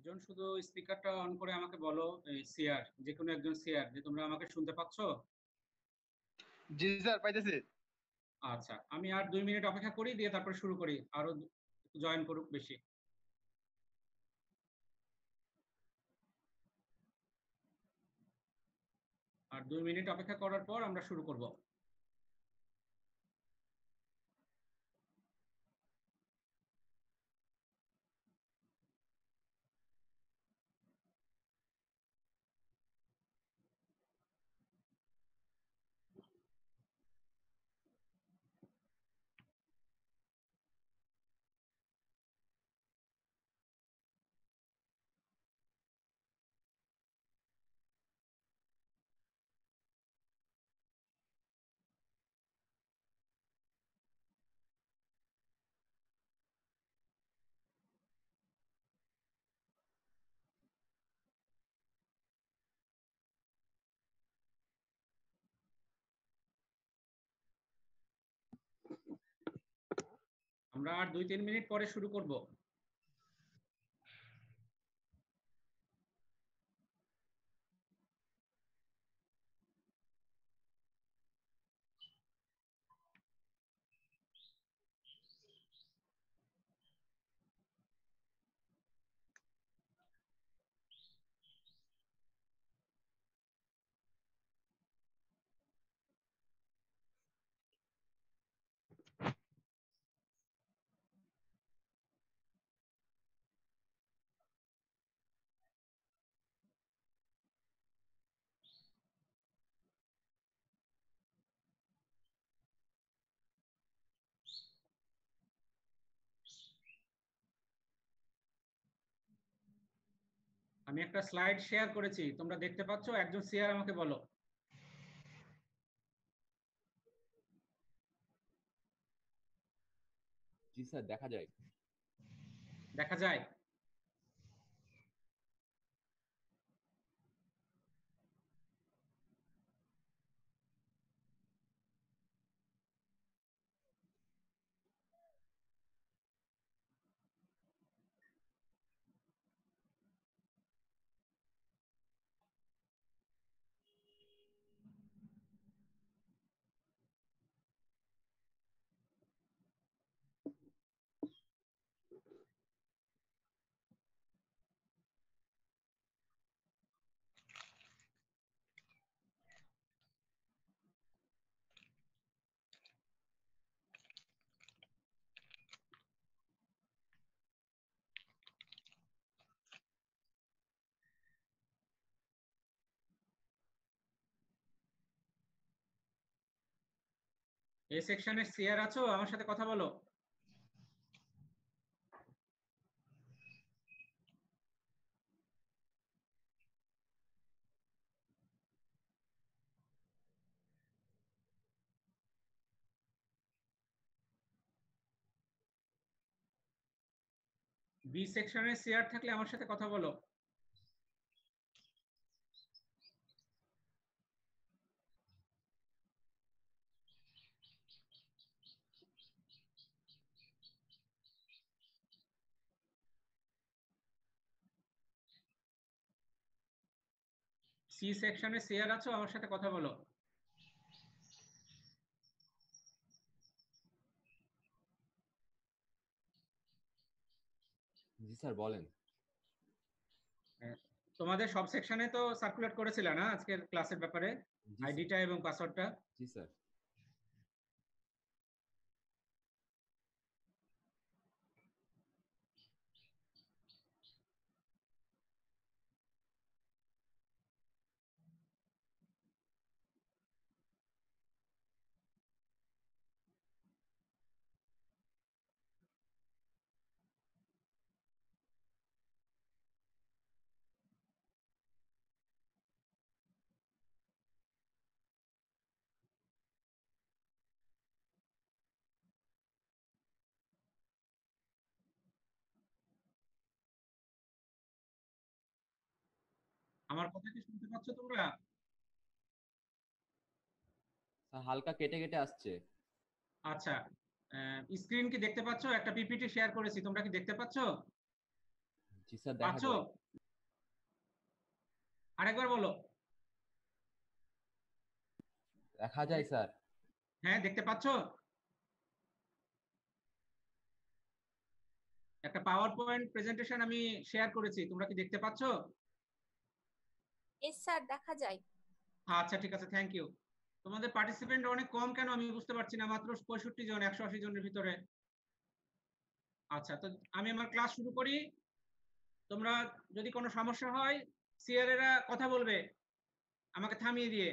একজন শুধু স্পিকারটা অন করে আমাকে বলো, শেয়ার, যে কোনো একজন শেয়ার, যে তোমরা আমাকে শুনতে পাচ্ছ? জি স্যার, পাইতেছি। আচ্ছা, আমি আর 2 মিনিট অপেক্ষা করি, দিয়ে তারপরে শুরু করি, আরো জয়েন করুক বেশি। আর 2 মিনিট অপেক্ষা করার পর আমরা শুরু করব। আমরা আর 2-3 মিনিট পরে শুরু করব। আমি একটা স্লাইড শেয়ার করেছি, তোমরা দেখতে পাচ্ছ? একজন শেয়ার আমাকে বলো। জি স্যার, দেখা যায়। দেখা যায়? এই সেকশনের শেয়ার আছো? আমার সাথে কথা বলো। বি সেকশনের শেয়ার থাকলে আমার সাথে কথা বলো। সি সেকশনে শেয়ার আছো? আমার সাথে কথা বলো। জি স্যার, বলেন। হ্যাঁ, তোমাদের সব সেকশনে তো সার্কুলেট করেছিল না আজকের ক্লাসের ব্যাপারে, জি স্যার। আইডিটা এবং পাসওয়ার্ডটা? জি স্যার। আমার কথা কি শুনতে পাচ্ছ তোমরা? স্যার, হালকা কেটে কেটে আসছে। আচ্ছা, স্ক্রিন কি দেখতে পাচ্ছ? একটা পিপিটি শেয়ার করেছি, তোমরা কি দেখতে পাচ্ছ? জি জি স্যার দেখা পাচ্ছ? যায়। আরেকবার বলো। দেখা যায় স্যার। হ্যাঁ, দেখতে পাচ্ছ? একটা পাওয়ার পয়েন্ট প্রেজেন্টেশন আমি শেয়ার করেছি, তোমরা কি দেখতে পাচ্ছ? এস স্যার, দেখা যায়। আচ্ছা, ঠিক আছে, থ্যাংক ইউ। তোমাদের পার্টিসিপেন্ট অনেক কম কেন আমি বুঝতে পারছি না, মাত্র 65 জন 180 জনের ভিতরে। আচ্ছা, তো আমি আমার ক্লাস শুরু করি। তোমরা যদি কোনো সমস্যা হয়, সিআর এরা কথা বলবে আমাকে থামিয়ে দিয়ে,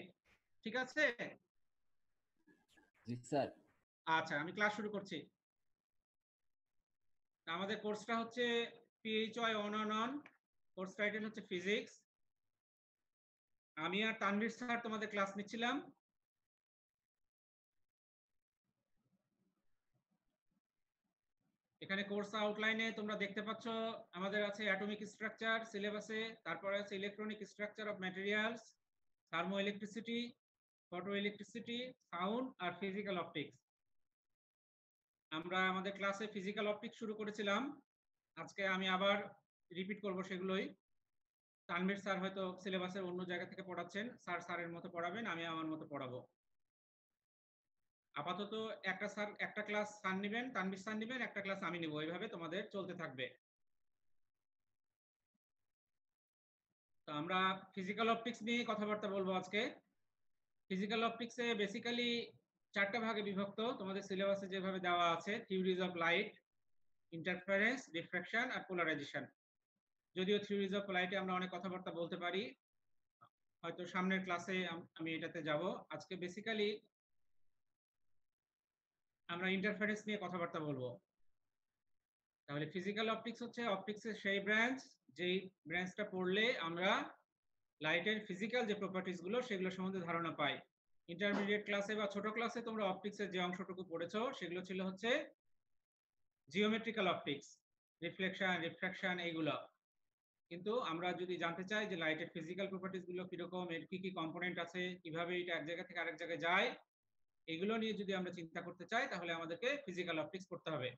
ঠিক আছে? জি স্যার। আচ্ছা, আমি ক্লাস শুরু করছি। আমাদের কোর্সটা হচ্ছে PHY অন কোর্স টাইটেল হচ্ছে ফিজিক্স। আমি আর তানভীর স্যার তোমাদের ক্লাস নিচ্ছিলাম। এখানে কোর্স আউটলাইনে তোমরা দেখতে পাচ্ছ আমাদের আছে অ্যাটমিক স্ট্রাকচার সিলেবাসে, তারপরে আছে electronic structure of materials, thermoelectricity, photoelectricity, sound আর ফিজিক্যাল অপটিক্স। আমরা আমাদের ক্লাসে ফিজিক্যাল অপটিক্স শুরু করেছিলাম, আজকে আমি আবার রিপিট করব সেগুলোই। তানভীর স্যার হয়তো সিলেবাসের অন্য জায়গা থেকে পড়াচ্ছেন, স্যারের মতো পড়াবেন, আমি আমার মতো পড়াবো। আপাতত একটা ক্লাস স্যার নেবেন, তানভীর স্যার নেবেন, একটা ক্লাস আমি নেব, এইভাবে তোমাদের চলতে থাকবে। তো আমরা ফিজিক্যাল অপটিক্স নিয়ে কথাবার্তা বলবো আজকে। ফিজিক্যাল অপটিক্সে বেসিক্যালি 4টা ভাগে বিভক্ত, তোমাদের সিলেবাসে যেভাবে দেওয়া আছে, theories of light, interference, refraction আর পোলারাইজেশন। যদিও থিওরিজ অফ লাইটে আমরা অনেক কথাবার্তা বলতে পারি, হয়তো সামনের ক্লাসে আমি এটাতে যাব। আজকে বেসিক্যালি আমরা ইন্টারফারেন্স নিয়ে কথাবার্তা বলবো। তাহলে ফিজিক্যাল অপটিক্স হচ্ছে অপটিক্সের সেই ব্রাঞ্চ, যেই ব্রাঞ্চটা পড়লে আমরা লাইটের ফিজিক্যাল যে প্রপার্টিজ গুলো সেগুলো সম্বন্ধে ধারণা পাই। ইন্টারমিডিয়েট ক্লাসে বা ছোট ক্লাসে তোমরা অপটিক্সের যে অংশটুকু পড়েছো সেগুলো ছিল হচ্ছে জিওমেট্রিক্যাল অপটিক্স, রিফ্লেকশন, রিফ্রাকশন, এইগুলো। কিন্তু আমরা যদি জানতে চাই যে লাইটের ফিজিক্যাল প্রপার্টিজ গুলো কিরকম, এর কি কি কম্পোনেন্ট আছে, কিভাবে এটা এক জায়গা থেকে আরেক জায়গায় যায়, এগুলো নিয়ে যদি আমরা চিন্তা করতে চাই তাহলে আমাদেরকে ফিজিক্যাল অপটিক্স পড়তে হবে।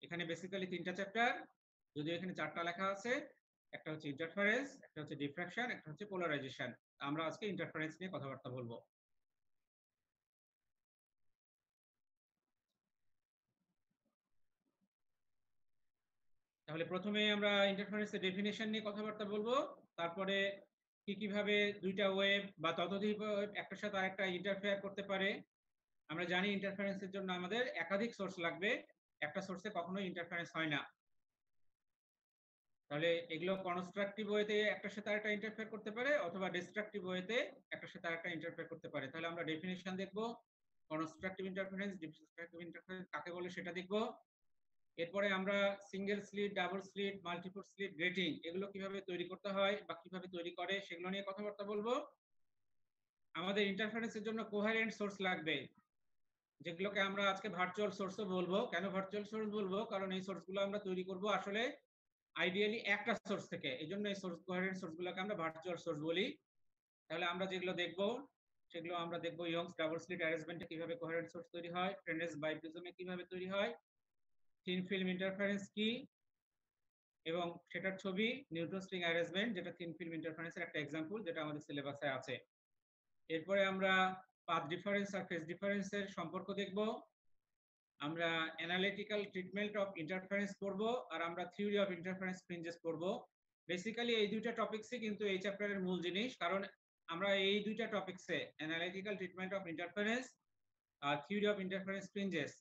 এখানে বেসিক্যালি 3টা চ্যাপ্টার, যদিও এখানে 4টা লেখা আছে। একটা হচ্ছে ইন্টারফারেন্স, একটা হচ্ছে ডিফ্রাকশন, একটা হচ্ছে পোলারাইজেশন। আমরা আজকে ইন্টারফারেন্স নিয়ে কথাবার্তা বলবো। তাহলে প্রথমে আমরা ইন্টারফারেন্সের ডেফিনেশন নিয়ে কথাবার্তা বলবো, তারপরে কিভাবে দুইটা ওয়েভ বা ততোধিক ওয়েভ একটার সাথে আরেকটা ইন্টারফেয়ার করতে পারে। আমরা জানি ইন্টারফারেন্সের জন্য আমাদের একাধিক সোর্স লাগবে, একটা সোর্সে কখনোই ইন্টারফারেন্স হয় না। তাহলে এগুলো কনস্ট্রাকটিভ ওয়েতে একটার সাথে আরেকটা ইন্টারফেয়ার করতে পারে, অথবা ডিস্ট্রাকটিভ ওয়েতে একটার সাথে আরেকটা ইন্টারফেয়ার করতে পারে। তাহলে আমরা ডেফিনিশন দেখবো, কনস্ট্রাকটিভ ইন্টারফারেন্স, ডিস্ট্রাকটিভ ইন্টারফারেন্স কাকে বলে সেটা দেখবো। এরপরে আমরা single slit, double slit, multiple slit, grating এগুলো কিভাবে তৈরি করতে হয় বা কিভাবে তৈরি করে সেগুলো নিয়ে কথাবার্তা বলবো। আমাদের ইন্টারফারেন্সের জন্য কোহেরেন্ট সোর্স লাগবে, যেগুলোকে আমরা আজকে ভার্চুয়াল সোর্সও বলবো। কেন ভার্চুয়াল সোর্স বলবো? কারণ এই সোর্সগুলো আমরা তৈরি করব আসলে আইডিয়ালি একটা সোর্স থেকে, এই জন্য এই সোর্স কোহেরেন্ট সোর্সগুলোকে আমরা ভার্চুয়াল সোর্স বলি। তাহলে আমরা যেগুলো দেখবো সেগুলো আমরা দেখবো ইয়ংস ডাবল স্লিট অ্যারেঞ্জমেন্টে কিভাবে কোহেরেন্ট সোর্স তৈরি হয়, ফ্রেনেজ বাইপ্রিজমে কিভাবে তৈরি হয়, থিন ফিল্ম ইন্টারফারেন্স কি এবং সেটার ছবি, নিউটন স্ট্রিং অ্যারেঞ্জমেন্ট যেটা থিন ফিল্ম ইন্টারফারেন্সের একটা এক্সাম্পল, যেটা আমাদের সিলেবাসে আছে। এরপরে আমরা পাথ ডিফারেন্স আর ফেজ ডিফারেন্সের সম্পর্ক দেখব। আমরা অ্যানালিটিক্যাল ট্রিটমেন্ট অফ ইন্টারফারেন্স পড়ব, আর আমরা থিওরি অফ ইন্টারফারেন্স ফ্রিঞ্জেস পড়ব। বেসিক্যালি এই দুইটা টপিকসই কিন্তু এই চ্যাপ্টারের মূল জিনিস, কারণ আমরা এই দুইটা টপিকসে অ্যানালিটিক্যাল ট্রিটমেন্ট অফ ইন্টারফারেন্স আর থিওরি অফ ইন্টারফারেন্স ফ্রিঞ্জেস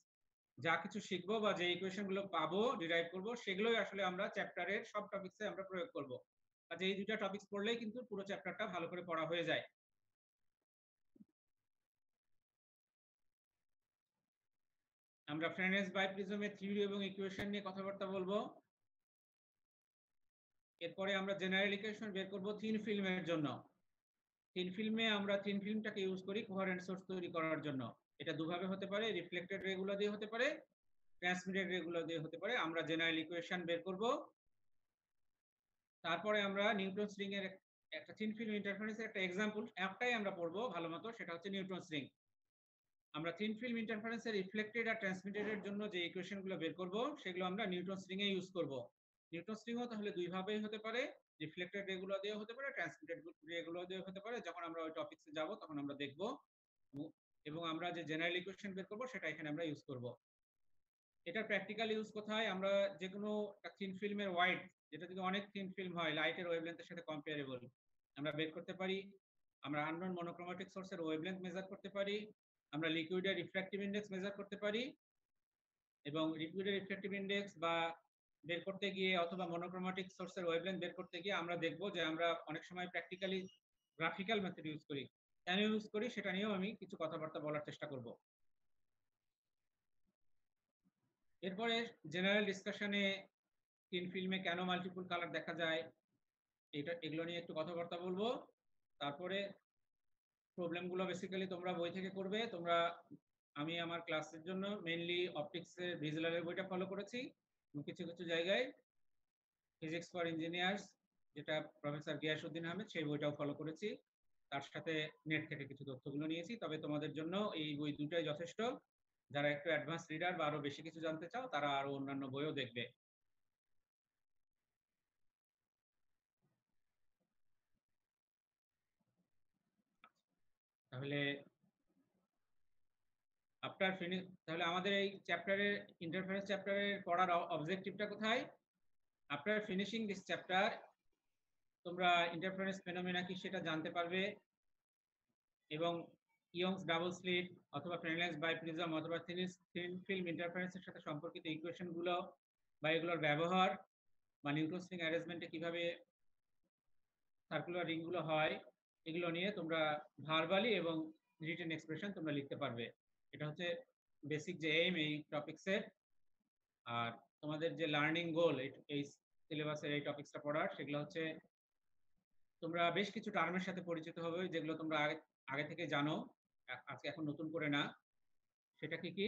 যা কিছু শিখবো বা যে ইকুয়েশন গুলো পাবো, ডিরাইভ করবো, সেগুলোই আসলে আমরা চ্যাপ্টারের সব টপিকসে আমরা প্রয়োগ করব। কাজে এই দুইটা টপিকস পড়লেই কিন্তু পুরো চ্যাপ্টারটা ভালো করে পড়া হয়ে যায়। আমরা ফ্রেনেজ বাইপ্রিজমের থিওরি এবং ইকুয়েশন নিয়ে কথাবার্তা বলবো। এরপরে আমরা জেনারেল ইকুয়েশন বের করব থিন ফিল্মের জন্য। থিন ফিল্মে আমরা থিন ফিল্মটাকে ইউজ করি কোহেরেন্ট সোর্স তৈরি করার জন্য। এটা দুভাবে হতে পারে, রিফ্লেক্টেড রেগুলো দিয়ে হতে পারে, ট্রান্সমিটেড রেগুলো দিয়ে হতে পারে। আমরা জেনারেল ইকুয়েশন বের করব। তারপরে আমরা নিউটন স্ট্রিং এর একটা থিন ফিল্ম ইন্টারফারেন্সের একটা এক্সাম্পল একটাই আমরা পড়বো ভালোমতো, সেটা হচ্ছে নিউটন স্ট্রিং। আমরা থিন ফিল্ম ইন্টারফারেন্সের রিফ্লেক্টেড আর ট্রান্সমিটেড এর জন্য যে ইকুয়েশনগুলো বের করব সেগুলো আমরা নিউটন স্ট্রিং এ ইউজ করব। নিউটন স্ট্রিংও তাহলে দুই ভাবেই হতে পারে, রিফ্লেক্টেড রে গুলো দিয়েও হতে পারে, ট্রান্সমিটেড রে গুলো দিয়েও হতে পারে। যখন আমরা ওই টপিকসে যাব তখন আমরা দেখব, এবং আমরা যে জেনারেল ইকুয়েশন বের করব সেটা এখানে আমরা ইউজ করব। এটার প্র্যাকটিক্যাল ইউজ কোথায়? আমরা যে কোনো থিন ফিল্মের ওয়াইড, যেটা যদি অনেক থিন ফিল্ম হয় লাইটের ওয়েভলেন্থের সাথে কম্পেয়ারেবল, আমরা বের করতে পারি। আমরা আননোন মনোক্রোমেটিক সোর্সের ওয়েভলেন্থ মেজার করতে পারি। আমরা লিকুইডের রিফ্র্যাক্টিভ ইনডেক্স মেজার করতে পারি, এবং লিকুইডের রিফ্র্যাক্টিভ ইনডেক্স বা বের করতে গিয়ে অথবা মনোক্রোমেটিক সোর্সের ওয়েভলেন্থ বের করতে গিয়ে আমরা দেখব যে আমরা অনেক সময় প্র্যাকটিক্যালি গ্রাফিক্যাল মেথড ইউজ করি। কেন ইউজ করি সেটা নিয়েও আমি কিছু কথাবার্তা বলার চেষ্টা করব। এরপরে জেনারেল ডিসকাশনে থিন ফিল্মে কেন মাল্টিপল কালার দেখা যায় এগুলো নিয়ে একটু কথাবার্তা বলবো। তারপরে প্রবলেমগুলো বেসিক্যালি তোমরা বই থেকে করবে। আমি আমার ক্লাসের জন্য মেইনলি অপটিক্সের ভিজুয়ালের বইটা ফলো করেছি, কিছু কিছু জায়গায় ফিজিক্স ফর ইঞ্জিনিয়ার্স, যেটা প্রফেসর গিয়াসউদ্দিন আহমেদ, সেই বইটাও ফলো করেছি। তার সাথে নেট থেকে কিছু তথ্যগুলো নিয়েছি। তবে তোমাদের জন্য এই বই দুটাই যথেষ্ট। যারা একটু অ্যাডভান্স রিডার বা আরো বেশি কিছু জানতে চাও তারা আরো অন্যান্য বইও দেখবে। তাহলে তাহলে আমাদের এই চ্যাপ্টারের ইন্টারফারেন্স চ্যাপ্টারের পড়ার অবজেক্টিভটা কোথায়? আফটার ফিনিশিং দিস চ্যাপ্টার তোমরা ইন্টারফারেন্স ফেনোমেনা কি সেটা জানতে পারবে, এবং ইয়ংস ডাবল স্লিট অথবা ফ্রেনেলস বাইপ্রিজম অথবা থিন ফিল্ম ইন্টারফারেন্সের সাথে সম্পর্কিত ইকুয়েশনগুলো বা এগুলোর ব্যবহার, বা নিউটন স্ট্রিং অ্যারেঞ্জমেন্টে কিভাবে সার্কুলার রিংগুলো হয়, এগুলো নিয়ে তোমরা ভার্বালি এবং রিটেন এক্সপ্রেশন তোমরা লিখতে পারবে। এটা হচ্ছে বেসিক যে এইম এই টপিকসের। আর তোমাদের যে লার্নিং গোল এই সিলেবাসের এই টপিকসটা পড়ার, সেগুলো হচ্ছে তোমরা বেশ কিছু টার্মের সাথে পরিচিত হবে যেগুলো তোমরা আগে থেকে জানো, আজকে এখন নতুন করে না। সেটা কি কি?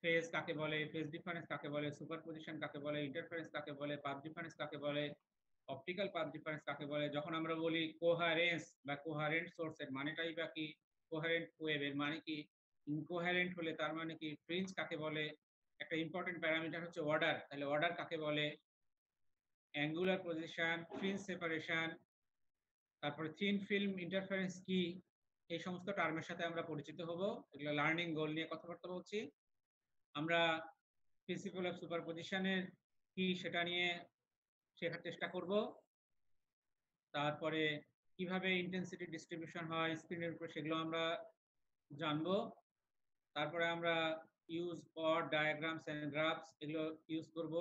ফেজ কাকে বলে, ফেজ ডিফারেন্স কাকে বলে, সুপারপজিশন কাকে বলে, ইন্টারফারেন্স কাকে বলে, পাথ ডিফারেন্স কাকে বলে, অপটিক্যাল পাথ ডিফারেন্স কাকে বলে। যখন আমরা বলি কোহারেন্স বা কোহারেন্ট সোর্স, এর মানেটাই বা কি? কোহারেন্ট ওয়েভ এর মানে কি? ইনকোহারেন্ট হলে তার মানে কি? ফ্রিঞ্জ কাকে বলে? একটা ইম্পর্টেন্ট প্যারামিটার হচ্ছে অর্ডার, তাহলে অর্ডার কাকে বলে? অ্যাঙ্গুলার পজিশন, ফ্রিঞ্জ সেপারেশন, তারপরে থিন ফিল্ম ইন্টারফারেন্স কি, এই সমস্ত টার্মের সাথে আমরা পরিচিত হব। এগুলো লার্নিং গোল নিয়ে কথাবার্তা বলছি। আমরা প্রিন্সিপাল অফ সুপারপজিশনের কি সেটা নিয়ে শেখার চেষ্টা করব। তারপরে কিভাবে ইন্টেন্সিটি ডিস্ট্রিবিউশন হয় স্ক্রিনের উপর, সেগুলো আমরা জানবো। তারপরে আমরা use or diagrams and graphs এগুলো ইউজ করব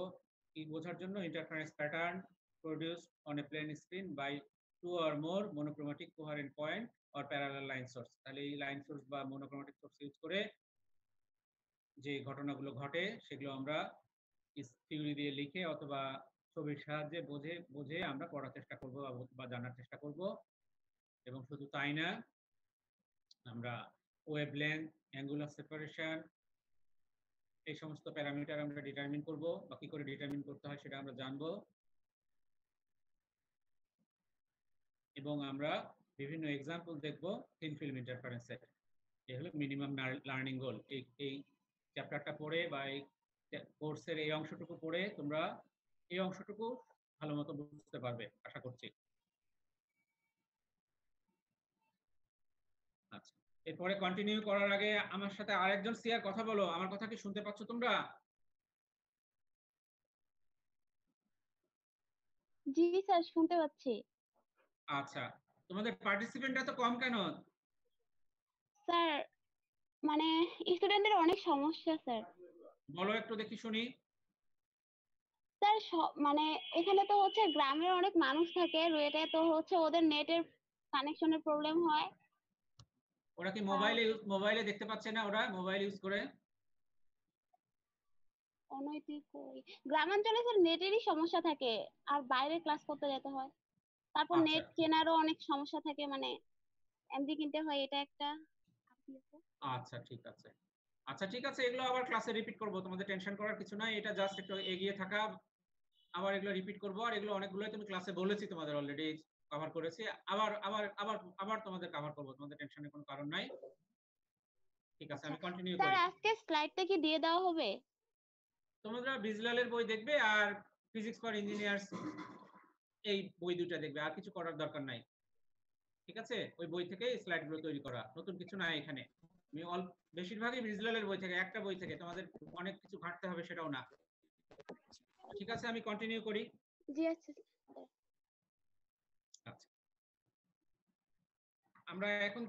কি বোঝার জন্য? Interference pattern produce on a plane screen by two or more monochromatic coherent point or parallel line source. তাহলে এই লাইন সোর্স বা মনোক্রোমেটিক সোর্স ইউজ করে যে ঘটনাগুলো ঘটে সেগুলো আমরা থিওরি দিয়ে লিখে অথবা ছবির সাহায্যে বুঝে আমরা পড়ার চেষ্টা করব বা জানার চেষ্টা করব। এবং শুধু তাই না, আমরা ওয়েভলেন্থ, অ্যাঙ্গুলার সেপারেশন, এই সমস্ত প্যারামিটার আমরা ডিটারমিন করব, বা কি করে ডিটারমিন করতে হয় সেটা আমরা জানবো। এবং আমরা বিভিন্ন এক্সাম্পল দেখব থিন ফিল্ম ইন্টারফারেন্সের। এই হলো মিনিমাম লার্নিং গোল। এই চ্যাপ্টারটা পড়ে বা এই কোর্সের এই অংশটুকু পড়ে তোমরা এই অংশটুকু ভালো মতো বুঝতে পারবে আশা করছি। আচ্ছা, এরপরে কন্টিনিউ করার আগে আমার সাথে আরেকজন সিয়ার কথা বলো। আমার কথা কি শুনতে পাচ্ছ তোমরা? জি স্যার, শুনতে পাচ্ছি। আচ্ছা, তোমাদের পার্টিসিপেন্ট এত কম কেন? স্যার মানে স্টুডেন্টদের অনেক সমস্যা স্যার। বলো একটু দেখি শুনি। স্যার মানে এখানে তো হচ্ছে গ্রামের অনেক মানুষ থাকে, রুয়েটে তো হচ্ছে ওদের নেটের কানেকশনের প্রবলেম হয়। ওরা কি মোবাইলে দেখতে পাচ্ছে না? ওরা মোবাইল ইউজ করে? অনৈতিক গ্রামাঞ্চলে স্যার নেটেরই সমস্যা থাকে, আর বাইরে ক্লাস করতে যেতে হয়। তারপর আচ্ছা নেট কেনারও অনেক সমস্যা থাকে, মানে এমবি কিনতে হয়, এটা একটা। আচ্ছা ঠিক আছে, আচ্ছা ঠিক আছে, এগুলো আবার ক্লাসে রিপিট করব, তোমাদের টেনশন করার কিছু নাই। এটা জাস্ট একটু এগিয়ে থাকা, আবার এগুলো রিপিট করব। আর এগুলো অনেকগুলোই তুমি ক্লাসে বলেছি, তোমাদের অলরেডি কভার করেছি। আবার আবার আবার আবার তোমাদের কভার করব, তোমাদের টেনশনের কোনো কারণ নাই। ঠিক আছে, আমি কন্টিনিউ স্যার করি। আজকে স্লাইডটা কি দিয়ে দেওয়া হবে? তোমরা বিজলালের বই দেখবে আর ফিজিক্স ফর ইঞ্জিনিয়ার্স এই বই দুইটা দেখবে, আর কিছু করার দরকার নাই। ঠিক আছে, ওই বই থেকে স্লাইড গুলো তৈরি করা, নতুন কিছু নাই এখানে। আমি বেশিরভাগই বিজলালের বই থেকে, একটা বই থেকে, তোমাদের অনেক কিছু ঘাটতে হবে সেটাও না। ঠিক আছে, আমি কন্টিনিউ করি। জি আচ্ছা। আচ্ছা, আমরা এখন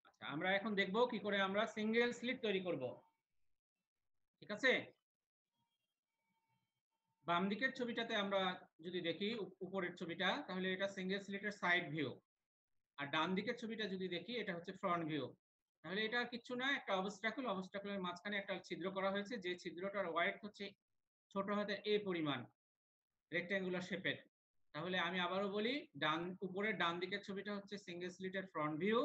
আচ্ছা, আমরা এখন দেখব কি করে আমরা সিঙ্গেল স্লিট তৈরি করব। ঠিক আছে, বাম দিকের ছবিটাতে আমরা যদি দেখি, উপরের ছবিটা, তাহলে এটা সিঙ্গেল স্লিটের সাইড ভিউ। আর ডান দিকের ছবিটা যদি দেখি, এটা হচ্ছে ফ্রন্ট ভিউ। তাহলে এটা আর কিছু না, একটা অবস্ট্রাকলের মাঝখানে একটা ছিদ্র করা হয়েছে, যে ছিদ্রটার ওয়াইড হচ্ছে ছোট হাতের এ পরিমাণ, রেক্ট্যাঙ্গুলার শেপের। তাহলে আমি আবারও বলি, উপরের ডান দিকের ছবিটা হচ্ছে সিঙ্গেল স্লিটের ফ্রন্ট ভিউ,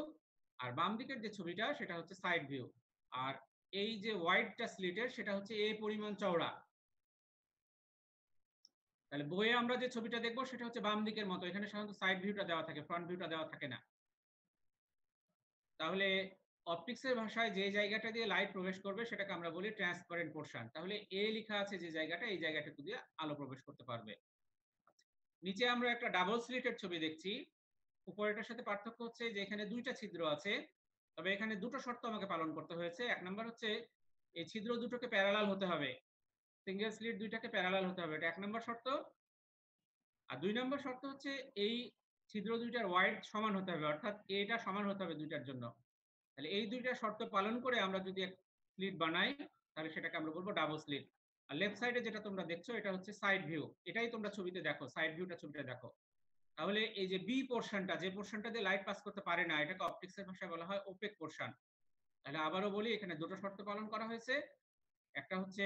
আর বাম দিকের যে ছবিটা সেটা হচ্ছে সাইড ভিউ। আর এই যে ওয়াইডটা স্লিটের, সেটা হচ্ছে এ পরিমাণ চওড়া। তাহলে বইয়ে আমরা যে ছবিটা দেখবো সেটা হচ্ছে বাম দিকের মতো, এখানে সাধারণত সাইড ভিউটা দেওয়া থাকে, ফ্রন্ট ভিউটা দেওয়া থাকে না। তাহলে অপটিক্সের ভাষায় যে জায়গাটা দিয়ে লাইট প্রবেশ করবে সেটাকে আমরা বলি ট্রান্সপারেন্ট পোরশন। তাহলে এ লেখা আছে যে জায়গাটা, এই জায়গাটুকু দিয়ে আলো প্রবেশ করতে পারবে। নিচে আমরা একটা ডাবল স্লিটের ছবি দেখছি। উপরেরটার সাথে পার্থক্য হচ্ছে যে এখানে দুইটা ছিদ্র আছে, তবে এখানে দুটো শর্ত আমাকে পালন করতে হয়েছে। এক নাম্বার হচ্ছে এই ছিদ্র দুটোকে প্যারালাল হতে হবে, সিঙ্গেল স্লিট দুইটাকে প্যারালাল হতে হবে, এটা এক নম্বর শর্ত। আর দুই নম্বর শর্ত হচ্ছে এই ছিদ্র দুইটার ওয়াইড সমান হতে হবে, অর্থাৎ এটা সমান হতে হবে দুইটার জন্য। তাহলে এই দুইটা শর্ত পালন করে আমরা যদি এক স্লিট বানাই, তাহলে সেটাকে আমরা বলবো ডাবল স্লিট। আর লেফট সাইডে যেটা তোমরা দেখছো এটা হচ্ছে সাইড ভিউ, এটাই তোমরা ছবিতে দেখো, সাইড ভিউটা ছবিটা দেখো। তাহলে এই যে বি পোরশনটা, যে পোরশনটা দিয়ে লাইট পাস করতে পারে না, এটাকে অপটিক্সের ভাষায় বলা হয় ওপেক পোরশন। তাহলে আবারও বলি, এখানে দুটো শর্ত পালন করা হয়েছে। একটা হচ্ছে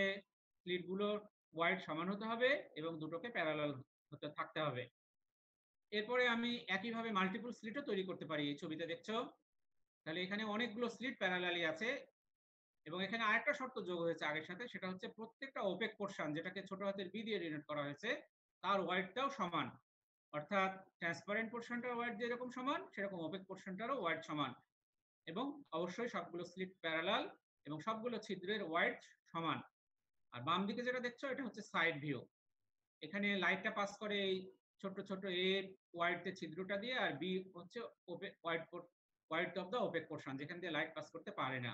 স্লিট গুলোর ওয়াইড সমান হতে হবে এবং দুটোকে প্যারালাল হতে থাকতে হবে। এরপরে আমি একইভাবে মাল্টিপল স্লিটও তৈরি করতে পারি, এই ছবিতে দেখছো। তাহলে এখানে অনেকগুলো স্লিট প্যারালালি আছে, এবং এখানে আরেকটা শর্ত যোগ হয়েছে আগের সাথে, সেটা হচ্ছে প্রত্যেকটা ওপেক পোরশন, যেটাকে ছোট হাতের বি দিয়ে ডিনোট করা হয়েছে, তার ওয়াইডটাও সমান। অর্থাৎ ট্রান্সপারেন্ট পোরশনটার ওয়াইড যেরকম সমান, সেরকম ওপেক পোরশনটারও ওয়াইড সমান। এবং অবশ্যই সবগুলো স্লিট প্যারালাল এবং সবগুলো ছিদ্রের ওয়াইড সমান। আর বাম দিকে যেটা দেখছো এটা হচ্ছে সাইড ভিউ। এখানে লাইটটা পাস করে এই ছোট ছোট এ ওয়াইড ছিদ্রটা দিয়ে, আর বি হচ্ছে wide of the opaque portion, যেখান দিয়ে লাইট পাস করতে পারে না।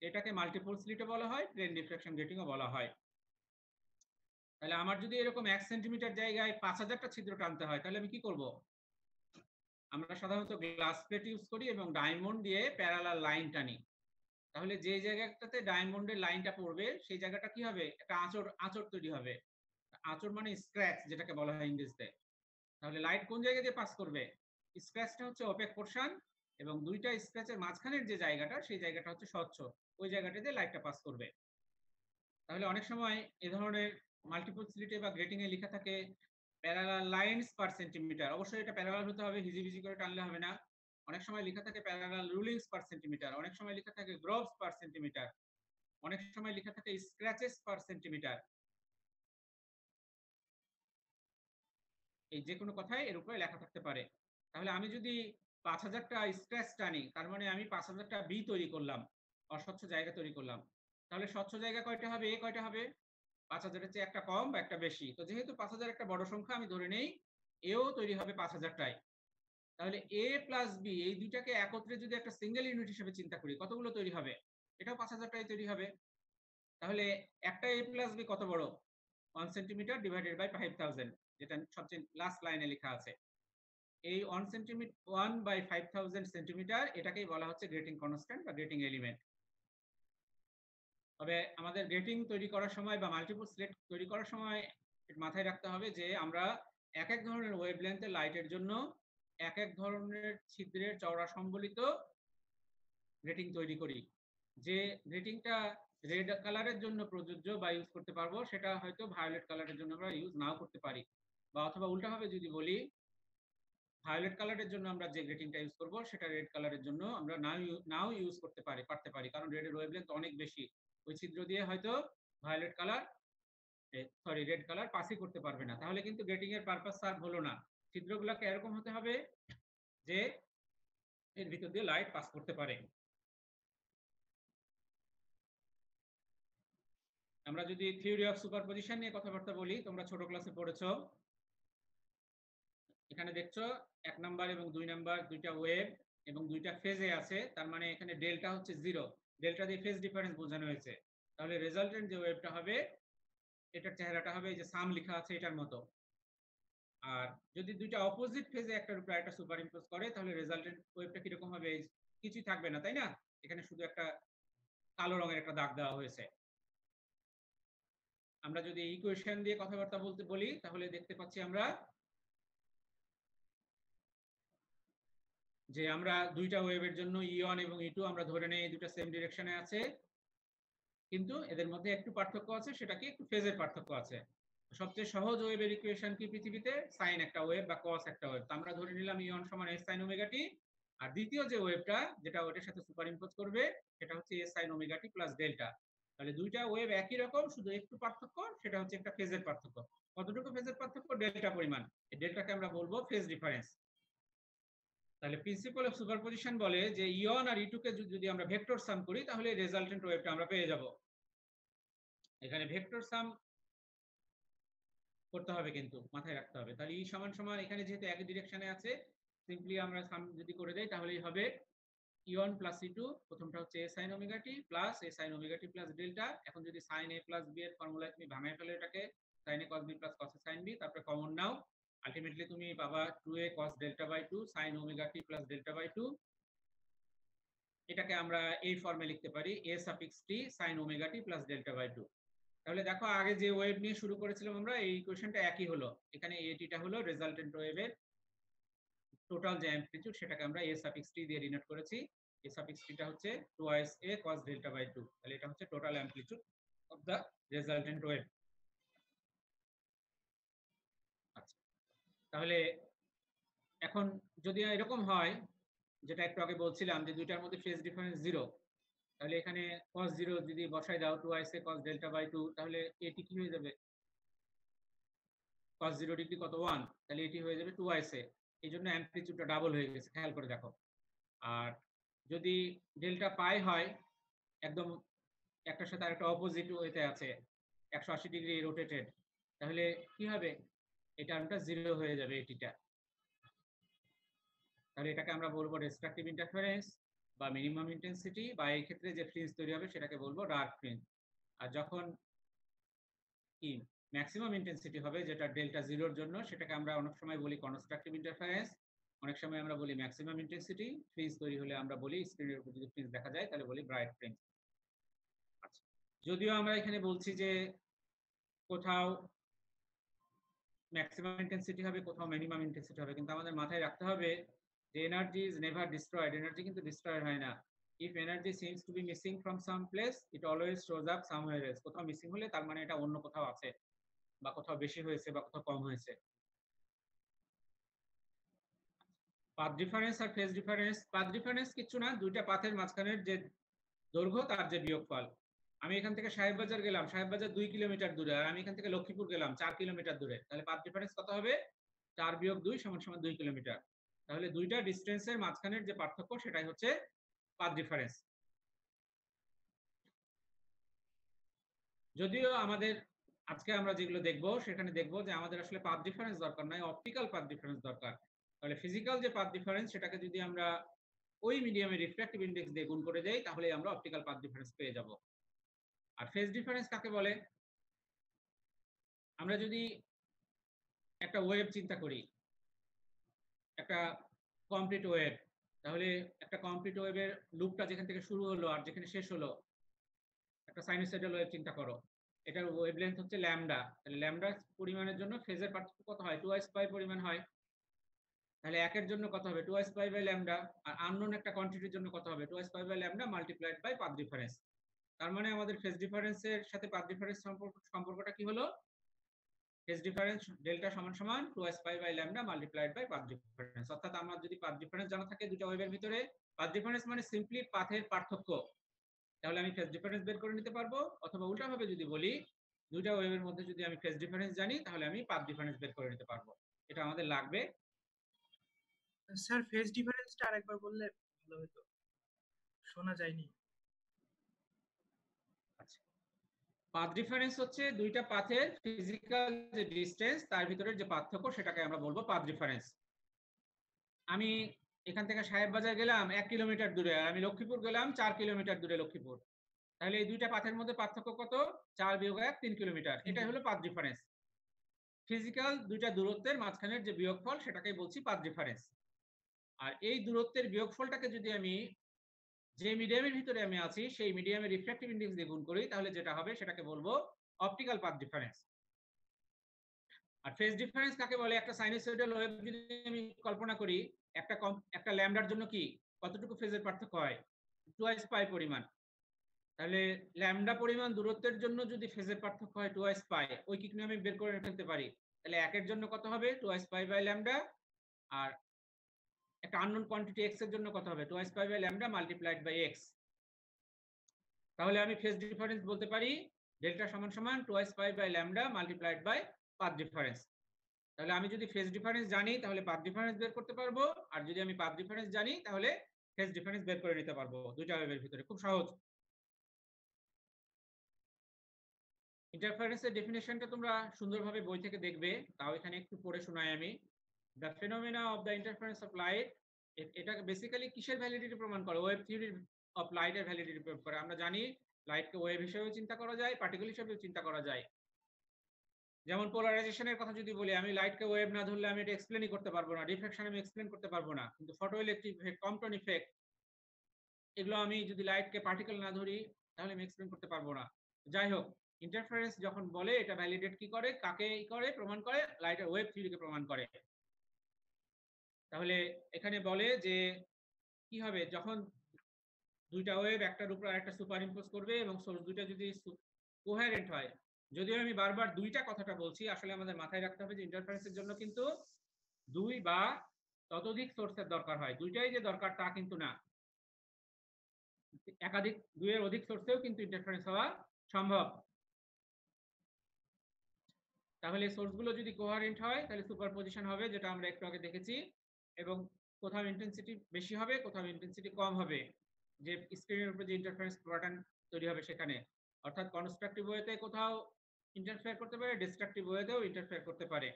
এটাকে মাল্টিপল স্লিটও বলা হয়, প্লেন ডিফ্রাকশন গ্রেটিংও বলা হয়। তাহলে আমার যদি এরকম 1 সেন্টিমিটার জায়গায় 5000টা ছিদ্র টানতে হয়, তাহলে আমি কি করব? আমরা সাধারণত গ্লাস প্লেট ইউজ করি এবং ডায়মন্ড দিয়ে প্যারালাল লাইন টানি। তাহলে যে জায়গাটাতে ডায়মন্ডের লাইনটা পড়বে সেই জায়গাটা কি হবে? একটা আঁচড় তৈরি হবে। আঁচড় মানে স্ক্র্যাচ, যেটাকে বলা হয় ইংরেজিতে। তাহলে লাইট কোন জায়গা দিয়ে পাস করবে? স্ক্র্যাচটা হচ্ছে ওপেক পোরশন, এবং দুইটা স্ক্র্যাচের মাঝখানের যে জায়গাটা, সেই জায়গাটা হচ্ছে স্বচ্ছ, ওই জায়গাটা দিয়ে লাইটটা পাস করবে। তাহলে অনেক সময় এ ধরনের মাল্টিপল স্লিটে বা গ্রেটিং এ লেখা থাকে প্যারালাল লাইনস পার সেন্টিমিটার। অবশ্যই এটা প্যারালাল হতে হবে, হিজিবিজি করে টানলে হবে না। অনেক সময় লেখা থাকে প্যারালাল রুলিংস পার সেন্টিমিটার, অনেক সময় লেখা থাকে গ্রোভস পার সেন্টিমিটার, অনেক সময় লেখা থাকে স্ক্র্যাচেস পার সেন্টিমিটার। এই যে কোনো কথাই এর উপরে লেখা থাকতে পারে। তাহলে আমি যদি 5000টা স্ক্র্যাচ টানি, তার মানে আমি 5000টা বি তৈরি করলাম, অস্বচ্ছ জায়গা তৈরি করলাম। তাহলে স্বচ্ছ জায়গা কয়টা হবে? এ কয়টা হবে? 5000-এর চেয়ে একটা কম বা একটা বেশি। তো যেহেতু 5000 একটা বড় সংখ্যা, আমি ধরে নেই এও তৈরি হবে 5000টাই। তাহলে এ প্লাস বি এই দুইটাকে একত্রে যদি একটা সিঙ্গেল ইউনিট হিসেবে চিন্তা করি, কতগুলো তৈরি হবে? এটাও 5000টাই তৈরি হবে। তাহলে একটা এ প্লাস বি কত বড়? 1 সেন্টিমিটার ডিভাইডেড বাই 5000, যেটা সবচেয়ে লাস্ট লাইনে লেখা আছে। এই 1/5000 সেন্টিমিটার, এটাকেই বলা হচ্ছে গ্রেটিং কনস্ট্যান্ট বা গ্রেটিং এলিমেন্ট। তবে আমাদের গ্রেটিং তৈরি করার সময় বা মাল্টিপল স্লিট তৈরি করার সময় মাথায় রাখতে হবে যে আমরা এক এক ধরনের ওয়েভলেন্থের লাইটের জন্য এক এক ধরনের ছিদ্রের চওড়া সম্বলিত গ্রেটিং তৈরি করি। যে গ্রেটিংটা রেড কালারের জন্য প্রযোজ্য বা ইউজ করতে পারবো, সেটা হয়তো ভায়োলেট কালারের জন্য আমরা ইউজ নাও করতে পারি। বা অথবা উল্টাভাবে যদি বলি, ভায়োলেট কালারের জন্য আমরা যে গ্রেটিংটা ইউজ করব, সেটা রেড কালারের জন্য আমরা নাও ইউজ করতে পারতে পারি, কারণ রেডের ওয়েভলেন্থ অনেক বেশি। ওই ছিদ্র দিয়ে হয়তো ভায়োলেট কালার রেড কালার পাসই করতে পারবে না। তাহলে কিন্তু গ্রেটিং এর পারপাস সার্ভ হলো না। ছিদ্রগুলোকে এরকম হতে হবে যে এর ভিতর দিয়ে লাইট পাস করতে পারে। আমরা যদি থিওরি অফ সুপারপজিশন নিয়ে কথাবার্তা বলি, তোমরা ছোট ক্লাসে পড়েছো। এখানে দেখছো 1 নাম্বার এবং 2 নাম্বার দুইটা ওয়েভ এবং দুইটা ফেজে আছে, তার মানে এখানে ডেল্টা হচ্ছে 0, ডেল্টা দিয়ে ফেজ ডিফারেন্স বোঝানো হয়েছে। তাহলে রেজাল্টেন্ট যে ওয়েভটা হবে এটার চেহারাটা হবে এই যে সাম লেখা আছে এটার মতো। আর যদি দুইটা অপোজিট ফেজে একটার উপর একটা সুপার ইম্পোজ করে তাহলে রেজাল্টেন্ট ওয়েভটা কিরকম হবে? কিছুই থাকবে না, তাই না? এখানে শুধু একটা কালো রঙের একটা দাগ দেওয়া হয়েছে। আমরা যদি ইকুয়েশন দিয়ে কথাবার্তা বলি তাহলে দেখতে পাচ্ছি আমরা যে আমরা দুইটা ওয়েভের জন্য E1 এবং E2 আমরা ধরে নেই এই দুটো সেম ডিরেকশনে আছে, কিন্তু এদের মধ্যে একটু পার্থক্য আছে, সেটা কি একটু ফেজের পার্থক্য আছে। সবচেয়ে সহজ ওয়েভের ইকুয়েশন কি পৃথিবীতে? সাইন একটা ওয়েভ বা কস একটা ওয়েভ। তো আমরা ধরে নিলাম E1 সমান s sin ওমেগা t, আর দ্বিতীয় যে ওয়েভটা যেটা ওটার সাথে সুপার ইম্পোজ করবে সেটা হচ্ছে s sin omega t plus delta. তাহলে দুইটা ওয়েভ একই রকম, শুধু একটু পার্থক্য, সেটা হচ্ছে একটা ফেজের পার্থক্য। কতটুকু ফেজের পার্থক্য? ডেল্টা পরিমাণ। এই ডেল্টাকে আমরা বলবো ফেজ ডিফারেন্স। তাহলে প্রিন্সিপাল অফ সুপারপজিশন বলে যে E1 আর E2 কে যদি আমরা ভেক্টর সাম করি তাহলে রেজাল্টেন্ট ওয়েভটা আমরা পেয়ে যাব। এখানে ভেক্টর সাম করতে হবে, কিন্তু মাথায় রাখতে হবে। তাহলে E সমান সমান এখানে যেহেতু একই ডিরেকশনে আছে, সিম্পলি আমরা সাম যদি করে দেই তাহলেই হবে E1 প্লাস E2, প্রথমটা হচ্ছে a sin omega t plus a sin omega t plus delta. এখন যদি sin a প্লাস b এর ফর্মুলায় তুমি ভাঙায় ফেলো এটাকে, sin a cos b plus cos a sin b, তারপরে কমন নাও, আলটিমেটলি তুমি পাবা 2a cos delta by 2 sin omega t plus delta by 2। এটাকে আমরা এই ফর্মে লিখতে পারি a suffix t sin omega t plus delta by 2। তাহলে দেখো আগে যে ওয়েভ নিয়ে শুরু করেছিলাম আমরা, এই ইকুয়েশনটা একই হলো। এখানে এটিটা হলো রেজাল্টেন্ট ওয়েভের টোটাল যে অ্যামপ্লিটিউড, সেটাকে আমরা a সাফিক্স t দিয়ে ডিনোট করেছি। a সাফিক্স t টা হচ্ছে twice a cos delta by 2। তাহলে এটা হচ্ছে total amplitude of the resultant wave. আচ্ছা, তাহলে এখন যদি এরকম হয়, যেটা একটু আগে বলছিলাম যে দুইটার মধ্যে ফেজ ডিফারেন্স 0, তাহলে এখানে cos 0 যদি বসাই দাও twice a cos delta by 2, তাহলে এটি কি হয়ে যাবে? cos 0 ডিগ্রি কত? 1, তাহলে এটি হয়ে যাবে টুয়াইস a। এই জন্য অ্যামপ্লিটিউডটা ডাবল হয়ে গেছে, খেয়াল করে দেখো। আর যদি ডেল্টা পাই হয়, একদম একটার সাথে আরেকটা অপোজিট ওয়েতে আছে, 180 ডিগ্রি রোটেটেড, তাহলে কি হবে? এই টার্মটা 0 হয়ে যাবে এটিটা। তাহলে এটাকে আমরা বলবো রেস্ট্রাকটিভ ইন্টারফারেন্স বা মিনিমাম ইন্টেন্সিটি, বা এই ক্ষেত্রে যে ফ্রিঞ্জ তৈরি হবে সেটাকে বলবো ডার্ক ফ্রিঞ্জ। আর যখন কি ম্যাক্সিমাম ইন্টেন্সিটি হবে, যেটা ডেল্টা 0-র জন্য, সেটাকে আমরা অনেক সময় বলি কনস্ট্রাকটিভ ইন্টারফারেন্স, অনেক সময় আমরা বলি ম্যাক্সিমাম ইন্টেন্সিটি। ফ্রিঞ্জ তৈরি হলে আমরা বলি, স্ক্রিনের উপর যদি ফ্রিঞ্জ দেখা যায় তাহলে বলি ব্রাইট ফ্রিঞ্জ। আচ্ছা, যদিও আমরা এখানে বলছি যে কোথাও ম্যাক্সিমাম ইন্টেন্সিটি হবে, কোথাও মিনিমাম ইন্টেন্সিটি হবে, কিন্তু আমাদের মাথায় রাখতে হবে যে energy is never destroyed, energy কিন্তু ডিস্ট্রয় হয় না। If energy seems to be missing from some place, it always shows up somewhere else. কোথাও মিসিং হলে তার মানে এটা অন্য কোথাও আছে, বা কোথাও বেশি হয়েছে বা কোথাও কম হয়েছে। পাথ ডিফারেন্স আর ফেজ ডিফারেন্স। পাথ ডিফারেন্স কিছু না, দুইটা পাথের মাঝখানের যে দৈর্ঘ্য তার যে বিয়োগফল। আমি এখান থেকে সাহেববাজার গেলাম, সাহেববাজার 2 কিলোমিটার দূরে, আর আমি এখান থেকে লক্ষ্মীপুর গেলাম 4 কিলোমিটার দূরে, তাহলে পাথ ডিফারেন্স কত হবে? 4 বিয়োগ 2 সমান সমান 2 কিলোমিটার। তাহলে দুইটা ডিস্টেন্সের মাঝখানের যে পার্থক্য সেটাই হচ্ছে পাথ ডিফারেন্স। যদিও আমাদের আজকে আমরা যেগুলো দেখবো সেখানে দেখবো যে আমাদের আসলে পাথ ডিফারেন্স দরকার নয়, অপটিক্যাল পাথ ডিফারেন্স দরকার। তাহলে ফিজিক্যাল যে পাথ ডিফারেন্স সেটাকে যদি আমরা ওই মিডিয়ামের রিফ্র্যাক্টিভ ইনডেক্স দিয়ে গুণ করে দেই তাহলে আমরা অপটিক্যাল পাথ ডিফারেন্স পেয়ে যাব। আর ফেজ ডিফারেন্স কাকে বলে? আমরা যদি একটা ওয়েভ চিন্তা করি, একটা কমপ্লিট ওয়েভ, তাহলে একটা কমপ্লিট ওয়েভের লুপটা যেখান থেকে শুরু হলো আর যেখানে শেষ হলো, একটা সাইনোসয়েডাল ওয়েভ চিন্তা করো, এটার ওয়েভলেন্থ হচ্ছে ল্যামডা। তাহলে ল্যামডা পরিমাণের জন্য ফেজের পার্থক্য কত হয়? 2s পাই পরিমাণ হয়। তাহলে একের জন্য কত হবে? 2s pi by lambda. আর আননোন একটা কোয়ান্টিটির জন্য কত হবে? 2s pi by lambda multiplied by path difference. তার মানে আমাদের ফেজ ডিফারেন্সের সাথে পাথ ডিফারেন্স সম্পর্কটা কি হলো? ফেজ ডিফারেন্স ডেল্টা সমান সমান 2s pi by lambda multiplied by path difference. অর্থাৎ আমার যদি পাথ ডিফারেন্স জানা থাকে দুটো ওয়েভের ভিতরে, পাথ ডিফারেন্স মানে সিম্পলি পাথের পার্থক্য, তাহলে আমি ফেজ ডিফারেন্স বের করে নিতে পারবো। অথবা উল্টাভাবে যদি বলি, দুইটা ওয়েভের মধ্যে যদি আমি ফেজ ডিফারেন্স জানি তাহলে আমি পাথ ডিফারেন্স বের করে নিতে পারবো। এটা আমাদের লাগবে। স্যার ফেজ ডিফারেন্স ডিফারেন্সটা আরেকবার বললে ভালো হতো, শোনা যায়নি। আচ্ছা, পাথ ডিফারেন্স হচ্ছে দুইটা পাথের ফিজিক্যাল যে ডিসটেন্স তার ভিতরে যে পার্থক্য সেটাকে আমরা বলবো পাথ ডিফারেন্স। আমি এখান থেকে সাহেববাজার গেলাম 1 কিলোমিটার দূরে, আর আমি লক্ষ্মীপুর গেলাম 4 কিলোমিটার দূরে লক্ষ্মীপুর, তাহলে এই দুইটা পাথের মধ্যে পার্থক্য কত? 4 বিয়োগ 1 3 কিলোমিটার। এটাই হলো পাথ ডিফারেন্স। ফিজিক্যাল দুইটা দূরত্বের মাঝখানের যে বিয়োগফল সেটাকেই বলছি পাথ ডিফারেন্স। আর এই দূরত্বের বিয়োগফলটাকে যদি আমি যে মিডিয়ামের ভিতরে আমি আছি সেই মিডিয়ামের রিফ্র্যাক্টিভ ইনডেক্স দিয়ে গুণ করি তাহলে যেটা হবে সেটাকে বলবো অপটিক্যাল পাথ ডিফারেন্স। আর ফেজ ডিফারেন্স কাকে বলে? একটা সাইনোসয়েডাল ওয়েভ যদি আমি কল্পনা করি, একটা ল্যামডার জন্য কি কতটুকু ফেজের পার্থক্য হয়? 2s পাই পরিমাণ। তাহলে ল্যামডা পরিমাণ দূরত্বের জন্য যদি ফেজের পার্থক্য হয় 2s পাই, ওই কিকনে আমি বের করে ফেলতে পারি। তাহলে একের জন্য কত হবে? 2s pi by lambda. আর একটা আননোন কোয়ান্টিটি x এর জন্য কত হবে? 2s pi by lambda multiplied by x। তাহলে আমি ফেজ ডিফারেন্স বলতে পারি ডেল্টা সমান সমান 2s pi by lambda multiplied by path difference. তাহলে আমি যদি ফেজ ডিফারেন্স জানি তাহলে পাথ ডিফারেন্স বের করতে পারবো, আর যদি আমি পাথ ডিফারেন্স জানি তাহলে ফেজ ডিফারেন্স বের করে নিতে পারবো। দুইটা ওয়েভের ভিতরে খুব সহজ। ইন্টারফারেন্সের ডেফিনেশনটা তোমরা সুন্দরভাবে বই থেকে দেখবে, তাও এখানে একটু পড়ে শোনাই আমি। The phenomena of the interference of light, এটা বেসিক্যালি কিসের ভ্যালিডিটি প্রমাণ করে? ওয়েভ থিওরি অফ লাইটের ভ্যালিডিটি প্রমাণ করে। আমরা জানি লাইটকে ওয়েভ হিসেবেও চিন্তা করা যায়, পার্টিকেল হিসেবেও চিন্তা করা যায়। যেমন পোলারাইজেশনের কথা যদি বলি, আমি লাইটকে ওয়েভ না ধরলে আমি এটা এক্সপ্লেনই করতে পারবো না, রিফ্লেকশন আমি এক্সপ্লেন করতে পারবো না। কিন্তু photo electric effect, Compton effect, এগুলো আমি যদি লাইটকে পার্টিকেল না ধরি তাহলে আমি এক্সপ্লেন করতে পারবো না। যাই হোক, ইন্টারফারেন্স যখন বলে এটা ভ্যালিডেট কি করে, কাকে করে প্রমাণ করে? লাইটের ওয়েভ থিওরিকে প্রমাণ করে। তাহলে এখানে বলে যে কি হবে যখন দুইটা ওয়েভ একটার উপর আরেকটা সুপার ইম্পোজ করবে এবং সোর্স দুইটা যদি কোহেরেন্ট হয়। যদিও আমি বারবার দুইটা কথাটা বলছি, আসলে আমাদের মাথায় রাখতে হবে যে ইন্টারফারেন্সের জন্য কিন্তু দুই বা ততোধিক সোর্সের দরকার হয়। দুইটাই যে দরকার তা কিন্তু না, একাধিক দুইয়ের অধিক সোর্সেও কিন্তু ইন্টারফারেন্স হওয়া সম্ভব। তাহলে সোর্সগুলো যদি কোহারেন্ট হয় তাহলে সুপারপজিশন হবে, যেটা আমরা একটু আগে দেখেছি, এবং কোথাও ইন্টেন্সিটি বেশি হবে, কোথাও ইন্টেন্সিটি কম হবে, যে স্ক্রিনের উপরে যে ইন্টারফারেন্স প্যাটার্ন তৈরি হবে সেখানে। অর্থাৎ কনস্ট্রাকটিভ ওয়েতে কোথাও ইন্টারফেয়ার করতে পারে, ডিস্ট্রাকটিভ ওয়েতেও ইন্টারফেয়ার করতে পারে।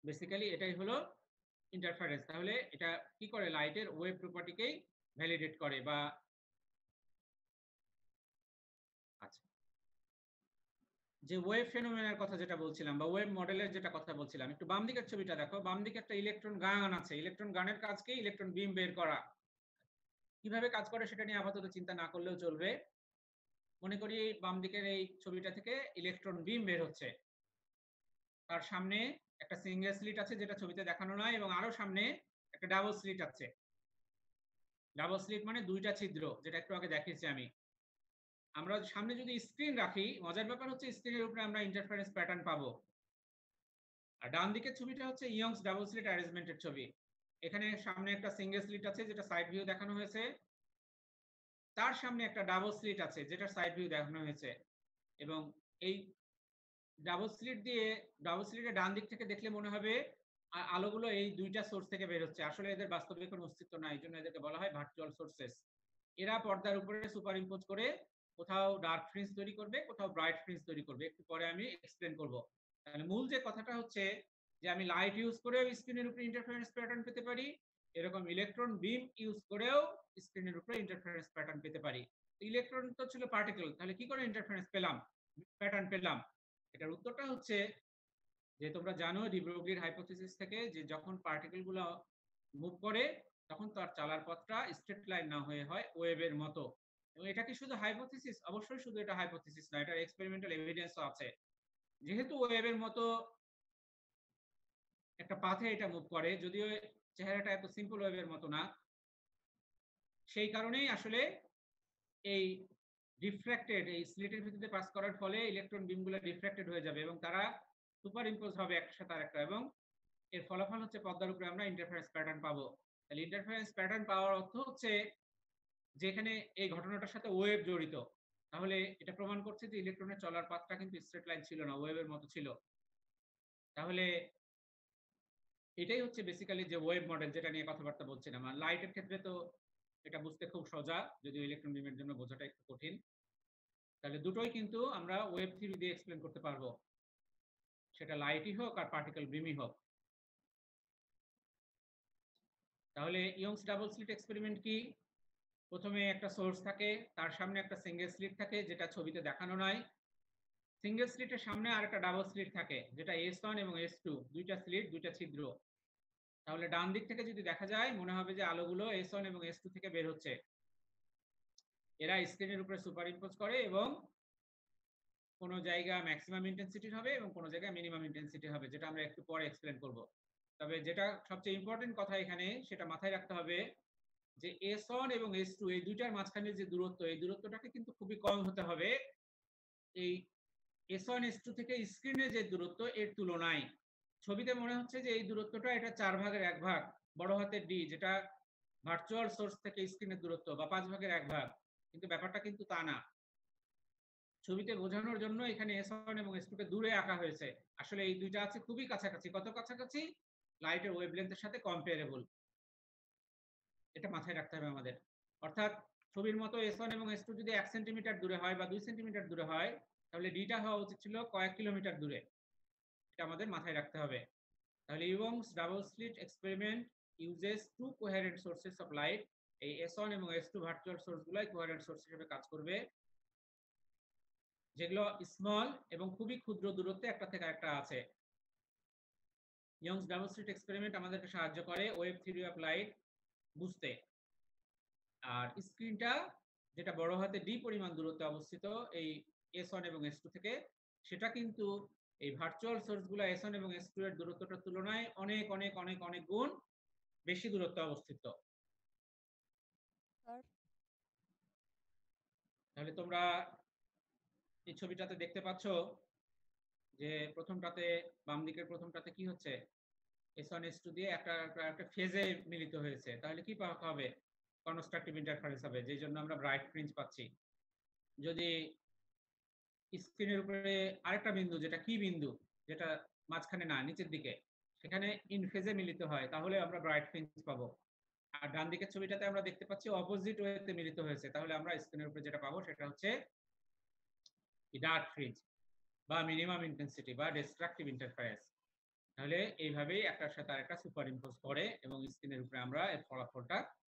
বেসিক্যালি এটাই হলো ইন্টারফারেন্স। তাহলে এটা কি করে? লাইটের ওয়েভ প্রপার্টিকেই ভ্যালিডেট করে। বা আচ্ছা, যে ওয়েভ ফেনোমেনার কথা যেটা বলছিলাম বা ওয়েভ মডেলের যেটা কথা বলছিলাম, একটু বাম দিকের ছবিটা দেখো। বাম দিকে একটা ইলেকট্রন গান আছে। ইলেকট্রন গানের কাজ কি? ইলেকট্রন বিম বের করা। কিভাবে কাজ করে সেটা নিয়ে আপাতত চিন্তা না করলেও চলবে। মনে করি বাম দিকের এই ছবিটা থেকে ইলেকট্রন বিম বের হচ্ছে, তার সামনে একটা সিঙ্গেল স্লিট আছে যেটা ছবিতে দেখানো নয়, এবং আরো সামনে একটা ডাবল স্লিট আছে। ডাবল স্লিট মানে দুইটা ছিদ্র, যেটা একটু আগে দেখিয়েছি আমি। আমরা সামনে যদি স্ক্রিন রাখি, মজার ব্যাপার হচ্ছে স্ক্রিনের উপরে আমরা ইন্টারফারেন্স প্যাটার্ন পাবো। আর ডান দিকের ছবিটা হচ্ছে ইয়ংস ডাবল স্লিট অ্যারেঞ্জমেন্টের ছবি। এখানে সামনে একটা সিঙ্গেল স্লিট আছে যেটা সাইড ভিউ দেখানো হয়েছে, তার সামনে একটা ডাবল স্লিট আছে যেটা সাইড ভিউ দেখানো হয়েছে। এবং এই ডাবল স্লিটের ডান দিক থেকে দেখলে মনে হবে আলোগুলো এই দুইটা সোর্স থেকে বের হচ্ছে। আসলে এদের বাস্তবে কোনো অস্তিত্ব নাই, এই জন্য এদেরকে বলা হয় ভার্চুয়াল সোর্সেস। এরা পর্দার উপরে সুপার ইম্পোজ করে কোথাও ডার্ক ফ্রিঞ্জ তৈরি করবে, কোথাও ব্রাইট ফ্রিঞ্জ তৈরি করবে। একটু পরে আমি এক্সপ্লেন করব। তাহলে মূল যে কথাটা হচ্ছে যে আমি লাইট ইউজ করেও স্ক্রিনের উপরে ইন্টারফারেন্স প্যাটার্ন পেতে পারি, এরকম ইলেকট্রন বিম ইউজ করেও স্ক্রিনের উপরে ইন্টারফারেন্স প্যাটার্ন পেতে পারি। ইলেকট্রন তো ছিল পার্টিকেল, তাহলে কি করে ইন্টারফারেন্স পেলাম, প্যাটার্ন পেলাম? এটার উত্তরটা হচ্ছে যে তোমরা জানো ডি ব্রগলির হাইপোথিসিস থেকে যে যখন পার্টিকেল গুলো মুভ করে তখন তার চলার পথটা স্ট্রেট লাইন না হয়ে হয় ওয়েভের মতো। এবং এটা কি শুধু হাইপোথিসিস? অবশ্যই শুধু এটা হাইপোথিসিস না, এটার এক্সপেরিমেন্টাল এভিডেন্সও আছে। যেহেতু ওয়েভের মতো একটা পাথে এটা মুভ করে, যদিও চেহারাটা এত সিম্পল ওয়েভের মতো না, সেই কারণেই আসলে এই ডিফ্র্যাক্টেড, এই স্লিটের ভিতরে পাস করার ফলে ইলেকট্রন বিমগুলো ডিফ্র্যাক্টেড হয়ে যাবে এবং তারা সুপার ইম্পোজ হবে একটার সাথে আরেকটা, এবং এর ফলাফল হচ্ছে পর্দার উপরে আমরা ইন্টারফারেন্স প্যাটার্ন পাবো। তাহলে ইন্টারফারেন্স প্যাটার্ন পাওয়ার অর্থ হচ্ছে যেখানে এই ঘটনাটার সাথে ওয়েভ জড়িত, তাহলে এটা প্রমাণ করছে যে ইলেকট্রনের চলার পথটা কিন্তু স্ট্রেট লাইন ছিল না, ওয়েভের মতো ছিল। তাহলে এটাই হচ্ছে বেসিক্যালি যে ওয়েভ মডেল যেটা নিয়ে কথাবার্তা বলছিলাম। আর লাইটের ক্ষেত্রে তো এটা বুঝতে খুব সোজা, যদিও ইলেকট্রন বিমের জন্য বোঝাটা একটু কঠিন। তাহলে দুটোই কিন্তু আমরা ওয়েভ থিওরি দিয়ে এক্সপ্লেন করতে পারবো, সেটা লাইটই হোক আর পার্টিকেল বিমই হোক। তাহলে ইয়ংস ডাবল স্লিট এক্সপেরিমেন্ট কি? প্রথমে একটা সোর্স থাকে, তার সামনে একটা সিঙ্গেল স্লিট থাকে যেটা ছবিতে দেখানো নয়। সিঙ্গেল স্লিটের সামনে আর একটা ডাবল স্লিট থাকে যেটা S1 এবং S2, দুইটা স্লিট, দুইটা ছিদ্র। তাহলে ডান দিক থেকে যদি দেখা যায় মনে হবে যে আলোগুলো S1 এবং S2 থেকে বের হচ্ছে। এরা স্ক্রিনের উপরে সুপার ইম্পোজ করে এবং কোনো জায়গা ম্যাক্সিমাম ইন্টেন্সিটি হবে এবং কোনো জায়গায় মিনিমাম ইন্টেন্সিটি হবে, যেটা আমরা একটু পরে এক্সপ্লেন করব। তবে যেটা সবচেয়ে ইম্পর্টেন্ট কথা এখানে সেটা মাথায় রাখতে হবে যে S1 এবং S2 এই দুইটার মাঝখানে যে দূরত্ব, এই দূরত্বটাকে কিন্তু খুবই কম হতে হবে এই S1 S2 থেকে স্ক্রিনে যে দূরত্ব এর তুলনায়। ছবিতে মনে হচ্ছে যে এই দূরত্বটা এটা 4 ভাগের 1 ভাগ, বড় হাতের ডি, যেটা ভার্চুয়াল সোর্স থেকে স্ক্রিনের দূরত্ব, বা 5 ভাগের 1 ভাগ, কিন্তু ব্যাপারটা কিন্তু তা না। ছবিতে বোঝানোর জন্য এখানে S1 এবং S2 কে দূরে আঁকা হয়েছে। আসলে এই দুইটা আছে খুবই কাছাকাছি। কত কাছাকাছি? লাইটের ওয়েভলেন্থের সাথে কম্পারেবল। এটা মাথায় রাখতে হবে আমাদের। অর্থাৎ ছবির মতো S1 এবং S2 যদি 1 সেন্টিমিটার দূরে হয় বা 2 সেন্টিমিটার দূরে হয়, তাহলে ডিটা হওয়া উচিত ছিল কয়েক কিলোমিটার দূরে। এটা আমাদের মাথায় রাখতে হবে। তাহলে Young's double slit experiment uses two coherent sources of light. এই S1 এবং S2 ভার্চুয়াল সোর্সগুলাই কোহেরেন্ট সোর্স হিসেবে কাজ করবে, যেগুলো স্মল এবং খুবই ক্ষুদ্র দূরত্বে একটা থেকে একটা আছে। ইয়ংস ডাবল স্লিট এক্সপেরিমেন্ট আমাদেরকে সাহায্য করে ওয়েভ থিওরি অফ লাইট বুঝতে। আর স্ক্রিনটা যেটা বড় হাতে ডি পরিমাণ দূরত্বে অবস্থিত এই S1 এবং S2 থেকে, সেটা কিন্তু এই ভার্চুয়াল সোর্সগুলো S1 এবং S2 এর দূরত্বটার তুলনায় অনেক অনেক অনেক অনেক গুণ বেশি দূরত্বে অবস্থিত। তাহলে তোমরা এই ছবিটাতে দেখতে পাচ্ছ যে প্রথমটাতে, বাম দিকের প্রথমটাতে কি হচ্ছে, S1 S2 দিয়ে একটা ফেজে মিলিত হয়েছে। তাহলে কি পাওয়া হবে? কনস্ট্রাকটিভ ইন্টারফারেন্স হবে, যেই জন্য আমরা ব্রাইট ফ্রিঞ্জ পাচ্ছি। যদি স্ক্রিনের উপরে আরেকটা বিন্দু, যেটা কি বিন্দু, যেটা মাঝখানে না নিচের দিকে, সেখানে ইন ফেজে মিলিত হয়, তাহলে আমরা ব্রাইট ফ্রিঞ্জ পাবো। আর ডান দিকের ছবিটাতে আমরা দেখতে পাচ্ছি অপোজিট ওয়েতে মিলিত হয়েছে, তাহলে আমরা স্ক্রিনের উপরে যেটা পাবো সেটা হচ্ছে ডার্ক ফ্রিঞ্জ বা মিনিমাম ইন্টেন্সিটি বা ডিস্ট্রাকটিভ ইন্টারফারেন্স। তাহলে এইভাবেই একটার সাথে আরেকটা সুপার ইম্পোজ করে এবং স্ক্রিনের উপরে আমরা এর ফলাফলটা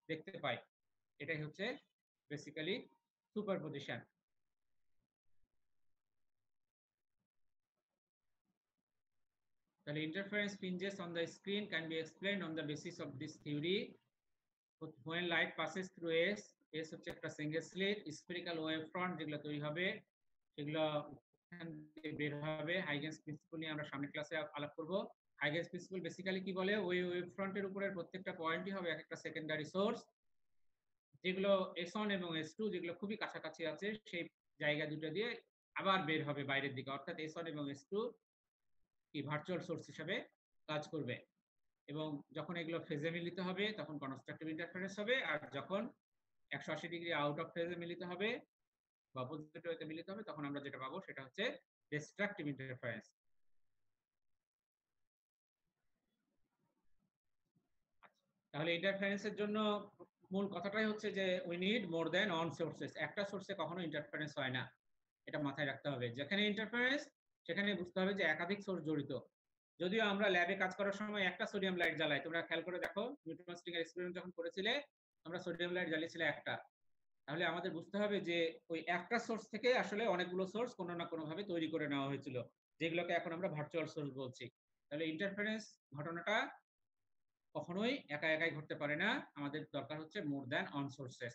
দেখতে পাই। এটাই হচ্ছে বেসিক্যালি সুপারপজিশন। তাহলে interference fringes on the screen can be explained on the basis of this theory. When light passes through S হচ্ছে একটা single slit, spherical wave front যেগুলো তৈরি হবে সেগুলো এখান থেকে বের হবে। হাইগেন্স প্রিন্সিপল নিয়ে আমরা সামনের ক্লাসে আলাপ করব। হাইগেন্স প্রিন্সিপল বেসিক্যালি কি বলে, ওই ওয়েভ ফ্রন্টের উপরের প্রত্যেকটা পয়েন্টই হবে একটা সেকেন্ডারি সোর্স, যেগুলো S1 এবং S2 যেগুলো খুবই কাছাকাছি আছে সেই জায়গা দুটো দিয়ে আবার বের হবে বাইরের দিকে। অর্থাৎ S1 এবং S2 কি ভার্চুয়াল সোর্স হিসেবে কাজ করবে। এবং যখন এগুলো ফেজে মিলিত হবে তখন কনস্ট্রাকটিভ ইন্টারফারেন্স হবে, আর যখন 180 ডিগ্রি আউট অফ ফেজে মিলিত হবে বা অপোজিট ওয়েতে মিলিত হবে তখন আমরা যেটা পাবো সেটা হচ্ছে ডিস্ট্রাকটিভ ইন্টারফারেন্স। তাহলে ইন্টারফারেন্সের জন্য মূল কথাটাই হচ্ছে যে we need more than one sources. একটা সোর্সে কখনো ইন্টারফারেন্স হয় না, এটা মাথায় রাখতে হবে। যেখানে ইন্টারফারেন্স সেখানে বুঝতে হবে যে একাধিক সোর্স জড়িত। যদিও আমরা ল্যাবে কাজ করার সময় একটা সোডিয়াম লাইট জ্বালাই, তোমরা খেয়াল করে দেখো নিউট্রন স্ট্রিং এর এক্সপেরিমেন্ট যখন করেছিলে আমরা সোডিয়াম লাইট জ্বালিয়েছিলে একটা। তাহলে আমাদের বুঝতে হবে যে ওই একটা সোর্স থেকে আসলে অনেকগুলো সোর্স কোনো না কোনো ভাবে তৈরি করে নেওয়া হয়েছিল, যেগুলোকে এখন আমরা ভার্চুয়াল সোর্স বলছি। তাহলে ইন্টারফারেন্স ঘটনাটা কখনোই একা একাই ঘটতে পারে না, আমাদের দরকার হচ্ছে মোর দ্যান অন সোর্সেস।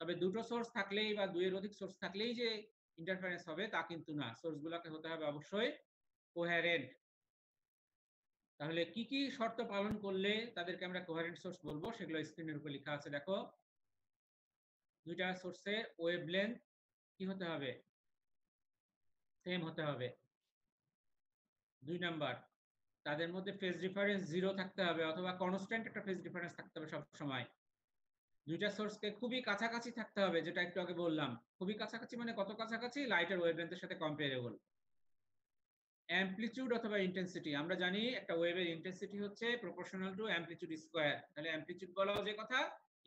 তবে দুটো সোর্স থাকলেই বা দুইয়ের অধিক সোর্স থাকলেই যে ইন্টারফারেন্স হবে তা কিন্তু না, সোর্সগুলোকে হতে হবে অবশ্যই কোহেরেন্ট। তাহলে কি কি শর্ত পালন করলে তাদেরকে আমরা কোহেরেন্ট সোর্স বলবো সেগুলো স্ক্রিনের উপর লেখা আছে দেখো। দুইটা সোর্সের ওয়েভলেন্থ কি হতে হবে? সেম হতে হবে। 2 নাম্বার, তাদের মধ্যে ফেজ ডিফারেন্স 0 থাকতে হবে অথবা কনস্ট্যান্ট একটা ফেজ ডিফারেন্স থাকতে হবে সব সময়। দুইটা সোর্সকে খুবই কাছাকাছি থাকতে হবে, যেটা একটু আগে বললাম। খুবই কাছাকাছি মানে কত কাছাকাছি? লাইটের ওয়েভলেন্থের সাথে কম্পারেবল। অ্যামপ্লিটিউড অথবা ইন্টেন্সিটি, আমরা জানি একটা ওয়েভের ইন্টেন্সিটি হচ্ছে প্রপোর্শনাল টু অ্যামপ্লিটিউড স্কয়ার। তাহলে অ্যামপ্লিটিউড বলাও যে কথা,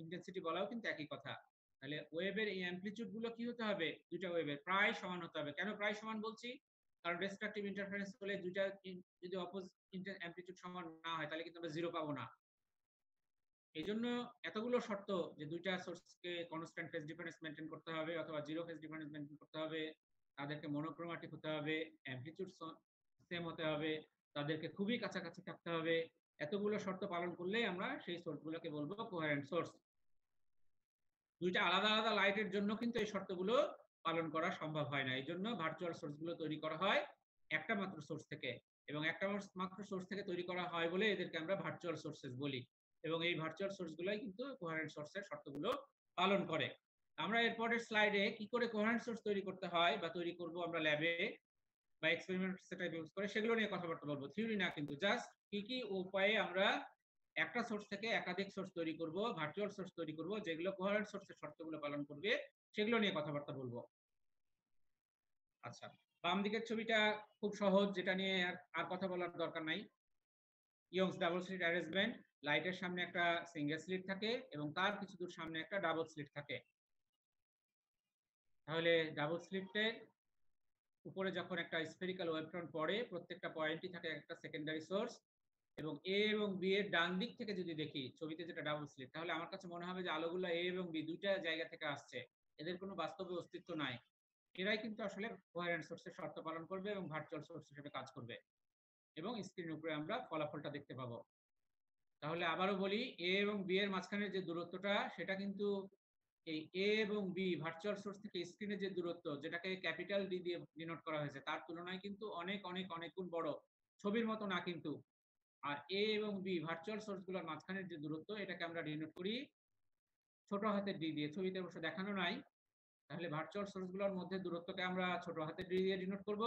ইন্টেন্সিটি বলাও কিন্তু একই কথা। তাহলে ওয়েভের এই অ্যামপ্লিটিউড গুলো কি হতে হবে, দুইটা ওয়েভের প্রায় সমান হতে হবে। কেন প্রায় সমান বলছি, কারণ ডিস্ট্রাকটিভ ইন্টারফারেন্স হলে দুইটা যদি অপোজিট অ্যামপ্লিটিউড সমান না হয় তাহলে কিন্তু আমরা জিরো পাবো না। এই জন্য এতগুলো শর্ত যে দুইটা সোর্সকে কনস্ট্যান্ট ফেজ ডিফারেন্স মেনটেন করতে হবে অথবা জিরো ফেজ ডিফারেন্স মেনটেন করতে হবে, তাদেরকে মনোক্রোমাটিক হতে হবে, অ্যামপ্লিটিউড সেম হতে হবে, তাদেরকে খুবই কাছাকাছি থাকতে হবে। এতগুলো শর্ত পালন করলেই আমরা সেই সোর্সগুলোকে বলবো কোহেরেন্ট সোর্স। দুইটা আলাদা আলাদা লাইটের জন্য কিন্তু এই শর্তগুলো পালন করা সম্ভব হয় না। এই জন্য ভার্চুয়াল সোর্সগুলো তৈরি করা হয় একটা মাত্র সোর্স থেকে, এবং একটা মাত্র সোর্স থেকে তৈরি করা হয় বলে এদেরকে আমরা ভার্চুয়াল সোর্সেস বলি। এবং এই ভার্চুয়াল সোর্সগুলোই কিন্তু কোহেরেন্ট সোর্সের শর্তগুলো পালন করে। আমরা এরপরের স্লাইডে কি করে কোহেরেন্ট সোর্স তৈরি করতে হয় বা তৈরি করব আমরা ল্যাবে বা এক্সপেরিমেন্ট সেটআপ ইউজ করে সেগুলো নিয়ে কথাবার্তা বলবো, থিওরি না কিন্তু, জাস্ট কি কি উপায়ে আমরা একটা সোর্স থেকে একাধিক সোর্স তৈরি করব, ভার্চুয়াল সোর্স তৈরি করব যেগুলো কোহেরেন্ট সোর্সের শর্তগুলো পালন করবে, সেগুলো নিয়ে কথাবার্তা বলবো। আচ্ছা, বাম দিকের ছবিটা খুব সহজ, যেটা নিয়ে আর কথা বলার দরকার নাই। ইয়ংস ডাবল স্লিট অ্যারেঞ্জমেন্ট, লাইটের সামনে একটা সিঙ্গেল স্লিট থাকে এবং তার কিছু দূর সামনে একটা ডাবল স্লিট থাকে। তাহলে ডাবল স্লিটের উপরে যখন একটা স্ফেরিক্যাল ওয়েভফ্রন্ট পড়ে, প্রত্যেকটা পয়েন্টই থাকে একটা সেকেন্ডারি সোর্স, এবং এ এবং বি এর ডান দিক থেকে যদি দেখি ছবিতে যেটা ডাবল স্লিট, তাহলে আমার কাছে মনে হবে যে আলোগুলো এ এবং বি দুইটা জায়গা থেকে আসছে, এদের কোনো বাস্তবে অস্তিত্ব নাই। এরাই কিন্তু আসলে কোহেরেন্ট সোর্সের শর্ত পালন করবে এবং ভার্চুয়াল সোর্স হিসেবে কাজ করবে, এবং স্ক্রিনের উপরে আমরা ফলাফলটা দেখতে পাবো। তাহলে আবারও বলি, এ এবং বি এর মাঝখানের যে দূরত্বটা, সেটা কিন্তু এই এ এবং বি ভার্চুয়াল সোর্স থেকে স্ক্রিনের যে দূরত্ব, যেটাকে ক্যাপিটাল ডি দিয়ে ডিনোট করা হয়েছে, তার তুলনায় কিন্তু অনেক অনেক অনেক গুণ বড়, ছবির মতো না কিন্তু। আর এ এবং বি ভার্চুয়াল সোর্সগুলোর মাঝখানের যে দূরত্ব, এটাকে আমরা ডিনোট করি ছোট হাতের ডি দিয়ে, ছবিতে অবশ্য দেখানো নাই। তাহলে ভার্চুয়াল সোর্সগুলোর মধ্যে দূরত্বকে আমরা ছোট হাতের ডি দিয়ে ডিনোট করব,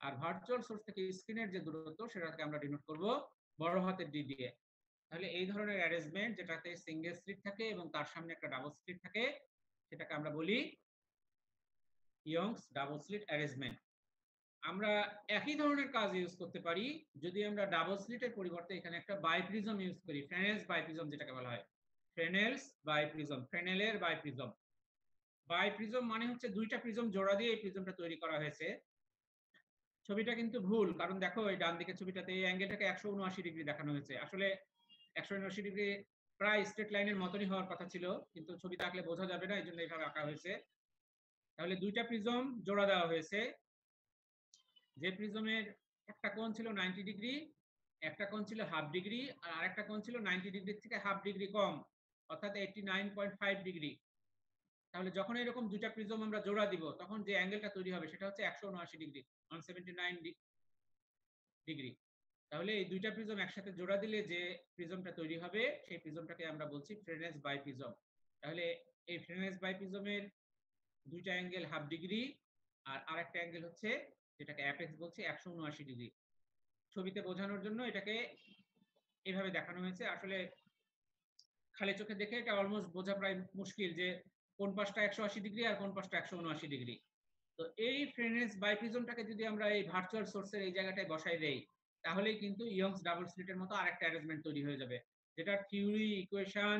আর ভার্চুয়াল সোর্স থেকে স্ক্রিনের যে দূরত্ব সেটাকে আমরা ডিনোট করব বড় হাতের ডি দিয়ে। তাহলে এই ধরনের অ্যারেঞ্জমেন্ট, যেটাতে সিঙ্গেল স্লিট থাকে এবং তার সামনে একটা ডাবল স্লিট থাকে, সেটাকে আমরা বলি ইয়ংস ডাবল স্লিট অ্যারেঞ্জমেন্ট। আমরা একই ধরনের কাজ ইউজ করতে পারি যদি আমরা ডাবল স্লিটের পরিবর্তে এখানে একটা বাইপ্রিজম ইউজ করি, ফ্রেনেলস বাইপ্রিজম যেটাকে বলা হয়, ফ্রেনেলস বাইপ্রিজম, ফ্রেনেলের বাইপ্রিজম। বাইপ্রিজম মানে হচ্ছে দুইটা প্রিজম জোড়া দিয়ে এই প্রিজমটা তৈরি করা হয়েছে। ছবিটা কিন্তু ভুল, কারণ দেখো এই ডান দিকের ছবিটাতে এই অ্যাঙ্গেলটাকে 179 ডিগ্রি দেখানো হয়েছে। আসলে 179 ডিগ্রি প্রায় স্ট্রেট লাইনের মতনই হওয়ার কথা ছিল, কিন্তু ছবিতে আঁকলে বোঝা যাবে না, এই জন্য এইভাবে আঁকা হয়েছে। তাহলে দুইটা প্রিজম জোড়া দেওয়া হয়েছে, যে প্রিজমের একটা কোণ ছিল 90 ডিগ্রি, একটা কোণ ছিল হাফ ডিগ্রি, আর আরেকটা কোণ ছিল 90 ডিগ্রির থেকে হাফ ডিগ্রি কম, অর্থাৎ 89.5 ডিগ্রি। তাহলে যখন এরকম দুইটা প্রিজম আমরা জোড়া দিব, তখন যে অ্যাঙ্গেলটা তৈরি হবে সেটা হচ্ছে 179 ডিগ্রি, 179 ডিগ্রি। তাহলে এই দুইটা প্রিজম একসাথে জোড়া দিলে যে প্রিজমটা তৈরি হবে, সেই প্রিজমটাকে আমরা বলছি ফ্রেনেলস বাইপ্রিজম। তাহলে এই ফ্রেনেলস বাইপ্রিজমের দুইটা অ্যাঙ্গেল হাফ ডিগ্রি, আর আরেকটা অ্যাঙ্গেল হচ্ছে, যেটাকে অ্যাপেক্স বলছি, 179 ডিগ্রি। ছবিতে বোঝানোর জন্য এটাকে এভাবে দেখানো হয়েছে। আসলে খালি চোখে দেখে এটা অলমোস্ট বোঝা প্রায় মুশকিল যে কোন পাশটা 180 ডিগ্রি আর কোন পাশটা 179 ডিগ্রি। তো এই ফ্রেনেলস বাইপ্রিজমটাকে যদি আমরা এই ভার্চুয়াল সোর্সের এই জায়গাটায় বসাই দেই, তাহলেই কিন্তু ইয়ংস ডাবল স্লিটের মতো আরেকটা অ্যারেঞ্জমেন্ট তৈরি হয়ে যাবে, যেটা থিওরি, ইকুয়েশন,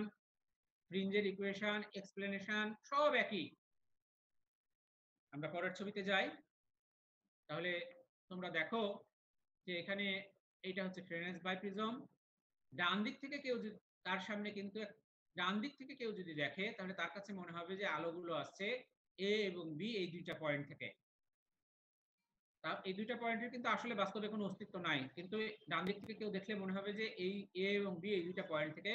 ফ্রিঞ্জের ইকুয়েশন, এক্সপ্লেনেশন সব একই। আমরা পরের ছবিতে যাই। তাহলে তোমরা দেখো যে এখানে এইটা হচ্ছে ফ্রেনেলস বাইপ্রিজম। ডান দিক থেকে কেউ তার সামনে কিন্তু ডান দিক থেকে কেউ যদি দেখে, তাহলে তার কাছে মনে হবে যে আলোগুলো আসছে এ এবং বি এই দুইটা পয়েন্ট থেকে। এই দুইটা পয়েন্টের কিন্তু আসলে বাস্তবে কোনো অস্তিত্ব নাই, কিন্তু ডান দিক থেকে কেউ দেখলে মনে হবে যে এই এ এবং বি এই দুইটা পয়েন্ট থেকে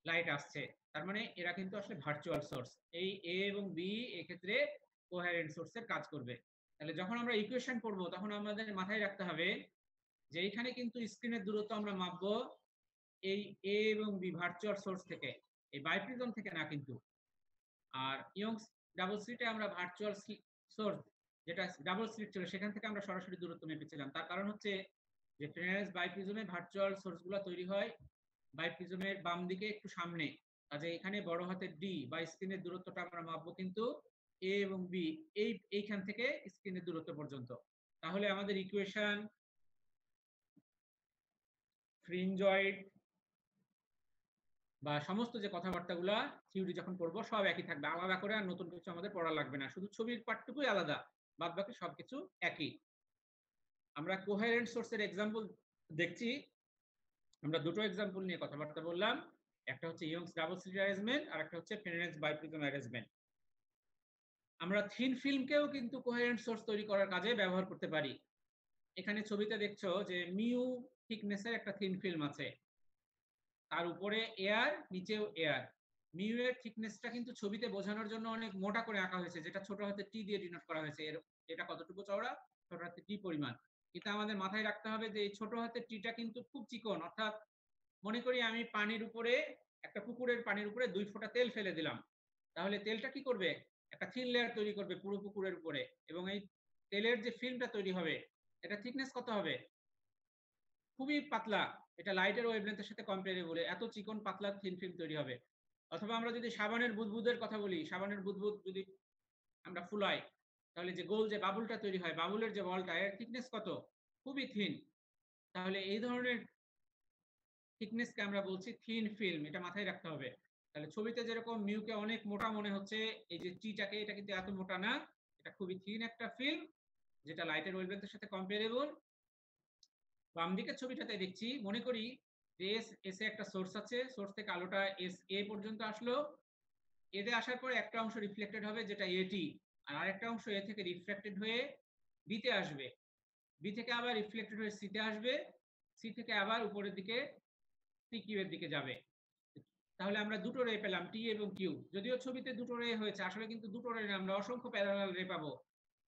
লাইট আসছে, তার মানে এরা কিন্তু আসলে ভার্চুয়াল সোর্স। এই এ এবং বি এক্ষেত্রে কোহেরেন্ট সোর্সের কাজ করবে। তাহলে যখন আমরা ইকুয়েশন পড়বো, তখন আমাদের মাথায় রাখতে হবে যে এইখানে কিন্তু স্ক্রিনের দূরত্ব আমরা মাপবো এই এ এবং বি ভার্চুয়াল সোর্স থেকে, এই বাইপ্রিজম থেকে না কিন্তু। আর ইয়ংস ডাবল স্লিটে আমরা ভার্চুয়াল সোর্স, যেটা ডাবল স্লিট ছিল, সেখান থেকে আমরা সরাসরি দূরত্ব মেপেছিলাম। তার কারণ হচ্ছে যে ফ্রেনেলস বাইপ্রিজমে ভার্চুয়াল সোর্সগুলো তৈরি হয় বাইপ্রিজমের বাম দিকে একটু সামনে, কাজে এখানে বড় হাতের ডি বা স্ক্রিনের দূরত্বটা আমরা মাপবো কিন্তু এ এবং বি এইখান থেকে স্ক্রিনের দূরত্ব পর্যন্ত। তাহলে আমাদের ইকুয়েশন, ফ্রিঞ্জয়েড বা সমস্ত যে কথাবার্তাগুলা থিওরি যখন পড়বো সব একই থাকবে, আলাদা করে আর নতুন কিছু আমাদের পড়া লাগবে না, শুধু ছবির পার্টটুকুই আলাদা, বাদ বাকি সবকিছু একই। আমরা কোহেরেন্ট সোর্সের এক্সাম্পল দেখছি, আমরা দুটো এক্সাম্পল নিয়ে কথাবার্তা বললাম, একটা হচ্ছে ইয়ংস ডাবল স্লিট অ্যারেঞ্জমেন্ট আর একটা হচ্ছে ফেরেনস বাইপ্রিজম অ্যারেঞ্জমেন্ট। আমরা থিন ফিল্মকেও কিন্তু কোহেরেন্ট সোর্স তৈরি করার কাজে ব্যবহার করতে পারি। এখানে ছবিতে দেখছো যে মিউ থিকনেসের একটা থিন ফিল্ম আছে, তার উপরে এয়ার, নিচেও এয়ার। মিউ এর থিকনেসটা কিন্তু ছবিতে বোঝানোর জন্য অনেক মোটা করে আঁকা হয়েছে, যেটা ছোট হাতে টি দিয়ে ডিনোট করা হয়েছে। এটা কতটুকু চওড়া, ছোট হাতে টি পরিমাণ। কিন্তু আমাদের মাথায় রাখতে হবে যে এই ছোট হাতের টিটা কিন্তু খুব চিকন, অর্থাৎ মনে করি আমি পানির উপরে, একটা পুকুরের পানির উপরে 2 ফোঁটা তেল ফেলে দিলাম, তাহলে তেলটা কি করবে, একটা থিন লেয়ার তৈরি করবে পুরো পুকুরের উপরে, এবং এই তেলের যে ফিল্মটা তৈরি হবে এটা থিকনেস কত হবে, খুবই পাতলা, এটা লাইটের ওয়েভলেন্থের সাথে কম্পারেবল, এত চিকন পাতলা থিন ফিল্ম তৈরি হবে। অথবা আমরা যদি সাবানের বুদবুদের কথা বলি, সাবানের বুদবুদ যদি আমরা ফুলাই, তাহলে যে গোল যে বাবুলটা তৈরি হয়, বাবুলের যে বলটা, এর থিকনেস কত, খুবই থিন। তাহলে এই ধরনের থিকনেসকে আমরা বলছি থিন ফিল্ম, এটা মাথায় রাখতে হবে। তাহলে ছবিতে যেরকম মিউকে অনেক মোটা মনে হচ্ছে, এই যে টিটাকে, এটা কিন্তু এত মোটা না, এটা খুবই থিন একটা ফিল্ম, যেটা লাইটের ওয়েভলেন্থের সাথে কম্পারেবল। বাম দিকের ছবিটাতে দেখছি, মনে করি যে এস এ একটা সোর্স আছে, সোর্স থেকে আলোটা এস এ পর্যন্ত আসলো, এতে আসার পরে একটা অংশ রিফ্লেক্টেড হবে যেটা এটি, আর আরেকটা অংশ এ থেকে রিফ্লেক্টেড হয়ে বিতে আসবে, বি থেকে আবার রিফ্লেক্টেড হয়ে সিতে আসবে, সি থেকে আবার উপরের দিকে পি কিউ এর দিকে যাবে। তাহলে আমরা দুটো রে পেলাম, টি এবং কিউ। যদিও ছবিতে দুটো রে হয়েছে, আসলে কিন্তু দুটো রে না, আমরা অসংখ্য প্যারালাল রে পাবো,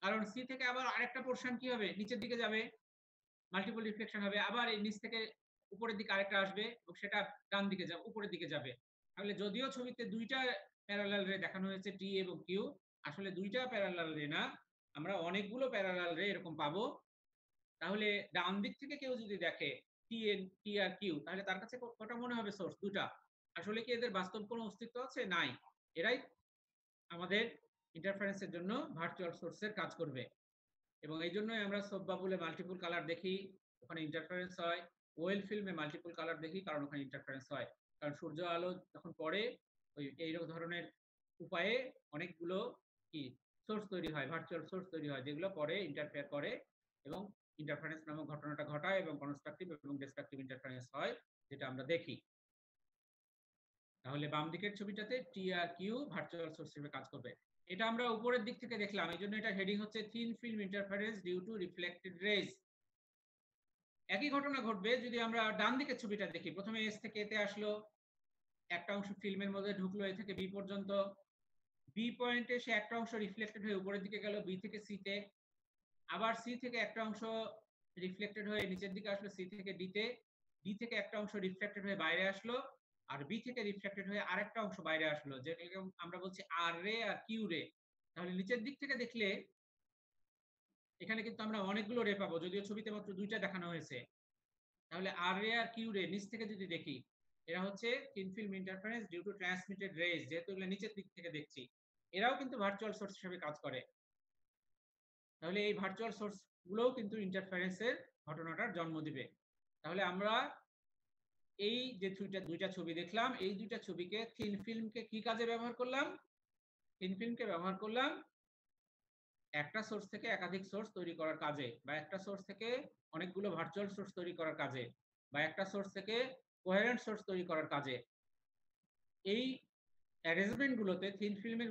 কারণ সি থেকে আবার আরেকটা পোর্শন কি হবে, নিচের দিকে যাবে, মাল্টিপল রিফ্লেকশন হবে, আবার এই নিচ থেকে উপরের দিকে আরেকটা আসবে এবং সেটা ডান দিকে যাবে, উপরের দিকে যাবে। তাহলে যদিও ছবিতে দুইটা প্যারালাল রে দেখানো হয়েছে টি এবং কিউ, আসলে দুইটা প্যারালাল রে না, আমরা অনেকগুলো প্যারালাল রে এরকম পাবো। তাহলে ডান দিক থেকে কেউ যদি দেখে টি আর কিউ, তাহলে তার কাছে কটা মনে হবে সোর্স, দুটা। আসলে কি এদের বাস্তব কোনো অস্তিত্ব আছে, নাই, এরাই আমাদের ইন্টারফারেন্সের জন্য ভার্চুয়াল সোর্সের কাজ করবে। এবং এই জন্যই আমরা সোপ বাবুলে মাল্টিপল কালার দেখি, ওখানে ইন্টারফারেন্স হয়, ওয়েল ফিল্মে মাল্টিপল কালার দেখি, কারণ ওখানে ইন্টারফারেন্স হয়, কারণ সূর্য আলো যখন পড়ে ওই এই ধরনের উপায়ে অনেকগুলো কি সোর্স তৈরি হয়, ভার্চুয়াল সোর্স তৈরি হয়, যেগুলো পরে ইন্টারফেয়ার করে এবং ইন্টারফারেন্স নামক ঘটনাটা ঘটায় এবং কনস্ট্রাকটিভ এবং ডিস্ট্রাকটিভ ইন্টারফারেন্স হয়, যেটা আমরা দেখি। তাহলে বাম দিকের ছবিটাতে টি আর কিউ ভার্চুয়াল সোর্স হিসেবে কাজ করবে। এটা আমরা উপরের দিক থেকে দেখলাম, এই জন্য এটা হেডিং হচ্ছে thin film interference due to reflected rays. একই ঘটনা ঘটবে যদি আমরা ডান দিকের ছবিটা দেখি। প্রথমে এস থেকে এতে আসলো, একটা অংশ ফিল্মের মধ্যে ঢুকলো এ থেকে বি পর্যন্ত, বি পয়েন্টে সে একটা অংশ রিফ্লেক্টেড হয়ে উপরের দিকে গেল বি থেকে সি তে, আবার সি থেকে একটা অংশ রিফ্লেক্টেড হয়ে নিচের দিকে আসলো সি থেকে ডি তে, ডি থেকে একটা অংশ রিফ্লেক্টেড হয়ে বাইরে আসলো, আর বি থেকে রিফ্লেক্টেড হয়ে আরেকটা অংশ বাইরে আসলো, যেটাকে আমরা বলছি আর রে আর কিউ রে। তাহলে নিচের দিক থেকে দেখলে এখানে কিন্তু আমরা অনেকগুলো রে পাবো, যদিও ছবিতে মাত্র দুইটা দেখানো হয়েছে। তাহলে আর রে আর কিউ রে নিচ থেকে যদি দেখি, এরা হচ্ছে thin film interference due to transmitted rays, যেহেতু এগুলো নিচের দিক থেকে দেখছি, এরাও কিন্তু ভার্চুয়াল সোর্স হিসেবে কাজ করে। তাহলে এই ভার্চুয়াল সোর্স গুলোও কিন্তু ইন্টারফারেন্সের ঘটনাটার জন্ম দিবে। তাহলে আমরা এই যে দুইটা ছবি দেখলাম, এই দুইটা ছবিকে থিন ফিল্মকে কি কাজে ব্যবহার করলাম, থিন ফিল্মকে ব্যবহার করলাম একটা সোর্স থেকে একাধিক সোর্স তৈরি করার কাজে, বা একটা সোর্স থেকে অনেকগুলো ভার্চুয়াল সোর্স তৈরি করার কাজে, বা একটা সোর্স থেকে কোহেরেন্ট সোর্স তৈরি করার কাজে। এই অ্যারেঞ্জমেন্ট গুলোতে থিন ফিল্মের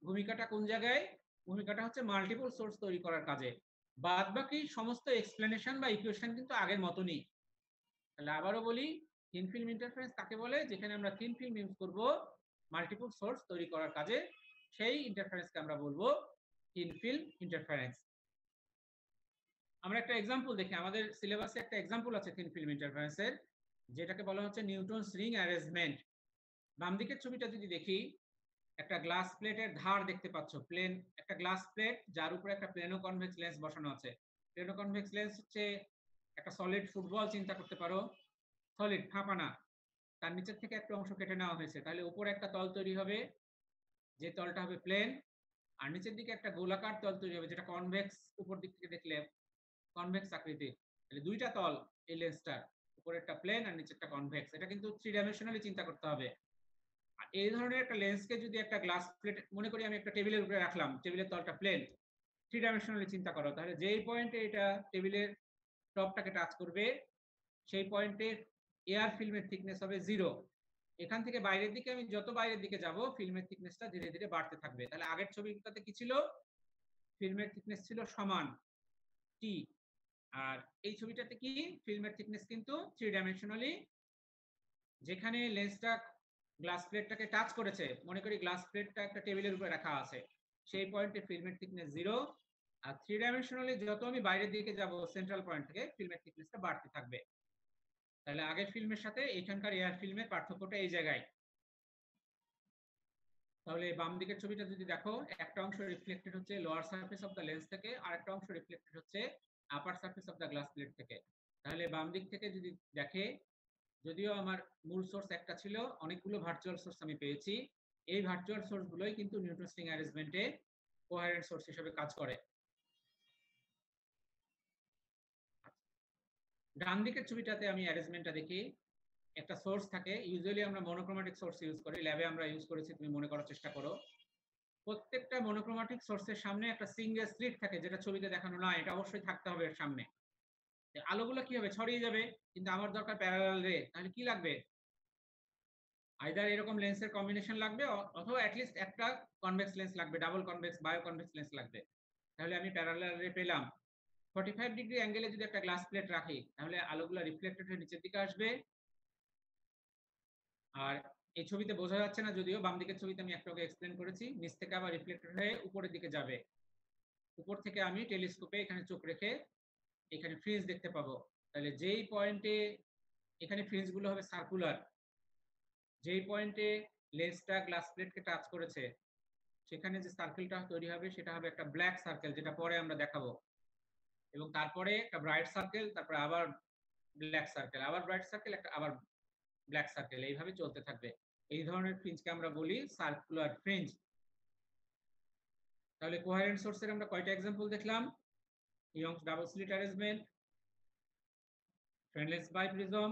ভূমিকাটা কোন জায়গায়, ভূমিকাটা হচ্ছে মাল্টিপল সোর্স তৈরি করার কাজে। বাদ বাকি সমস্ত এক্সপ্লেনেশন বা ইকুয়েশন কিন্তু আগের মতনই। তাহলে আবারও বলি, থিন ফিল্ম ইন্টারফারেন্স কাকে বলে, যেখানে আমরা থিন ফিল্ম ইউজ করব মাল্টিপল সোর্স তৈরি করার কাজে, সেই ইন্টারফারেন্সকে আমরা বলবো থিন ফিল্ম ইন্টারফারেন্স। আমরা একটা এক্সাম্পল দেখি, আমাদের সিলেবাসে একটা এক্সাম্পল আছে থিন ফিল্ম ইন্টারফারেন্সের, যেটাকে বলা হচ্ছে নিউটনস রিং অ্যারেঞ্জমেন্ট। বাম দিকের ছবিটা যদি দেখি, একটা গ্লাস প্লেটের ধার দেখতে পাচ্ছ, প্লেন একটা গ্লাস প্লেট যার উপরে একটা প্লেনো কনভেক্স লেন্স বসানো আছে। প্লেনো কনভেক্স লেন্স হচ্ছে একটা সলিড ফুটবল চিন্তা করতে পারো, সলিড ফাঁপা না, তার নিচের থেকে একটা অংশ কেটে নেওয়া হয়েছে, তাহলে উপরে একটা তল তৈরি হবে, যে তলটা হবে প্লেন, আর নিচের দিকে একটা গোলাকার তল তৈরি হবে যেটা কনভেক্স, উপর দিক থেকে দেখলে কনভেক্স আকৃতির, তাহলে দুইটা তল এই লেন্সটার, উপরে একটা প্লেন আর নিচে একটা কনভেক্স, এটা কিন্তু 3 ডাইমেনশনালি চিন্তা করতে হবে। আর এই ধরনের একটা লেন্সকে যদি একটা গ্লাস প্লেট মনে করি, আমি একটা টেবিলের উপরে রাখলাম, টেবিলের তলটা প্লেন, 3 ডাইমেনশনালি চিন্তা করো, তাহলে যেই পয়েন্টে এটা টেবিলের টপটাকে টাচ করবে সেই পয়েন্টে এয়ার ফিল্মের থিকনেস হবে 0। এখান থেকে বাইরের দিকে আমি যত বাইরের দিকে যাব ফিল্মের থিকনেসটা ধীরে ধীরে বাড়তে থাকবে। তাহলে আগের ছবিটাতে কি ছিল, ফিল্মের থিকনেস ছিল সমান টি, আর এই ছবিটাতে কি ফিল্মের থিকনেস কিন্তু 3 ডাইমেনশনালি, যেখানে লেন্সটা গ্লাস প্লেটটাকে টাচ করেছে, মনে করি গ্লাস প্লেটটা একটা টেবিলের উপরে রাখা আছে, সেই পয়েন্টে ফিল্মের থিকনেস 0, আর 3 ডাইমেনশনালি যত আমি বাইরের দিকে যাব সেন্ট্রাল পয়েন্ট থেকে ফিল্মের থিকনেসটা বাড়তে থাকবে। তাহলে আগের ফিল্মের সাথে এখানকার এয়ার ফিল্মের পার্থক্যটা এই জায়গায়। তাহলে বাম দিকের ছবিটা যদি দেখো, একটা অংশ রিফ্লেক্টেড হচ্ছে lower surface of the lens থেকে, আর একটা অংশ রিফ্লেক্টেড হচ্ছে upper surface of the glass plate থেকে। তাহলে বাম দিক থেকে যদি দেখে, যদিও আমার মূল সোর্স একটা ছিল, অনেকগুলো ভার্চুয়াল সোর্স আমি পেয়েছি, এই ভার্চুয়াল সোর্স গুলোই কিন্তু নিউটন স্ট্রিং অ্যারেঞ্জমেন্টে কোহেরেন্ট সোর্স হিসেবে কাজ করে। ডান দিকের ছবিটাতে আমি অ্যারেঞ্জমেন্টটা দেখি, একটা সোর্স থাকে, ইউজুয়ালি আমরা মনোক্রোমেটিক সোর্স ইউজ করি, ল্যাবে আমরা ইউজ করেছি, তুমি মনে করার চেষ্টা করো। প্রত্যেকটা মনোক্রোমেটিক সোর্সের সামনে একটা সিঙ্গেল স্লিট থাকে, যেটা ছবিতে দেখানো না, এটা অবশ্যই থাকতে হবে এর সামনে। আলোগুলো কি হবে, ছড়িয়ে যাবে, কিন্তু আমার দরকার প্যারালাল রে, তাহলে কি লাগবে, আইদার এরকম লেন্সের কম্বিনেশন লাগবে, অথবা অ্যাটলিস্ট একটা কনভেক্স লেন্স লাগবে, double convex bio convex lens লাগবে। তাহলে আমি প্যারালাল রে পেলাম। 45 ডিগ্রি অ্যাঙ্গেলে যদি একটা গ্লাস প্লেট রাখি, তাহলে আলোগুলো রিফ্লেক্টেড হয়ে নিচের দিকে আসবে। আর এই ছবিতে বোঝা যাচ্ছে না যদিও, বাম দিকের ছবিতে আমি একটু আগে এক্সপ্লেন করেছি, নিচ থেকে আবার রিফ্লেক্টেড হয়ে উপরের দিকে যাবে। উপর থেকে আমি টেলিস্কোপে এখানে চোখ রেখে এখানে ফ্রিঞ্জ দেখতে পাবো। তাহলে যেই পয়েন্টে এখানে ফ্রিঞ্জ গুলো হবে সার্কুলার, যেই পয়েন্টে লেন্সটা গ্লাস প্লেটকে টাচ করেছে সেখানে যে সার্কেলটা তৈরি হবে সেটা হবে একটা ব্ল্যাক সার্কেল, যেটা পরে আমরা দেখাবো, এবং তারপরে একটা ব্রাইট সার্কেল, তারপরে আবার ব্ল্যাক সার্কেল, আবার ব্রাইট সার্কেল, একটা আবার ব্ল্যাক সার্কেল, এইভাবে চলতে থাকবে। এই ধরনের ফ্রিঞ্জকে আমরা বলি সার্কুলার ফ্রিঞ্জ। তাহলে কোহেরেন্ট সোর্সের আমরা কয়টা এক্সাম্পল দেখলাম, ইয়ংস ডাবল স্লিট অ্যারেঞ্জমেন্ট, ফ্রেনলেস বাইপ্রিজম,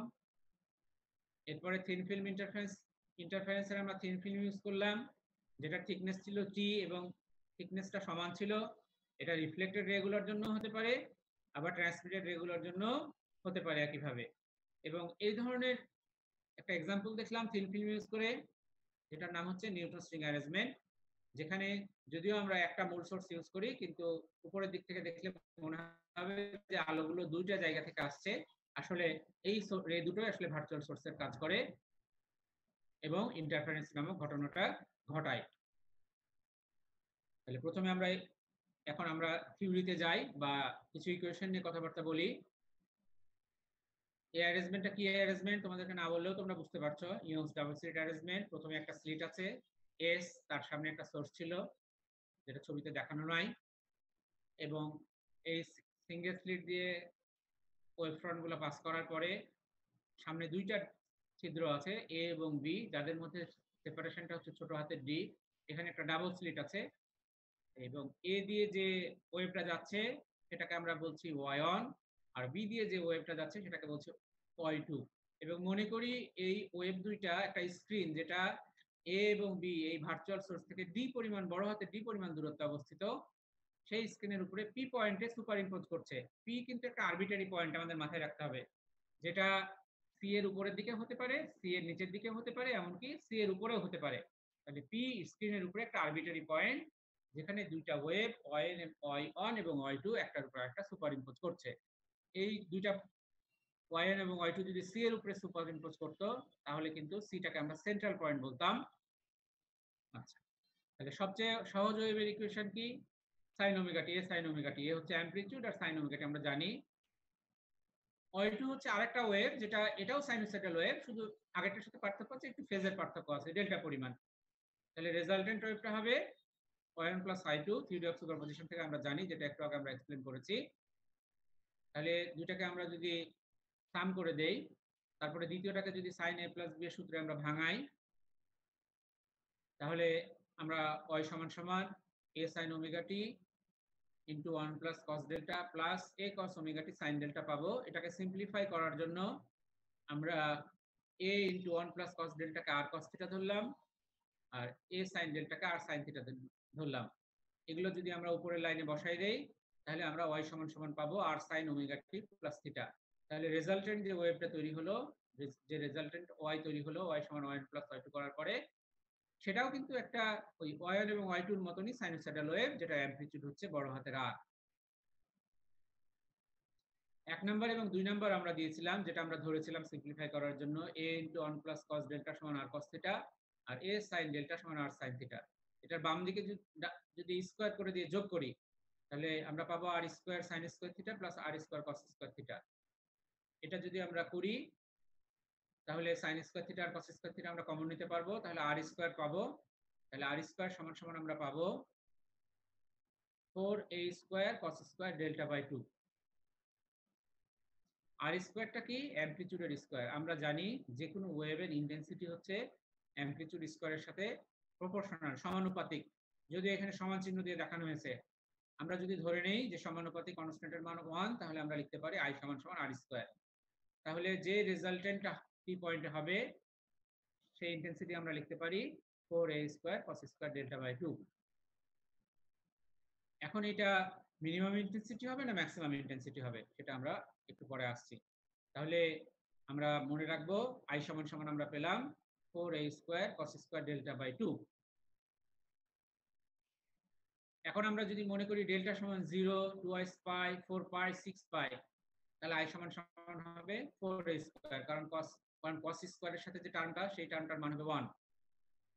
এরপরে থিন ফিল্ম ইন্টারফারেন্সের আমরা থিন ফিল্ম ইউজ করলাম, যেটা থিকনেস ছিল টি এবং থিকনেসটা সমান ছিল। এটা রিফ্লেক্টেড রেগুলার জন্য হতে পারে, আবার ট্রান্সমিটেড রেগুলার জন্য হতে পারে একইভাবে। এবং এই ধরনের একটা এক্সাম্পল দেখলাম থিন ফিল্ম ইউজ করে, যেটার নাম হচ্ছে নিউটন স্ট্রিং অ্যারেঞ্জমেন্ট, যেখানে যদিও আমরা একটা মূল সোর্স ইউজ করি, কিন্তু উপরের দিক থেকে দেখলে মনে হবে যে আলোগুলো দুইটা জায়গা থেকে আসছে, আসলে এই রে দুটোই আসলে ভার্চুয়াল সোর্সের কাজ করে এবং ইন্টারফারেন্স নামক ঘটনাটা ঘটায়। তাহলে প্রথমে আমরা এখন আমরা থিওরিতে যাই বা কিছু ইকুয়েশন নিয়ে কথাবার্তা বলি। এই অ্যারেঞ্জমেন্টটা কি অ্যারেঞ্জমেন্ট তোমাদেরকে না বললেও তোমরা বুঝতে পারছো, ইয়ংস ডাবল স্লিট অ্যারেঞ্জমেন্ট। প্রথমে একটা স্লিট আছে এস, তার সামনে একটা সোর্স ছিল যেটা ছবিতে দেখানো নাই, এবং এই সিঙ্গেল স্লিট দিয়ে ওয়েভ ফ্রন্ট গুলো পাস করার পরে সামনে দুইটা ছিদ্র আছে এ এবং বি, যাদের মধ্যে সেপারেশনটা হচ্ছে ছোট হাতের ডি। এখানে একটা ডাবল স্লিট আছে, এবং এ দিয়ে যে ওয়েভটা যাচ্ছে সেটাকে আমরা বলছি y1, আর বি দিয়ে যে ওয়েভটা যাচ্ছে সেটাকে বলছি y2। এবং মনে করি এই ওয়েভ দুইটা একটা স্ক্রিন, যেটা এ এবং বি এই ভার্চুয়াল সোর্স থেকে ডি পরিমাণ, বড় হাতের ডি পরিমাণ দূরত্বে অবস্থিত, সেই স্ক্রিনের উপরে পি পয়েন্টে সুপার ইম্পোজ করছে। পি কিন্তু একটা আরবিটারি পয়েন্ট, আমাদের মাথায় রাখতে হবে, যেটা সি এর উপরের দিকে হতে পারে, সি এর নিচের দিকে হতে পারে, এমনকি সি এর উপরেও হতে পারে। তাহলে পি স্ক্রিনের উপরে একটা আরবিটারি পয়েন্ট, যেখানে দুইটা ওয়েভ y1 এবং y2 একটার উপর একটা সুপার ইম্পোজ করছে। এই দুইটা y1 এবং y2 যদি সি এর উপরে সুপার ইম্পোজ করতো, তাহলে কিন্তু সিটাকে আমরা সেন্ট্রাল পয়েন্ট বলতাম। আচ্ছা, তাহলে সবচেয়ে সহজ ওয়েভের ইকুয়েশন কি, sin ওমেগা টি, এ sin ওমেগা টি। এ হচ্ছে অ্যামপ্লিটিউড আর sin ওমেগা টি আমরা জানি। y2 হচ্ছে আরেকটা ওয়েভ, যেটা এটাও সাইনোসয়েডাল ওয়েভ, শুধু আগেরটার সাথে পার্থক্য আছে একটু ফেজের পার্থক্য আছে, ডেল্টা পরিমাণ। তাহলে রেজাল্টেন্ট ওয়েভটা হবে y1 plus y2 3d of superposition থেকে আমরা জানি, যেটা একটু আগে আমরা এক্সপ্লেন করেছি। তাহলে দুটাকে আমরা যদি সাম করে দেই, তারপরে দ্বিতীয়টাকে যদি sin a প্লাস b এর সূত্রে আমরা ভাঙাই, তাহলে আমরা y সমান সমান a sin omega t into 1 plus cos delta plus A cos omega t sign delta পাবো। এটাকে সিম্পলিফাই করার জন্য আমরা এ ইন্টু 1 প্লাস কস ডেল্টাকে আর কস থিটা ধরলাম, আর এ সাইন ডেল্টাকে আর সাইন থিটা ধরলাম। এগুলো যদি আমরা উপরের লাইনে বসাই দেই তাহলে আমরা y সমান সমান পাবো আর sine omega t plus theta. তাহলে রেজাল্টেন্ট যে ওয়েভটা তৈরি হলো, যে রেজাল্টেন্ট y তৈরি হলো y সমান y প্লাস y2 করার পরে, সেটাও কিন্তু একটা ওই y1 এবং y2 এর মতনই সাইনোসয়েডাল ওয়েভ, যেটা অ্যামপ্লিটিউড হচ্ছে বড় হাতের আর। 1 নাম্বার এবং 2 নাম্বার আমরা দিয়েছিলাম, যেটা আমরা ধরেছিলাম সিম্পলিফাই করার জন্য a into 1 plus cos delta সমান r cos থিটা আর a sin ডেল্টা সমান r sin থিটা। এটার বাম দিকে যদি স্কয়ার করে দিয়ে যোগ করি তাহলে আমরা পাবো r square sin square theta plus r square cos square theta. এটা যদি আমরা করি তাহলে sin স্কয়ার থিটা আর cos স্কয়ার থিটা আমরা কমন নিতে পারবো, তাহলে r স্কয়ার পাবো। তাহলে r স্কয়ার সমান সমান আমরা পাবো 4a square cos square delta by 2। আর স্কয়ারটা কি? অ্যামপ্লিটিউডের স্কয়ার। আমরা জানি যে কোনো ওয়েভের ইন্টেন্সিটি হচ্ছে অ্যামপ্লিটিউড স্কয়ারের সাথে প্রপোর্শনাল, সমানুপাতিক। যদি এখানে সমান চিহ্ন দিয়ে দেখানো হয়েছে, আমরা যদি ধরে নেই যে সমানুপাতিক কনস্ট্যান্টের মান 1, তাহলে আমরা লিখতে পারি i সমান সমান r স্কয়ার। তাহলে যে রেজাল্টেন্ট পি পয়েন্টে হবে সেই ইন্টেন্সিটি আমরা লিখতে পারি 4a square cos square delta by 2। এখন এটা মিনিমাম ইন্টেন্সিটি হবে না ম্যাক্সিমাম ইন্টেন্সিটি হবে, সেটা আমরা একটু পরে আসছি। তাহলে আমরা মনে রাখবো i সমান সমান আমরা পেলাম 4a square cos square delta by 2। এখন আমরা যদি মনে করি ডেল্টা সমান 0, 2s পাই, 4 পাই, 6 পাই, তাহলে i সমান সমান হবে 4a স্কয়ার, কারণ cos স্কয়ারের সাথে যে টার্মটা সেই টার্মটার মান হবে 1।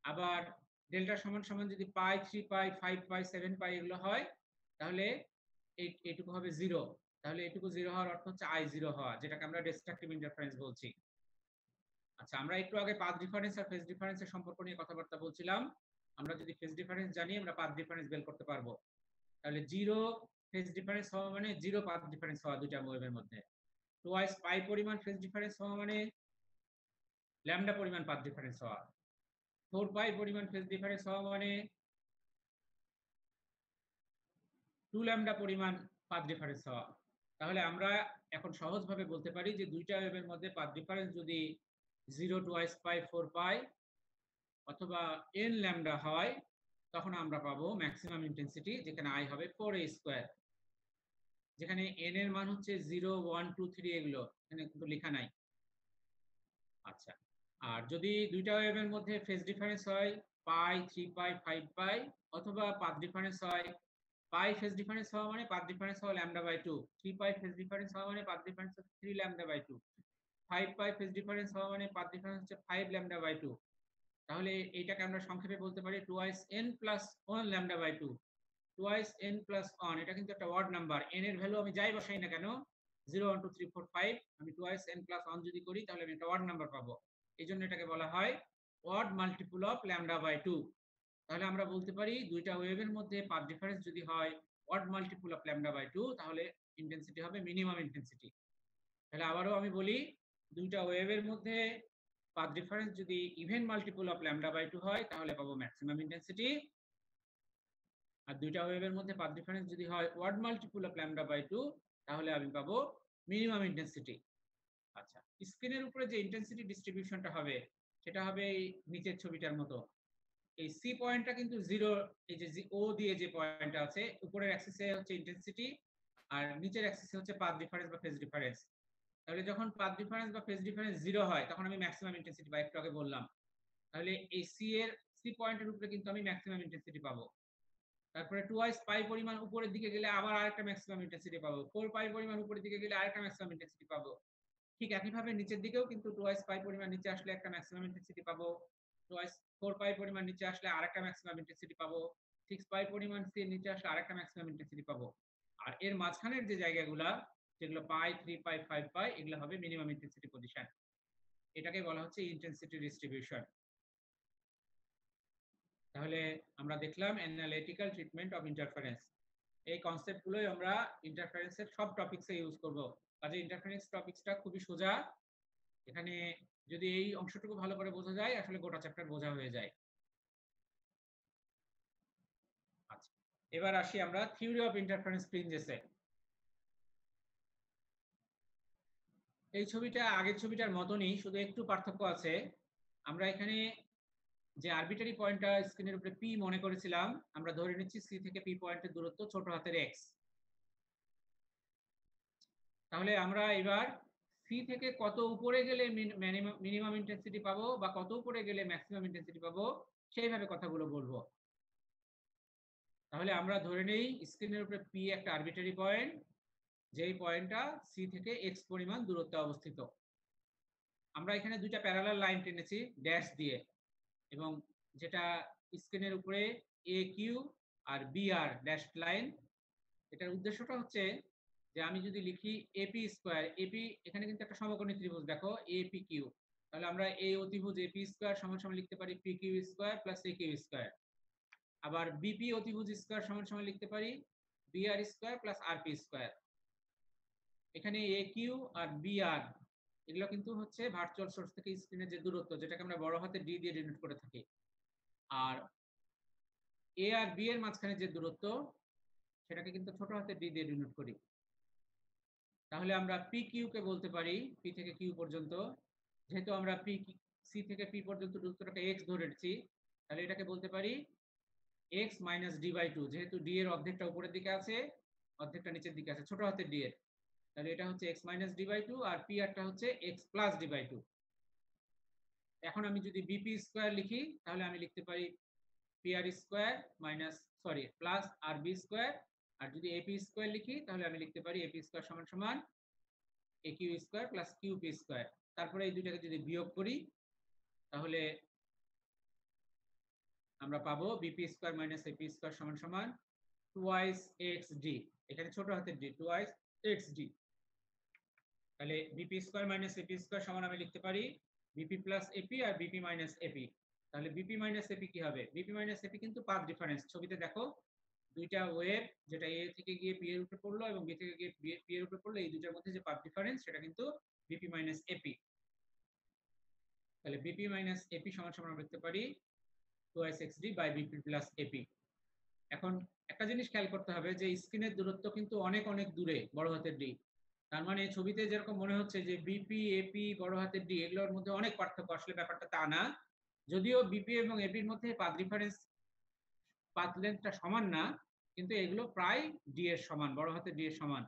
আবার ডেল্টা সমান সমান যদি পাই, 3 পাই, 5 পাই, 7 পাই এগুলো হয়, তাহলে এইটুকু হবে 0। তাহলে এইটুকু 0 হওয়ার অর্থ হচ্ছে i 0 হওয়া, যেটাকে আমরা ডিস্ট্রাকটিভ ইন্টারফারেন্স বলছি। আচ্ছা, আমরা একটু আগে পাথ ডিফারেন্স আর ফেজ ডিফারেন্সের সম্পর্ক নিয়ে কথাবার্তা বলছিলাম। আমরা যদি ফেজ ডিফারেন্স জানি, আমরা পাথ ডিফারেন্স বের করতে পারবো। তাহলে 0 ফেজ ডিফারেন্স হওয়া মানে 0 পাথ ডিফারেন্স হওয়া দুইটা ওয়েভের মধ্যে। টুয়াইস পাই পরিমাণ ফেজ ডিফারেন্স হওয়া মানে ল্যামডা পরিমাণ পাথ ডিফারেন্স হওয়া। 4 পাই পরিমাণ ফেজ ডিফারেন্স হওয়া মানে 2 ল্যামডা পরিমাণ পাথ ডিফারেন্স হওয়া। তাহলে আমরা এখন সহজভাবে বলতে পারি যে দুইটা ওয়েভের মধ্যে পাথ ডিফারেন্স যদি 0 টুয়াইস পাই 4 পাই অথবা n ল্যামডা হয়, তখন আমরা পাবো ম্যাক্সিমাম ইন্টেন্সিটি, যেখানে i হবে 4a স্কয়ার, যেখানে n এর মান হচ্ছে 0, 1, 2, 3 এগুলো এখানে কিন্তু লেখা নাই। আচ্ছা, আর যদি দুইটা ওয়েভের মধ্যে ফেজ ডিফারেন্স হয় পাই, 3 পাই, 5 পাই, অথবা পাথ ডিফারেন্স হয় পাই ফেজ ডিফারেন্স হওয়া মানে পাথ ডিফারেন্স হওয়া lambda by 2, 3 pi phase difference হওয়া মানে পাথ ডিফারেন্স হচ্ছে 3 lambda by 2, 5 pi phase difference হওয়া মানে পাথ ডিফারেন্স হচ্ছে 5 ল্যামডা বাই 2। তাহলে এইটাকে আমরা সংক্ষেপে বলতে পারি twice n plus 1 lambda by 2। Twice n plus 1 এটা কিন্তু একটা ওয়ার্ড নাম্বার। n এর ভ্যালু আমি যাই বসাই না কেন, 0, 1, 2, 3, 4, 5, আমি টুয়াইস n প্লাস 1 যদি করি তাহলে আমি একটা ওয়ার্ড নাম্বার পাবো। এই জন্য এটাকে বলা হয় odd multiple of lambda by 2। তাহলে আমরা বলতে পারি দুইটা ওয়েভের মধ্যে পাথ ডিফারেন্স যদি হয় odd multiple of lambda by 2, তাহলে ইন্টেন্সিটি হবে মিনিমাম ইন্টেন্সিটি। তাহলে আবারও আমি বলি, দুইটা ওয়েভের মধ্যে পাথ ডিফারেন্স যদি even multiple of lambda by 2 হয় তাহলে পাবো ম্যাক্সিমাম ইন্টেন্সিটি, আর দুইটা ওয়েভের মধ্যে পাথ ডিফারেন্স যদি হয় odd multiple of lambda by 2 তাহলে আমি পাবো মিনিমাম ইন্টেন্সিটি। আচ্ছা, স্ক্রিনের উপরে যে ইন্টেন্সিটি ডিস্ট্রিবিউশনটা হবে সেটা হবে এই নিচের ছবিটার মতো। এই সি পয়েন্টটা কিন্তু 0, এই যে ও দিয়ে যে পয়েন্টটা আছে উপরের অ্যাক্সিসে হচ্ছে ইন্টেন্সিটি আর নিচের অ্যাক্সিসে হচ্ছে পাথ ডিফারেন্স বা ফেজ ডিফারেন্স। তাহলে যখন পাথ ডিফারেন্স বা ফেজ ডিফারেন্স 0 হয় তখন আমি ম্যাক্সিমাম ইন্টেন্সিটি বা একটু আগে বললাম। তাহলে এই সি পয়েন্টের উপরে কিন্তু আমি ম্যাক্সিমাম ইন্টেন্সিটি পাবো। তারপরে টুয়াইস পাই পরিমাণ উপরের দিকে গেলে আবার আরেকটা ম্যাক্সিমাম ইন্টেন্সিটি পাবো, 4 পাই পরিমাণ উপরের দিকে গেলে আরেকটা ম্যাক্সিমাম ইন্টেন্সিটি পাবো। ঠিক একইভাবে নিচের দিকেও কিন্তু টুয়াইস পাই পরিমাণ নিচে আসলে একটা ম্যাক্সিমাম ইন্টেন্সিটি পাবো, টুয়াইস 4 পাই পরিমাণ নিচে আসলে আরেকটা ম্যাক্সিমাম ইন্টেন্সিটি পাবো, 6 পাই পরিমাণ নিচে আসলে আরেকটা ম্যাক্সিমাম ইন্টেন্সিটি পাবো। আর এর মাঝখানের যে জায়গাগুলা যেগুলো পাই, 3 পাই, 5 পাই, এগুলো হবে মিনিমাম ইন্টেন্সিটি পজিশন। এটাকে বলা হচ্ছে ইন্টেন্সিটি ডিস্ট্রিবিউশন। তাহলে আমরা দেখলাম অ্যানালিটিক্যাল ট্রিটমেন্ট অফ ইন্টারফারেন্স। এই কনসেপ্টগুলোই আমরা ইন্টারফারেন্সের সব টপিকসে ইউজ করব। কাজে ইন্টারফারেন্স টপিকসটা খুবই সোজা, এখানে যদি এই অংশটুকু ভালো করে বোঝা যায় আসলে গোটা চ্যাপ্টার বোঝা হয়ে যায়। আচ্ছা, এবার আসি আমরা থিওরি অফ ইন্টারফারেন্স ফ্রিঞ্জেসে। এই ছবিটা আগের ছবিটার মতনই, শুধু একটু পার্থক্য আছে। আমরা এখানে যে আরবিটারি পয়েন্টটা স্ক্রিনের উপরে পি মনে করেছিলাম, আমরা ধরে নিচ্ছি সি থেকে পি পয়েন্টের দূরত্ব ছোট হাতের এক্স। তাহলে আমরা এবার সি থেকে কত উপরে গেলে মিনিমাম ইন্টেন্সিটি পাবো বা কত উপরে গেলে ম্যাক্সিমাম ইন্টেন্সিটি পাবো সেইভাবে কথাগুলো বলবো। তাহলে আমরা ধরে নেই স্ক্রিনের উপরে পি একটা আরবিটারি পয়েন্ট, যেই পয়েন্টটা সি থেকে এক্স পরিমাণ দূরত্বে অবস্থিত। আমরা এখানে দুইটা প্যারালাল লাইন টেনেছি ড্যাশ দিয়ে, এবং যেটা স্ক্রিনের উপরে এ কিউ আর বি আর ড্যাশ লাইন, এটার উদ্দেশ্যটা হচ্ছে যে আমি যদি লিখি এপি স্কোয়ার, এপি এখানে কিন্তু একটা সমকোণী ত্রিভুজ, দেখো এপি কিউ, তাহলে আমরা এই অতিভুজ এপি স্কোয়ার সমান সমান লিখতে পারি পি কিউ স্কোয়ার প্লাস এ কিউ স্কোয়ার। আবার বিপি অতিভুজ স্কোয়ার সমান সমান লিখতে পারি বি আর স্কোয়ার প্লাস আর পি স্কোয়ার। এখানে এ কিউ আর বি আর এগুলো কিন্তু হচ্ছে ভার্চুয়াল সোর্স থেকে স্ক্রিনের যে দূরত্ব, যেটাকে আমরা বড় হাতে ডি দিয়ে ডিনোট করে থাকি। আর এ আর বি এর মাঝখানে যে দূরত্ব, সেটাকে কিন্তু ছোট হাতে ডি দিয়ে ডিনোট করি। তাহলে আমরা পি কিউ কে বলতে পারি পি থেকে কিউ পর্যন্ত, যেহেতু আমরা পি সি থেকে পি পর্যন্ত দূরত্বটাকে এক্স ধরে নিচ্ছি, তাহলে এটাকে বলতে পারি X minus D by two. যেহেতু ডি এর অর্ধেকটা উপরের দিকে আছে, অর্ধেকটা নিচের দিকে আছে ছোট হাতের ডি এর, তাহলে এটা হচ্ছে X minus D by two, আর পি আরটা হচ্ছে X plus D by two. এখন আমি যদি বিপি স্কোয়ার লিখি, তাহলে আমি লিখতে পারি P R square minus plus আর বি স্কোয়ার। আর যদি এপি স্কোয়ার লিখি, তাহলে আমি লিখতে পারি এপি স্কোয়ার সমান সমান A Q square plus Q P square. তারপরে এই দুইটাকে যদি বিয়োগ করি, তাহলে আমরা পাবো BP square minus AP square সমান সমান টুয়াইস এক্স ডি, এখানে ছোট হাতের ডি, টুয়াইস এক্স ডি। তাহলে BP square minus AP square সমান আমি লিখতে পারি বিপি প্লাস এপি আর বিপি মাইনাস এপি। তাহলে বিপি মাইনাস এপি কি হবে? বিপি মাইনাস এপি কিন্তু পাথ ডিফারেন্স। ছবিতে দেখো দুইটা ওয়েভ, যেটা এ থেকে গিয়ে পি এর উপরে পড়লো এবং বি থেকে গিয়ে পি এর উপরে পড়লো, এই দুইটার মধ্যে যে পাথ ডিফারেন্স, সেটা কিন্তু বিপি মাইনাস এপি। তাহলে বিপি মাইনাস এপি সমান সমান আমরা লিখতে পারি 2xd by BP plus AP. এখন একটা জিনিস খেয়াল করতে হবে যে স্ক্রিনের দূরত্ব কিন্তু অনেক অনেক দূরে বড় হাতের ডি। তার মানে ছবিতে যেরকম মনে হচ্ছে যে বিপি এপি বড় হাতের ডি এগুলোর মধ্যে অনেক পার্থক্য, আসলে ব্যাপারটা তা না। যদিও বিপি এবং এপির মধ্যে পাথ ডিফারেন্স, পাথ লেন্থটা সমান না, কিন্তু এগুলো প্রায় ডি এর সমান, বড় হাতের ডি এর সমান।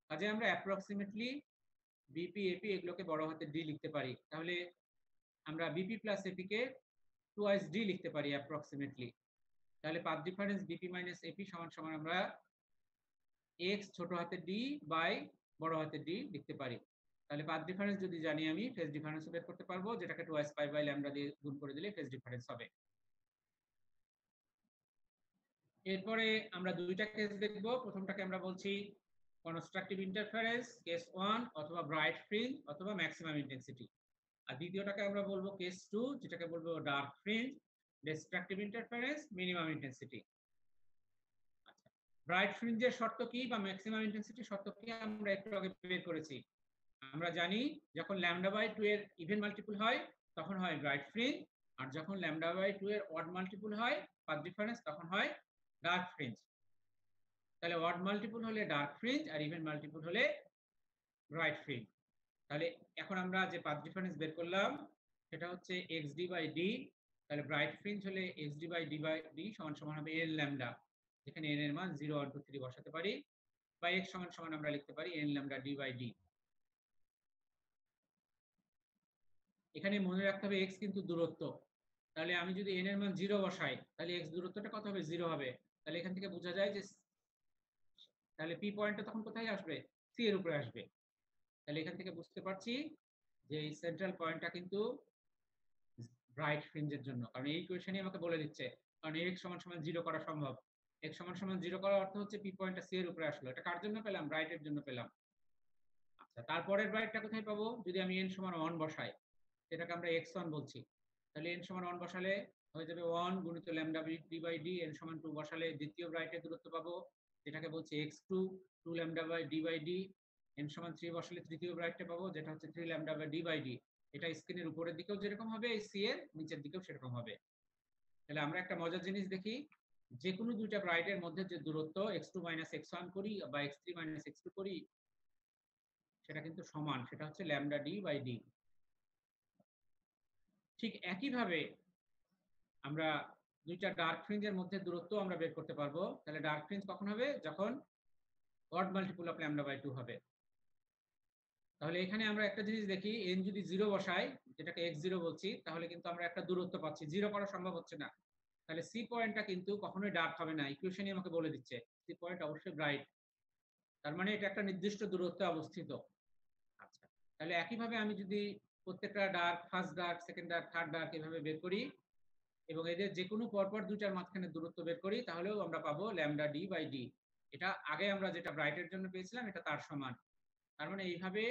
কাজে আমরা অ্যাপ্রক্সিমেটলি বিপি এপি এগুলোকে বড় হাতের ডি লিখতে পারি। তাহলে আমরা বিপি প্লাস এপি কে টুয়াইস ডি লিখতে পারি অ্যাপ্রক্সিমেটলি। তাহলে path difference BP minus AP সমান সমান আমরা এক্স ছোট হাতের ডি বাই বড় হাতের ডি লিখতে পারি। তাহলে পাথ ডিফারেন্স যদি জানি, আমি ফেজ ডিফারেন্স বের করতে পারবো, যেটাকে টুয়াইস পাই বাই ল্যামডা দিয়ে গুণ করে দিলে ফেজ ডিফারেন্স হবে। এরপরে আমরা দুইটা কেস দেখব। প্রথমটাকে আমরা বলছি কনস্ট্রাকটিভ ইন্টারফারেন্স কেস 1 অথবা ব্রাইট ফ্রিঞ্জ অথবা ম্যাক্সিমাম ইন্টেন্সিটি। আর দ্বিতীয়টাকে আমরা বলবো কেস 2, যেটাকে বলবো dark fringe, destructive interference, minimum intensity. আচ্ছা, ব্রাইট ফ্রিঞ্জের শর্ত কি বা ম্যাক্সিমাম ইন্টেন্সিটির শর্ত কি আমরা একটু আগে বের করেছি। আমরা জানি যখন ল্যামডা বাই 2 এর ইভেন মাল্টিপল হয় তখন হয় ব্রাইট ফ্রিঞ্জ, আর যখন ল্যামডা বাই 2 এর অড মাল্টিপল হয় পাথ ডিফারেন্স, তখন হয় ডার্ক ফ্রিঞ্জ। তাহলে অড মাল্টিপল হলে ডার্ক ফ্রিঞ্জ আর ইভেন মাল্টিপল হলে ব্রাইট ফ্রিঞ্জ। তাহলে এখন আমরা যে পাথ ডিফারেন্স বের করলাম সেটা হচ্ছে xd বাই d। তাহলে ব্রাইট ফ্রিঞ্জ হলে xd বাই d সমান সমান হবে n ল্যামডা, যেখানে n এর মান 0 1 2 3 বসাতে পারি, বা x সমান সমান আমরা লিখতে পারি n lambda d by d। এখানে মনে রাখতে হবে x কিন্তু দূরত্ব। তাহলে আমি যদি n এর মান 0 বসাই, তাহলে x দূরত্বটা কত হবে? 0 হবে। তাহলে এখান থেকে বোঝা যায় যে তাহলে p পয়েন্টটা তখন কোথায় আসবে? c এর উপরে আসবে। তাহলে এখান থেকে বুঝতে পারছি যে এই সেন্ট্রাল পয়েন্টটা কিন্তু ব্রাইট ফ্রিঞ্জের জন্য, কারণ এই ইকুয়েশনই আমাকে বলে দিচ্ছে, কারণ x সমান সমান 0 করা সম্ভব। x সমান সমান 0 করার অর্থ হচ্ছে p পয়েন্টটা c এর উপরে আসলো। এটা কার জন্য পেলাম? ব্রাইটের জন্য পেলাম। আচ্ছা, তারপরের ব্রাইটটা কোথায় পাবো? যদি আমি n সমান 1 বসাই, সেটাকে আমরা x1 বলছি। তাহলে n সমান 1 বসালে হয়ে যাবে 1 গুণিত lambda d by d। n সমান 2 বসালে দ্বিতীয় ব্রাইটের দূরত্ব পাবো, যেটাকে বলছি x2 2 lambda by d by d। n সমান 3 বসালে তৃতীয় ব্রাইটটা পাবো, যেটা হচ্ছে 3 lambda by d by d। এটা স্ক্রিনের উপরের দিকেও যেরকম হবে, এই c এর নিচের দিকেও সেরকম হবে। তাহলে আমরা একটা মজার জিনিস দেখি, যে কোনো দুইটা ব্রাইটের মধ্যে যে দূরত্ব x2 - x1 করি বা x3 - x2 করি সেটা কিন্তু সমান, সেটা হচ্ছে ল্যামডা ডি বাই ডি। ঠিক একইভাবে আমরা দুইটা ডার্ক ফ্রিঞ্জের মধ্যে দূরত্ব আমরা বের করতে পারবো। তাহলে ডার্ক ফ্রিঞ্জ কখন হবে? যখন odd multiple of lambda by 2 হবে। তাহলে এখানে আমরা একটা জিনিস দেখি, n যদি 0 বসাই, যেটাকে x0 বলছি, তাহলে কিন্তু আমরা একটা দূরত্ব পাচ্ছি। 0 করা সম্ভব হচ্ছে না। তাহলে সি পয়েন্টটা কিন্তু কখনোই ডার্ক হবে না। ইকুয়েশনই আমাকে বলে দিচ্ছে সি পয়েন্ট অবশ্যই ব্রাইট। তার মানে এটা একটা নির্দিষ্ট দূরত্বে অবস্থিত। আচ্ছা, তাহলে একইভাবে আমি যদি প্রত্যেকটা dark, first dark, second dark, third dark এভাবে বের করি এবং এদের যে কোনো পরপর দুইটার মাঝখানে দূরত্ব বের করি, তাহলেও আমরা পাবো ল্যামডা ডি বাই ডি। এটা আগে আমরা যেটা ব্রাইটের জন্য পেয়েছিলাম এটা তার সমান। তার মানে এইভাবে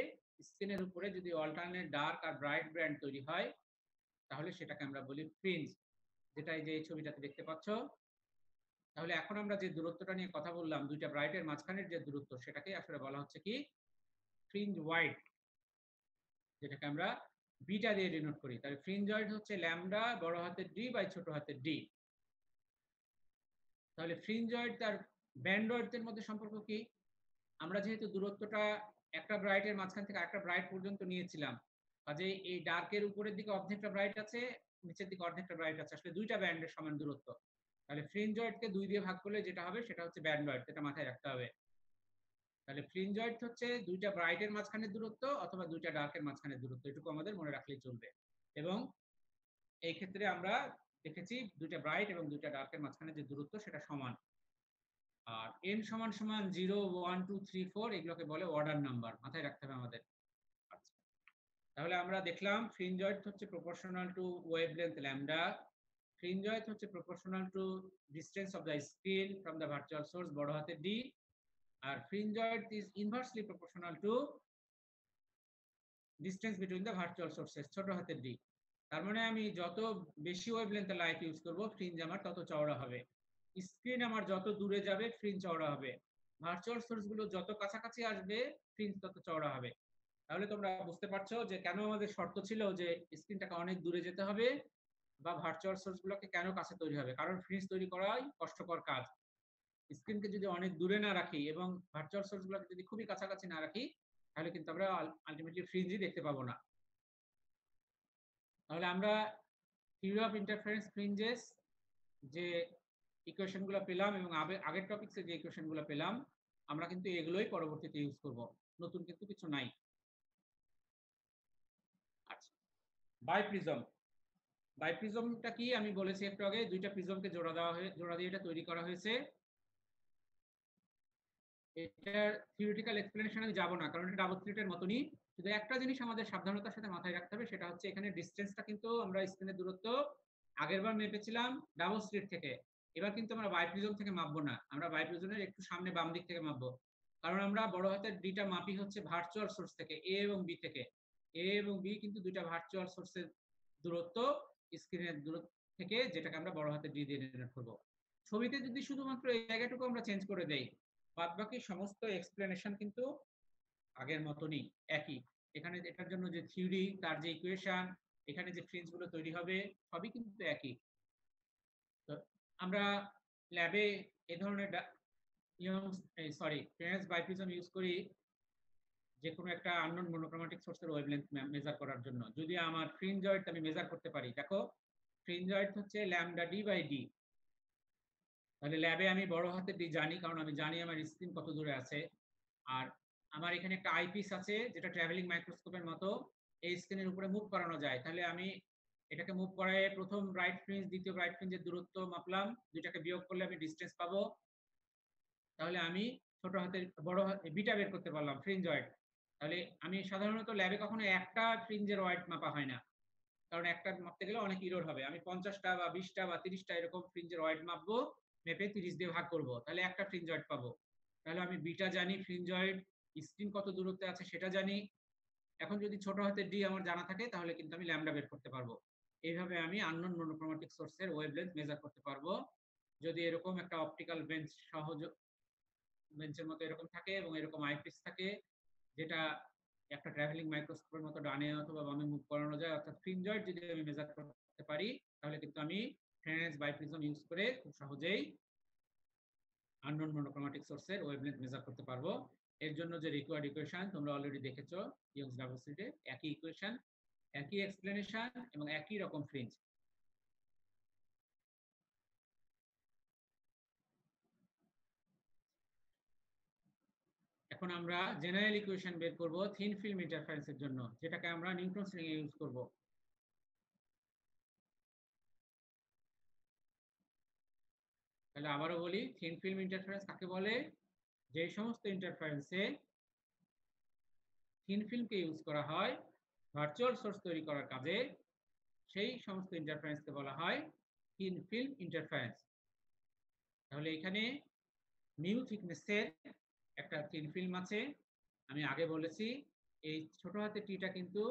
স্ক্রিনের উপরে যদি অল্টারনেট ডার্ক আর ব্রাইট ব্যান্ড তৈরি হয় তাহলে সেটাকে আমরা বলি ফ্রিঞ্জ, যেটা এই যে এই ছবিটাতে দেখতে পাচ্ছ। তাহলে এখন আমরা যে দূরত্বটা নিয়ে কথা বললাম, দুইটা ব্রাইটের মাঝখানের যে দূরত্ব, সেটাকে আসলে বলা হচ্ছে কি ফ্রিঞ্জ ওয়াইড, যেটাকে আমরা বিটা দিয়ে ডিনোট করি। তাহলে ফ্রিঞ্জ ওয়াইড হচ্ছে ল্যামডা বড় হাতের ডি বাই ছোট হাতের ডি। তাহলে ফ্রিঞ্জ ওয়াইড তার ব্যান্ড ওয়াইডের মধ্যে সম্পর্ক কি? আমরা যেহেতু দূরত্বটা একটা ব্রাইটের মাঝখান থেকে আরেকটা ব্রাইট পর্যন্ত নিয়েছিলাম, কাজে এই ডার্কের উপরের দিকে অর্ধেকটা ব্রাইট আছে, নিচের দিকে অর্ধেকটা ব্রাইট আছে, আসলে দুইটা ব্যান্ডের সমান দূরত্ব। তাহলে ফ্রিঞ্জ ওয়েডকে 2 দিয়ে ভাগ করলে যেটা হবে সেটা হচ্ছে ব্যান্ড ওয়েড, এটা মাথায় রাখতে হবে। তাহলে ফ্রিঞ্জ ওয়েড হচ্ছে দুইটা ব্রাইটের মাঝখানের দূরত্ব অথবা দুইটা ডার্কের মাঝখানের দূরত্ব, এটুকু আমাদের মনে রাখলেই চলবে। এবং এই ক্ষেত্রে আমরা দেখেছি দুইটা ব্রাইট এবং দুইটা ডার্কের মাঝখানে যে দূরত্ব সেটা সমান। আর n সমান সমান 0, 1, 2, 3, 4 এগুলোকে বলে অর্ডার নাম্বার, মাথায় রাখতে হবে আমাদের। আচ্ছা, তাহলে আমরা দেখলাম ফ্রিঞ্জ ওয়েডথ হচ্ছে proportional to wavelength lambda, fringe width হচ্ছে proportional to distance of the screen from the virtual source বড় হাতের ডি, আর fringe width is inversely proportional to distance between the virtual sources ছোট হাতের ডি। তার মানে আমি যত বেশি ওয়েভলেন্থে লাইট ইউজ করব, ফ্রিঞ্জ আমার তত চওড়া হবে। স্ক্রিন আমার যত দূরে যাবে, ফ্রিঞ্জ চওড়া হবে। ভার্চুয়াল সোর্স গুলো যত কাছাকাছি আসবে, ফ্রিঞ্জ তত চওড়া হবে। তাহলে তোমরা বুঝতে পারছো যে কেন আমাদের শর্ত ছিল যে স্ক্রিনটাকে অনেক দূরে যেতে হবে বা ভার্চুয়াল সোর্স গুলোকে কেন কাছে তৈরি হবে, কারণ ফ্রিঞ্জ তৈরি করাই কষ্টকর কাজ। স্ক্রিনকে যদি অনেক দূরে না রাখি এবং ভার্চুয়াল সোর্স গুলোকে যদি খুবই কাছাকাছি না রাখি, তাহলে কিন্তু আমরা আলটিমেটলি ফ্রিঞ্জই দেখতে পাবো না। তাহলে আমরা থিওরি অফ ইন্টারফারেন্স ফ্রিঞ্জেস যে ইকুয়েশন গুলো পেলাম এবং আগের টপিকসে যে ইকুয়েশন গুলো পেলাম, আমরা কিন্তু এগুলোই পরবর্তীতে ইউজ করব, নতুন কিন্তু কিছু নাই। আচ্ছা, বাইপ্রিজম। বাইপ্রিজমটা কি আমি বলেছি একটু আগে, দুইটা প্রিজমকে জোড়া দিয়ে এটা তৈরি করা হয়েছে। এটার থিওরিটিক্যাল এক্সপ্লেনেশন আমি যাব না, কারণ এটা ডাবল স্লিটের মতনই। শুধু একটা জিনিস আমাদের সাবধানতার সাথে মাথায় রাখতে হবে, সেটা হচ্ছে এখানে ডিসটেন্সটা কিন্তু আমরা স্ক্রিনের দূরত্ব আগেরবার মেপেছিলাম ডাবল স্লিট থেকে, এবার কিন্তু আমরা বাইপ্রিজম থেকে মাপবো না, আমরা বাইপ্রিজমের একটু সামনে বাম দিক থেকে মাপবো। কারণ আমরা বড় হাতের ডিটা মাপি হচ্ছে ভার্চুয়াল সোর্স থেকে, এ এবং বি থেকে। এ এবং বি কিন্তু দুইটা ভার্চুয়াল সোর্সের দূরত্ব স্ক্রিনের দূরত্ব থেকে, যেটাকে আমরা বড় হাতের ডি দিয়ে ডিনোট করব। ছবিতে যদি শুধুমাত্র এই জায়গাটুকু আমরা চেঞ্জ করে দেই, বাদবাকি সমস্ত এক্সপ্লেনেশন কিন্তু আগের মতনই একই। এখানে এটার জন্য যে থিওরি, তার যে ইকুয়েশন, এখানে যে ফ্রিঞ্জ গুলো তৈরি হবে, সবই কিন্তু একই। তো আমরা ল্যাবে এই ধরনের ফ্রেন্স বাইপ্রিজম ইউজ করি যে কোনো একটা আননোন মনোক্রোমেটিক সোর্সের ওয়েভলেন্থ মেজার করার জন্য। যদি আমার ফ্রিঞ্জ ওয়েডথ আমি মেজার করতে পারি, দেখো ফ্রিঞ্জ ওয়েডথ হচ্ছে ল্যামডা ডি বাই ডি। তাহলে ল্যাবে আমি বড় হাতের ডি জানি, কারণ আমি জানি আমার স্ক্রিন কত দূরে আছে। আর আমার এখানে একটা আইপিস আছে যেটা ট্রাভেলিং মাইক্রোস্কোপের মতো, এই স্ক্রিনের উপরে মুভ করানো যায়। তাহলে আমি এটাকে মুভ করায় প্রথম ব্রাইট ফ্রিঞ্জ, দ্বিতীয় ব্রাইট ফ্রিঞ্জের দূরত্ব মাপলাম, দুইটাকে বিয়োগ করলে আমি ডিসটেন্স পাবো। তাহলে আমি ছোট হাতের বড় বিটা বের করতে পারলাম ফ্রিঞ্জ ওয়েড। তাহলে আমি সাধারণত ল্যাবে কখনো একটা ফ্রিঞ্জের ওয়েড মাপা হয় না, কারণ একটা মাপতে গেলে অনেক ইরর হবে। আমি 50টা বা 20টা বা 30টা এরকম ফ্রিঞ্জের ওয়েড মাপবো, মেপে 30 দিয়ে ভাগ করব, তাহলে একটা ফ্রিঞ্জ ওয়েড পাবো। তাহলে আমি বিটা জানি, ফ্রিঞ্জ ওয়েড, স্ক্রিন কত দূরত্বে আছে সেটা জানি। এখন যদি ছোট হাতের ডি আমার জানা থাকে, তাহলে কিন্তু আমি ল্যামডা বের করতে পারবো। এইভাবে আমি আননোন মনোক্রোমেটিক সোর্সের ওয়েভলেন্থ মেজার করতে পারবো। যদি এরকম একটা অপটিক্যাল বেঞ্চ বেঞ্চের মতো এরকম থাকে এবং এরকম আইপিস থাকে, যেটা একটা ট্রাভেলিং মাইক্রোস্কোপের মতো ডানে অথবা বামে মুভ করানো যায়, অর্থাৎ ফ্রিঞ্জ ওয়েড যদি আমি মেজার করতে পারি, তাহলে কিন্তু আমি ফ্রেন্স বাইপ্রিজম ইউজ করে খুব সহজেই আননোন মনোক্রোমেটিক সোর্সের ওয়েভলেন্থ মেজার করতে পারবো। এর জন্য যে রিকোয়ার্ড ইকুয়েশন তোমরা অলরেডি দেখেছো ইয়ংস ডাবল স্লিটে, একই ইকুয়েশন, একই এক্সপ্লেনেশন এবং একই রকম ফ্রিঞ্জ। এখন আমরা জেনারেল ইকুয়েশন বের করব থিন ফিল্ম ইন্টারফারেন্সের জন্য, যেটাকে আমরা নিউটনস রিং এ ইউজ করব। তাহলে আবারও বলি, থিন ফিল্ম ইন্টারফারেন্স কাকে বলে? যে সমস্ত ইন্টারফারেন্সে থিন ফিল্মকে ইউজ করা হয় ভার্চুয়াল সোর্স তৈরি করার কাজে, সেই সমস্ত ইন্টারফারেন্সকে বলা হয় থিন ফিল্ম ইন্টারফারেন্স। তাহলে এখানে মিউ থিকনেসের একটা থিন ফিল্ম আছে। আমি আগে বলেছি এই ছোট হাতে টিটা কিন্তু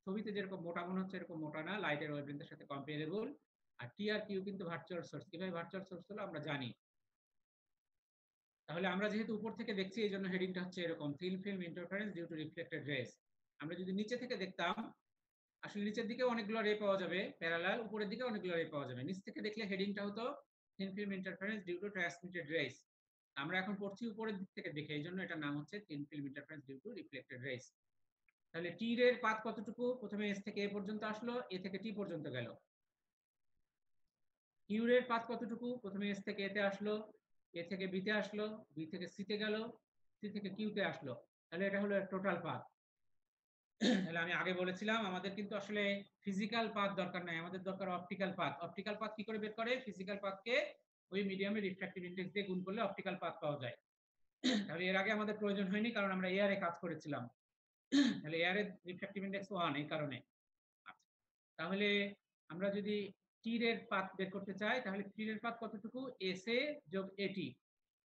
ছবিতে যেরকম মোটা মনে হচ্ছে এরকম মোটা না, লাইটের ওয়েভলেন্থের সাথে কম্পারেবল। আর টি আর কিউ কিন্তু ভার্চুয়াল সোর্স। কিভাবে ভার্চুয়াল সোর্স হলো আমরা জানি। তাহলে আমরা যেহেতু উপর থেকে দেখছি এই জন্য হেডিংটা হচ্ছে এরকম, thin film interference due to reflected rays. আমরা যদি নিচে থেকে দেখতাম, আসলে নিচের দিকে অনেকগুলো রে পাওয়া যাবে প্যারালাল, উপরের দিকে অনেকগুলো রে পাওয়া যাবে। নিচ থেকে দেখলে হেডিংটা হতো thin film interference due to transmitted rays. আমরা এখন পড়ছি উপরের দিক থেকে দেখে, এই জন্য এটার নাম হচ্ছে thin film interference due to reflected rays. তাহলে টি রের পাথ কতটুকু? প্রথমে এস থেকে এ পর্যন্ত আসলো, এ থেকে টি পর্যন্ত গেল। কিউ রের পাথ কতটুকু? প্রথমে এস থেকে এতে আসলো, এ থেকে বিতে আসলো, বি থেকে সিতে গেল, সি থেকে কিউতে আসলো। তাহলে এটা হলো টোটাল পাথ। তাহলে আমি আগে বলেছিলাম আমাদের কিন্তু আসলে ফিজিক্যাল পাথ দরকার নাই, আমাদের দরকার অপটিক্যাল পাথ। অপটিক্যাল পাথ কি করে বের করে? ফিজিক্যাল পাথকে ওই মিডিয়ামের রিফ্র্যাক্টিভ ইনডেক্স দিয়ে গুণ করলে অপটিক্যাল পাথ পাওয়া যায়। তাহলে এর আগে আমাদের প্রয়োজন হয়নি, কারণ আমরা এয়ারে কাজ করেছিলাম। তাহলে এয়ারের রিফ্র্যাক্টিভ ইনডেক্স 1, এই কারণে। আচ্ছা, তাহলে আমরা যদি টি এর পাথ বের করতে চাই, তাহলে টি এর পাথ কতটুকু? এস এ যোগ এটি।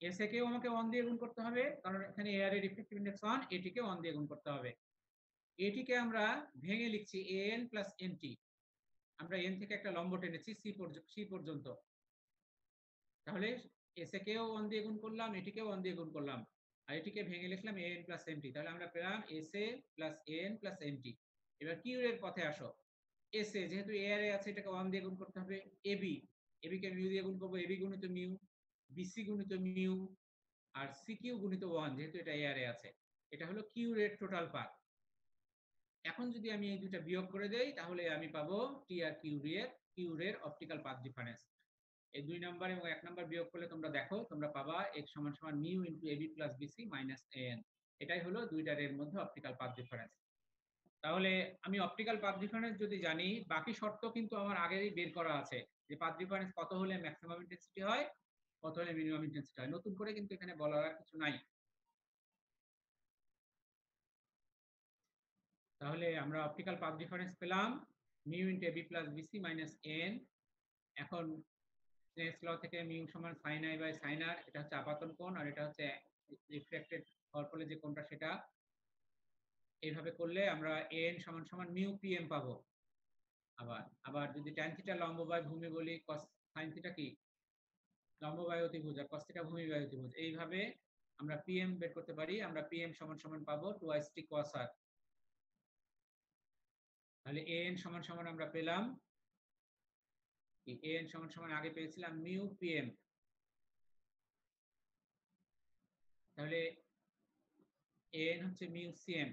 এস এ কেও আমাকে 1 দিয়ে গুণ করতে হবে, কারণ এখানে এয়ারের রিফ্র্যাক্টিভ ইনডেক্স 1, এটি কে 1 দিয়ে গুণ করতে হবে। এটিকে আমরা ভেঙে লিখছি an প্লাস nt। আমরা n থেকে একটা লম্ব টেনেছি সি পর্যন্ত। তাহলে এস এ কেও 1 দিয়ে গুণ করলাম, এটিকেও 1 দিয়ে গুণ করলাম, আর এটিকে ভেঙে লিখলাম an প্লাস nt। তাহলে আমরা পেলাম S A plus an plus nt। এবার কিউ এর পথে আসো। এস এ যেহেতু এর এ আছে, এটাকে 1 দিয়ে গুণ করতে হবে। এবি, এবি কে মিউ দিয়ে গুণ করব, এবি গুণিত মিউ, বিসি গুণিত মিউ, আর সি কিউ গুণিত 1, যেহেতু এটা এর এ আছে। এটা হলো কিউ এর টোটাল পাথ। এখন যদি আমি এই দুটো বিয়োগ করে দেই, তাহলে আমি পাবো টি আর কিউ এর অপটিক্যাল পাথ ডিফারেন্স। এই 2 নাম্বার এবং 1 নাম্বার বিয়োগ করলে তোমরা দেখো, তোমরা পাবা x সমান সমান mu into AB plus BC minus an। এটাই হলো দুইটা রের মধ্যে অপটিক্যাল পাথ ডিফারেন্স। তাহলে আমি অপটিক্যাল পাথ ডিফারেন্স যদি জানি, বাকি শর্ত কিন্তু আমার আগেই বের করা আছে, যে পাথ ডিফারেন্স কত হলে ম্যাক্সিমাম ইন্টেন্সিটি হয়, কত হলে মিনিমাম ইন্টেন্সিটি হয়। নতুন করে কিন্তু এখানে বলার কিছু নাই। তাহলে আমরা অপটিক্যাল পাথ ডিফারেন্স পেলাম mu into AB plus BC minus N. এখন স্নেলস ল থেকে মিউ সমান sine I by sine R, এটা হচ্ছে আপাতন কোণ, আর এটা হচ্ছে রিফ্লেক্টেড হওয়ার ফলে যে কোণটা, সেটা। এইভাবে করলে আমরা এন সমান সমান মিউ পিএম পাবো। আবার যদি ট্যান থিটা লম্ব বাই ভূমি বলি, কস সাইন থিটা কি লম্ব বাই অতিভুজ, আর কস থিটা ভূমি বাই অতিভুজ, এইভাবে আমরা পিএম বের করতে পারি। আমরা পিএম সমান সমান পাবো 2t cos r। তাহলে an সমান সমান আমরা পেলাম কি? an সমান সমান আগে পেয়েছিলাম মিউ পিএম। তাহলে an হচ্ছে মিউ সিএম,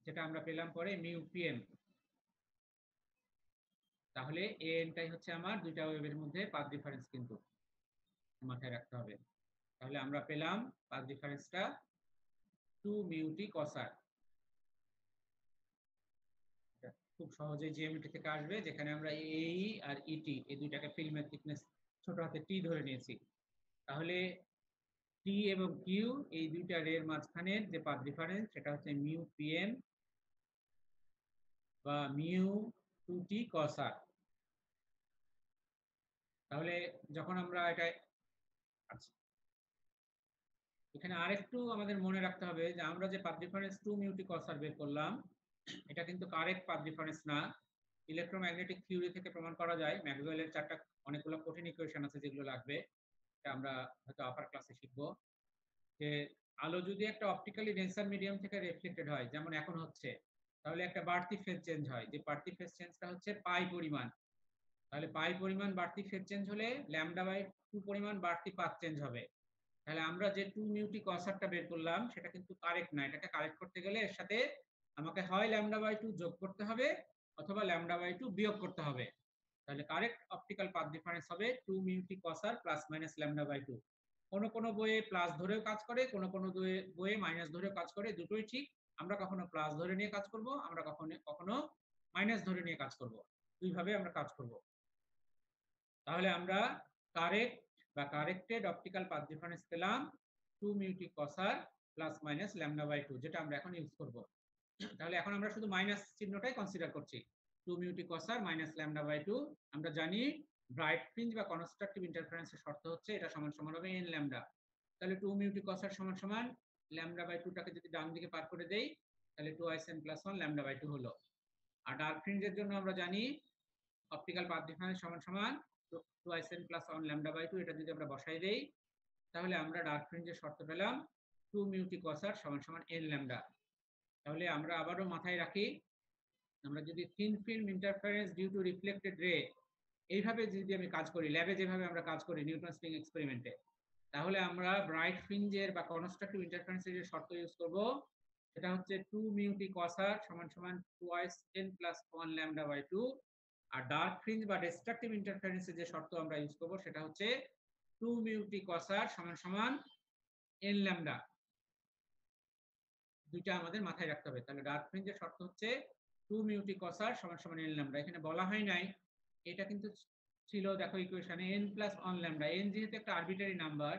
যেটা আমরা পেলাম পরে মিউ পিএম। তাহলে an টাই হচ্ছে আমার দুইটা ওয়েভের মধ্যে পাথ ডিফারেন্স, কিন্তু মাথায় রাখতে হবে। তাহলে আমরা পেলাম পাথ ডিফারেন্সটা 2 মিউ টি cos r। খুব সহজেই জিওমেট্রি থেকে আসবে, যেখানে আমরা এই আর ইটি এই দুইটাকে ফিল্মের থিকনেস ছোট হাতে টি ধরে নিয়েছি। তাহলে টি এবং কিউ এই দুইটা রের মাঝখানের যে পাথ ডিফারেন্স, সেটা হচ্ছে মিউ পিএম বা মিউ 2t cos r। তাহলে যখন আমরা এটা, আচ্ছা, এখানে আরেকটু আমাদের মনে রাখতে হবে যে আমরা যে পাথ ডিফারেন্স 2 মিউ টি cos r বের করলাম, এটা কিন্তু কারেক্ট পাথ ডিফারেন্স না। ইলেকট্রোম্যাগনেটিক থিওরি থেকে প্রমাণ করা যায়, ম্যাক্সওয়েলের চারটা অনেকগুলো কঠিন ইকুয়েশন আছে যেগুলো লাগবে, এটা আমরা হয়তো আপার ক্লাসে শিখবো। যে আলো যদি একটা অপটিক্যালি ডেন্সার মিডিয়াম থেকে রিফ্লেক্টেড হয়, যেমন এখন হচ্ছে, তাহলে একটা বাড়তি ফেজ চেঞ্জ হয়, যে বাড়তি ফেজ চেঞ্জটা হচ্ছে পাই পরিমাণ। তাহলে পাই পরিমাণ বাড়তি ফেজ চেঞ্জ হলে λ/2 পরিমাণ বাড়তি পাথ চেঞ্জ হবে। তাহলে আমরা যে 2 মিউটি কসারটা বের করলাম সেটা কিন্তু কারেক্ট না। এটাকে কারেক্ট করতে গেলে এর সাথে আমাকে হয় λ/2 যোগ করতে হবে অথবা λ/2 বিয়োগ করতে হবে। তাহলে কারেক্ট অপটিক্যাল পাথ ডিফারেন্স হবে 2 মিউটি কসার প্লাস মাইনাস λ/2। কোন বইয়ে প্লাস ধরেও কাজ করে, কোন বইয়ে মাইনাস ধরেও কাজ করে, দুটোই ঠিক। আমরা কখনো প্লাস ধরে নিয়ে কাজ করব, আমরা কখনো মাইনাস ধরে নিয়ে কাজ করব। দুইভাবে আমরা কাজ করব। তাহলে আমরা কারেক্ট বা কারেক্টেড অপটিক্যাল পাথ ডিফারেন্স পেলাম 2 মিউটি কসার প্লাস মাইনাস λ/2, যেটা আমরা এখন ইউজ করব। তাহলে এখন আমরা শুধু মাইনাস চিহ্নটাই কনসিডার করছি। 2 মিউটি কসার মাইনাস λ/2। আমরা জানি ব্রাইট ফ্রিঞ্জ বা কনস্ট্রাকটিভ ইন্টারফারেন্সের শর্ত হচ্ছে এটা সমান সমান হবে n ল্যামডা। তাহলে 2 মিউটি কসার সমান সমান λ/2 টাকে যদি ডান দিকে পার করে দেই তাহলে 2n + 1 λ/2 হলো। আর ডার্ক ফ্রিঞ্জের জন্য আমরা জানি অপটিক্যাল পাথ ডিফারেন্স সমান সমান 2n + 1 λ/2। এটা যদি আমরা বসাই দেই তাহলে আমরা ডার্ক ফ্রিঞ্জের শর্ত পেলাম 2 মিউটি কসার সমান সমান n ল্যামডা। তাহলে আমরা আবারও মাথায় রাখি, আমরা যদি thin film interference due to reflected ray এইভাবে যদি আমি কাজ করি, ল্যাবে যেভাবে আমরা কাজ করি নিউটন স্প্রিং এক্সপেরিমেন্টে, তাহলে আমরা ব্রাইট ফ্রিঞ্জের বা কনস্ট্রাকটিভ ইন্টারফারেন্সের যে শর্ত ইউজ করব সেটা হচ্ছে 2 মিউটি কসার সমান সমান 2n + 1 λ/2। আর ডার্ক ফ্রিঞ্জ বা ডিস্ট্রাকটিভ ইন্টারফারেন্সের যে শর্ত আমরা ইউজ করব সেটা হচ্ছে 2 মিউটি কসার সমান সমান n ল্যামডা। দুইটা আমাদের মাথায় রাখতে হবে। তাহলে ডার্ক ফ্রিঞ্জের শর্ত হচ্ছে 2 মিউটি কসার সমান সমান n ল্যামডা। এখানে বলা হয় নাই, এটা কিন্তু ছিল দেখো ইকুয়েশনে n + 1 ল্যামডা। n যেহেতু একটা আরবিটারি নাম্বার,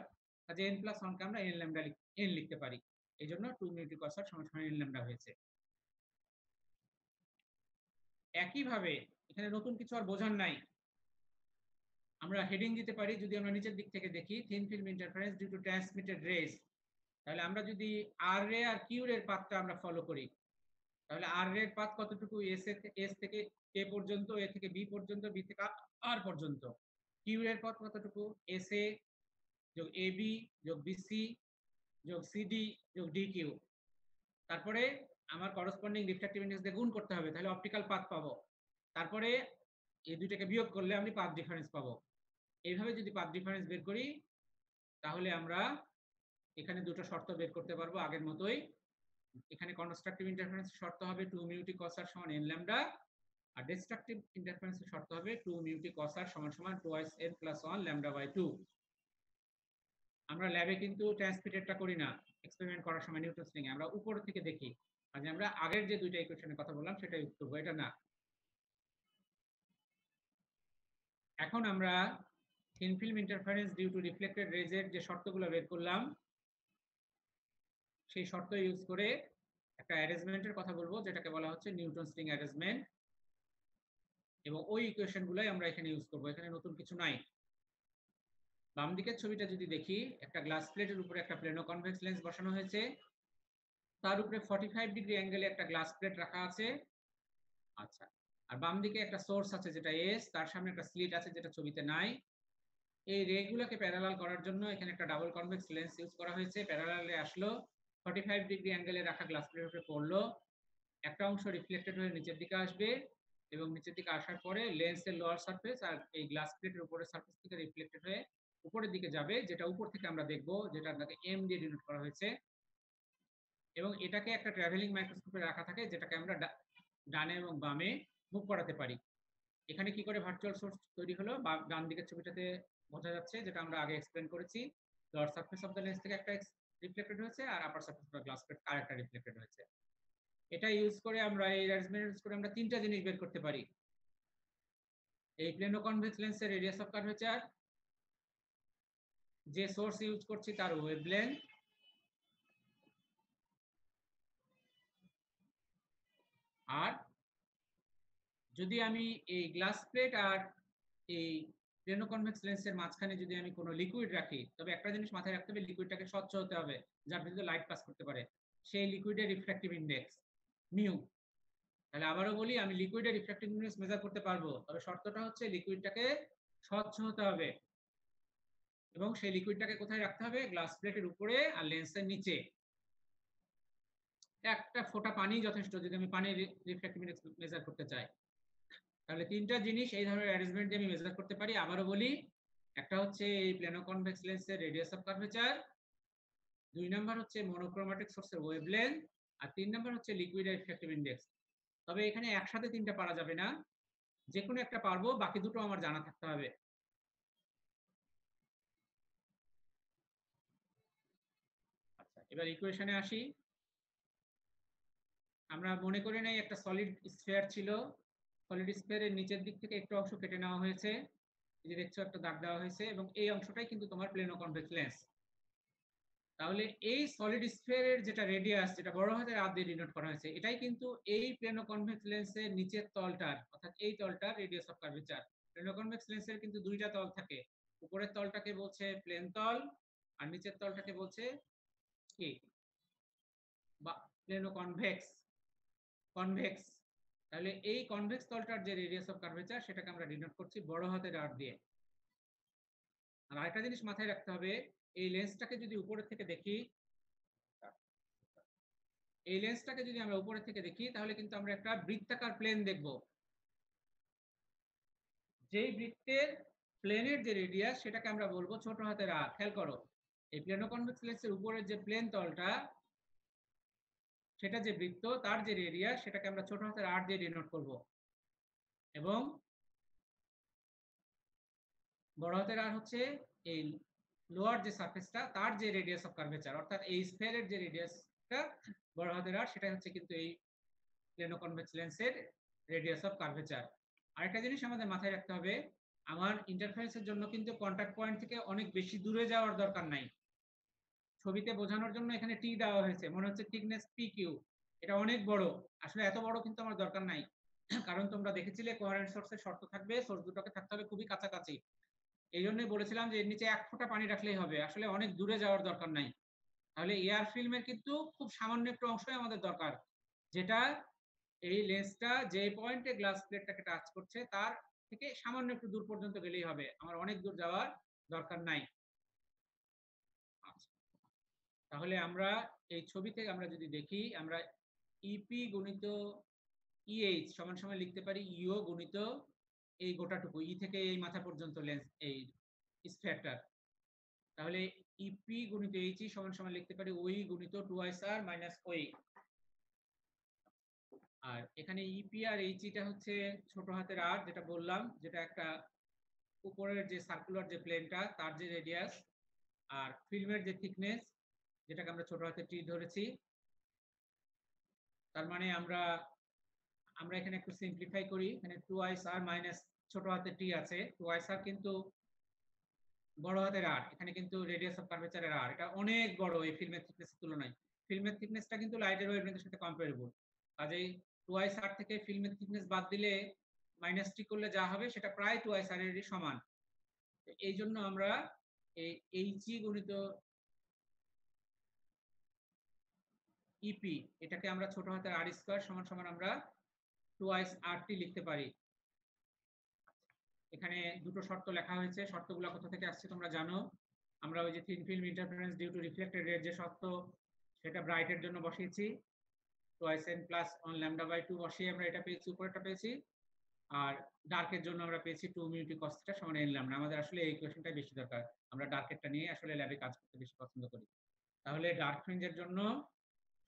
কাজে n + 1 কে আমরা n ল্যামডা n লিখতে পারি। এইজন্য 2 মিউটি কসার সমান সমান n ল্যামডা হয়েছে। একইভাবে এখানে নতুন কিছু আর বোঝার নাই। আমরা হেডিং দিতে পারি, যদি আমরা নিচের দিক থেকে দেখি thin film interference due to transmitted rays. তাহলে আমরা যদি আর রে আর কিউ রে এর পাথটা আমরা ফলো করি তাহলে আর রে এর পাথ কতটুকু, এস থেকে এ পর্যন্ত, এ থেকে বি পর্যন্ত, বি থেকে আর পর্যন্ত। কিউ এর পথ কতটুকু, এস এ যোগ এ বি যোগ বিসি যোগ সিডি যোগ ডি কিউ। তারপরে আমার করসপন্ডিং রিফ্র্যাক্টিভ ইন্ডেক্স দিয়ে গুণ করতে হবে, তাহলে অপটিক্যাল পাথ পাবো। তারপরে এই দুইটাকে বিয়োগ করলে আমি পাথ ডিফারেন্স পাবো। এইভাবে যদি পাথ ডিফারেন্স বের করি তাহলে আমরা এখানে দুটো শর্ত বের করতে পারবো আগের মতোই। এখানে কনস্ট্রাকটিভ ইন্টারফারেন্সের শর্ত হবে 2 মিউটি কসার সমান n ল্যামডা, আর ডিস্ট্রাকটিভ ইন্টারফারেন্সের শর্ত হবে 2 মিউটি কসার সমান সমান 2n + 1 λ/2। আমরা ল্যাবে কিন্তু ট্রান্সমিটেডটা করি না, এক্সপেরিমেন্ট করার সময় নিউটন স্প্রিং আমরা উপর থেকে দেখি। আজ আমরা আগের যে দুইটা ইকুয়েশনের কথা বললাম সেটা ইউজ করব, এটা না। এখন আমরা thin film interference due to reflected রেজের যে শর্তগুলো বের করলাম সেই শর্ত ইউজ করে একটা অ্যারেঞ্জমেন্টের কথা বলবো যেটাকে বলা হচ্ছে নিউটন স্প্রিং অ্যারেঞ্জমেন্ট, এবং ওই ইকুয়েশনগুলোই আমরা এখানে ইউজ করব। এখানে নতুন কিছু নাই। বাম দিকের ছবিটা যদি দেখি, একটা গ্লাস প্লেটের উপরে একটা প্লেনো কনভেক্স লেন্স বসানো হয়েছে, তার উপরে 45 ডিগ্রি অ্যাঙ্গেলে একটা গ্লাস প্লেট রাখা আছে। আচ্ছা, আর বাম দিকে একটা সোর্স আছে যেটা এস, তার সামনে একটা স্লিট আছে যেটা ছবিতে নাই। এই রেগুলোকে প্যারালাল করার জন্য এখানে একটা ডাবল কনভেক্স লেন্স ইউজ করা হয়েছে। প্যারালালে আসলো, 45 ডিগ্রি অ্যাঙ্গেলে রাখা গ্লাস প্লেটের উপরে পড়লো, একটা অংশ রিফ্লেক্টেড হয়ে নিচের দিকে আসবে, এবং নিচের দিকে আসার পরে লেন্সের লোয়ার সারফেস আর এই গ্লাস প্লেটের উপরের সারফেস থেকে রিফ্লেক্টেড হয়ে উপরের দিকে যাবে, যেটা উপর থেকে আমরা দেখব, যেটা আপনাকে এম দিয়ে ডিনোট করা হয়েছে। এবং এটাকে একটা ট্রাভেলিং মাইক্রোস্কোপে রাখা থাকে, যেটাকে আমরা ডানে এবং বামে মুভ করাতে পারি। এখানে কি করে ভার্চুয়াল সোর্স তৈরি হলো, ডান দিকের ছবিটাতে বোঝা যাচ্ছে, যেটা আমরা আগে এক্সপ্লেন করেছি। Lower surface of the lens থেকে একটা রিফ্লেক্টেড হয়েছে, আর upper surface of the glass plate আরেকটা রিফ্লেক্টেড হয়েছে। এটা ইউজ করে আমরা এই অ্যারেঞ্জমেন্ট ইউজ করে আমরা তিনটা জিনিস বের করতে পারি। এই প্লেনো কনভেক্স লেন্সের রেডিয়াস অফ কার্ভেচার, যে সোর্স ইউজ করছি তার ওয়েভলেন্থ, আর যদি আমি এই গ্লাস প্লেট আর এই প্লেনো কনভেক্স লেন্সের মাঝখানে যদি আমি কোনো লিকুইড রাখি, তবে একটা জিনিস মাথায় রাখতে হবে, লিকুইডটাকে স্বচ্ছ হতে হবে যার ভিতরে লাইট পাস করতে পারে। সেই লিকুইডের রিফ্র্যাক্টিভ ইন্ডেক্স মিউ। তাহলে আবারও বলি, আমি লিকুইডের রিফ্র্যাক্টিভ ইন্ডেক্স মেজার করতে পারবো, তবে শর্তটা হচ্ছে লিকুইডটাকে স্বচ্ছ হতে হবে, এবং সেই লিকুইডটাকে কোথায় রাখতে হবে, গ্লাস প্লেটের উপরে আর লেন্সের নিচে। একটা ফোঁটা পানি যথেষ্ট যদি আমি পানির রিফ্র্যাক্টিভ ইন্ডেক্স মেজার করতে চাই। তাহলে তিনটা জিনিস এই ধরনের অ্যারেঞ্জমেন্ট দিয়ে আমি মেজার করতে পারি। আবারও বলি, একটা হচ্ছে এই প্লেনো কনভেক্স লেন্সের রেডিয়াস অফ কার্ভেচার, 2 নাম্বার হচ্ছে মনোক্রোমেটিক সোর্সের ওয়েভলেন্থ, আর 3 নাম্বার হচ্ছে লিকুইড রিফ্র্যাক্টিভ ইনডেক্স। তবে এখানে একসাথে তিনটা পারা যাবে না, যে কোনো একটা পারবো, বাকি দুটো আমার জানা থাকতে হবে। আচ্ছা, এবার ইকুয়েশনে আসি। আমরা মনে করে নেই একটা সলিড স্ফিয়ার ছিল, সলিড স্ফিয়ারের নিচের দিক থেকে একটু অংশ কেটে নেওয়া হয়েছে, এই যে দেখছো একটা দাগ দেওয়া হয়েছে, এবং এই অংশটাই কিন্তু তোমার প্লেনো কনভেক্স লেন্স। তাহলে এই সলিড স্ফিয়ারের যেটা রেডিয়াস, যেটা বড় হাতের আর দিয়ে ডিনোট করা হয়েছে, এটাই কিন্তু এই প্লেনো কনভেক্স লেন্সের নিচের তলটার, অর্থাৎ এই তলটার radius of curvature. Plano convex লেন্সের কিন্তু দুইটা তল থাকে, উপরের তলটাকে বলছে প্লেন তল, আর নিচের তলটাকে বলছে কি, বা প্লেনো কনভেক্স, কনভেক্স। তাহলে এই কনভেক্স তলটার যে রেডিয়াস অফ কার্ভেচার, সেটাকে আমরা ডিনোট করছি বড় হাতের আর দিয়ে। আর আরেকটা জিনিস মাথায় রাখতে হবে, এই লেন্সটাকে যদি উপরের থেকে দেখি, এই লেন্সটাকে যদি আমরা উপরে থেকে দেখি, তাহলে কিন্তু আমরা একটা বৃত্তাকার প্লেন দেখব, যেই বৃত্তের প্লেনের যে রেডিয়াস, সেটাকে আমরা বলবো ছোট হাতের আর। খেয়াল করো, এই প্লেনো কনভেক্স লেন্সের উপরের যে প্লেন তলটা, সেটা যে বৃত্ত, তার যে রেডিয়াস, সেটাকে আমরা ছোট হাতের আর দিয়ে ডিনোট করব, এবং বড় হাতের আর হচ্ছে এই লোয়ার যে সারফেসটা, তার যে রেডিয়াস অফ কার্ভেচার, অর্থাৎ এই স্ফিয়ারের যে রেডিয়াসটা বড় হাতের আর, সেটা হচ্ছে কিন্তু এই প্লেনো কনভেক্স লেন্সের রেডিয়াস অফ কার্ভেচার। আরেকটা জিনিস আমাদের মাথায় রাখতে হবে, আমার ইন্টারফেরেন্সের জন্য কিন্তু কন্টাক্ট পয়েন্ট থেকে অনেক বেশি দূরে যাওয়ার দরকার নাই। ছবিতে বোঝানোর জন্য এখানে টি দেওয়া হয়েছে, মনে হচ্ছে থিকনেস পি কিউ, এটা অনেক বড়, আসলে এত বড় কিন্তু আমার দরকার নাই। কারণ তোমরা দেখেছিলে কোয়ারেন্ট সোর্সের শর্ত থাকবে, সোর্স দুটোকে থাকতে হবে খুবই কাছাকাছি। এই জন্যই বলেছিলাম যে এর নিচে 1 ফোঁটা পানি রাখলেই হবে, আসলে অনেক দূরে যাওয়ার দরকার নাই। তাহলে এয়ার ফিল্মের কিন্তু খুব সামান্য একটু অংশই আমাদের দরকার, যেটা এই লেন্সটা যে পয়েন্টে গ্লাস প্লেটটাকে টাচ করছে, তার থেকে সামান্য একটু দূর পর্যন্ত গেলেই হবে, আমার অনেক দূর যাওয়ার দরকার নাই। আচ্ছা, তাহলে আমরা এই ছবি থেকে আমরা যদি দেখি, আমরা ইপি গুণিত ইএইচ সমান সমান লিখতে পারি ইও গুণিত এই গোটাটুকু, ই থেকে এই মাথা পর্যন্ত লেন্স, এই স্ফিয়ারটার। তাহলে ইপি গুণিত এইচ সমান সমান লিখতে পারি ওই গুণিত 2r মাইনাস ওই। আর এখানে ইপি আর এইচটা হচ্ছে ছোট হাতের আর, যেটা বললাম, যেটা একটা উপরের যে সার্কুলার যে প্লেনটা, তার যে রেডিয়াস, আর ফিল্মের যে থিকনেস, যেটাকে আমরা ছোট হাতে টি ধরেছি। তার মানে আমরা এখানে একটু সিম্পলিফাই করি, এখানে 2r মাইনাস ছোট হাতে টি আছে, 2r কিন্তু বড় হাতের আর, এখানে কিন্তু রেডিয়াস অফ কার্ভেচারের আর, এটা অনেক বড় এই ফিল্মের থিকনেসের তুলনায়। ফিল্মের থিকনেসটা কিন্তু লাইটের ওয়েভলেন্থের সাথে কম্পারেবল, কাজেই 2r থেকে ফিল্মের থিকনেস বাদ দিলে মাইনাস টি করলে যা হবে, সেটা প্রায় 2r এরই সমান। এই জন্য আমরা এই এইচই গুণিত ইপি, এটাকে আমরা ছোট হাতের আর স্কয়ার সমান সমান আমরা 2r লিখতে পারি। এখানে দুটো শর্ত লেখা হয়েছে, শর্তগুলো কোথা থেকে আসছে তোমরা জানো। আমরা ওই যে thin film interference due to reflected রের যে শর্ত, সেটা ব্রাইটের জন্য বসিয়েছি, 2n প্লাস 1 ল্যামডা বাই 2 বসিয়ে আমরা এটা পেয়েছি, উপরেরটা পেয়েছি। আর ডার্কের জন্য আমরা পেয়েছি 2 মিউ টি cos থিটা সমান n ল্যামডা। আমাদের আসলে এই ইকুয়েশনটাই বেশি দরকার, আমরা ডার্কেরটা নিয়ে আসলে ল্যাবে কাজ করতে বেশি পছন্দ করি। তাহলে ডার্ক ফ্রিঞ্জের জন্য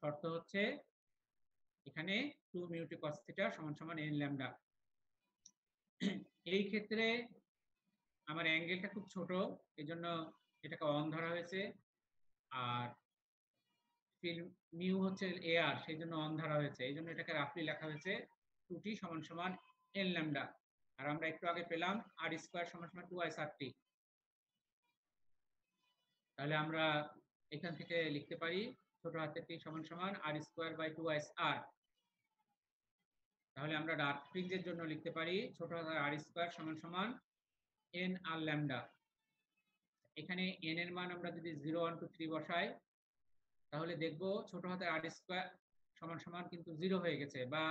শর্ত হচ্ছে এখানে 2 মিউ টি cos থিটা সমান সমান n ল্যামডা। এই ক্ষেত্রে আমার অ্যাঙ্গেলটা খুব ছোট, এই জন্য এটাকে অন ধরা হয়েছে, আর ফিল্ম মিউ হচ্ছে এআর, সেই জন্য অন ধরা হয়েছে, এই জন্য এটাকে রাফলি লেখা হয়েছে 2t সমান সমান n ল্যামডা। আর আমরা একটু আগে পেলাম r স্কয়ার সমান সমান 2r t। তাহলে আমরা এখান থেকে লিখতে পারি ছোট হাতের t সমান সমান r স্কয়ার বাই 2r। তাহলে আমরা ডার্ক ফ্রিঞ্জের জন্য লিখতে পারি ছোট হাতের r স্কয়ার সমান সমান n r ল্যামডা। এখানে n এর মান আমরা যদি 0 1 2 3 বসাই, তাহলে দেখবো ছোট হাতের r স্কয়ার সমান সমান কিন্তু 0 হয়ে গেছে, বা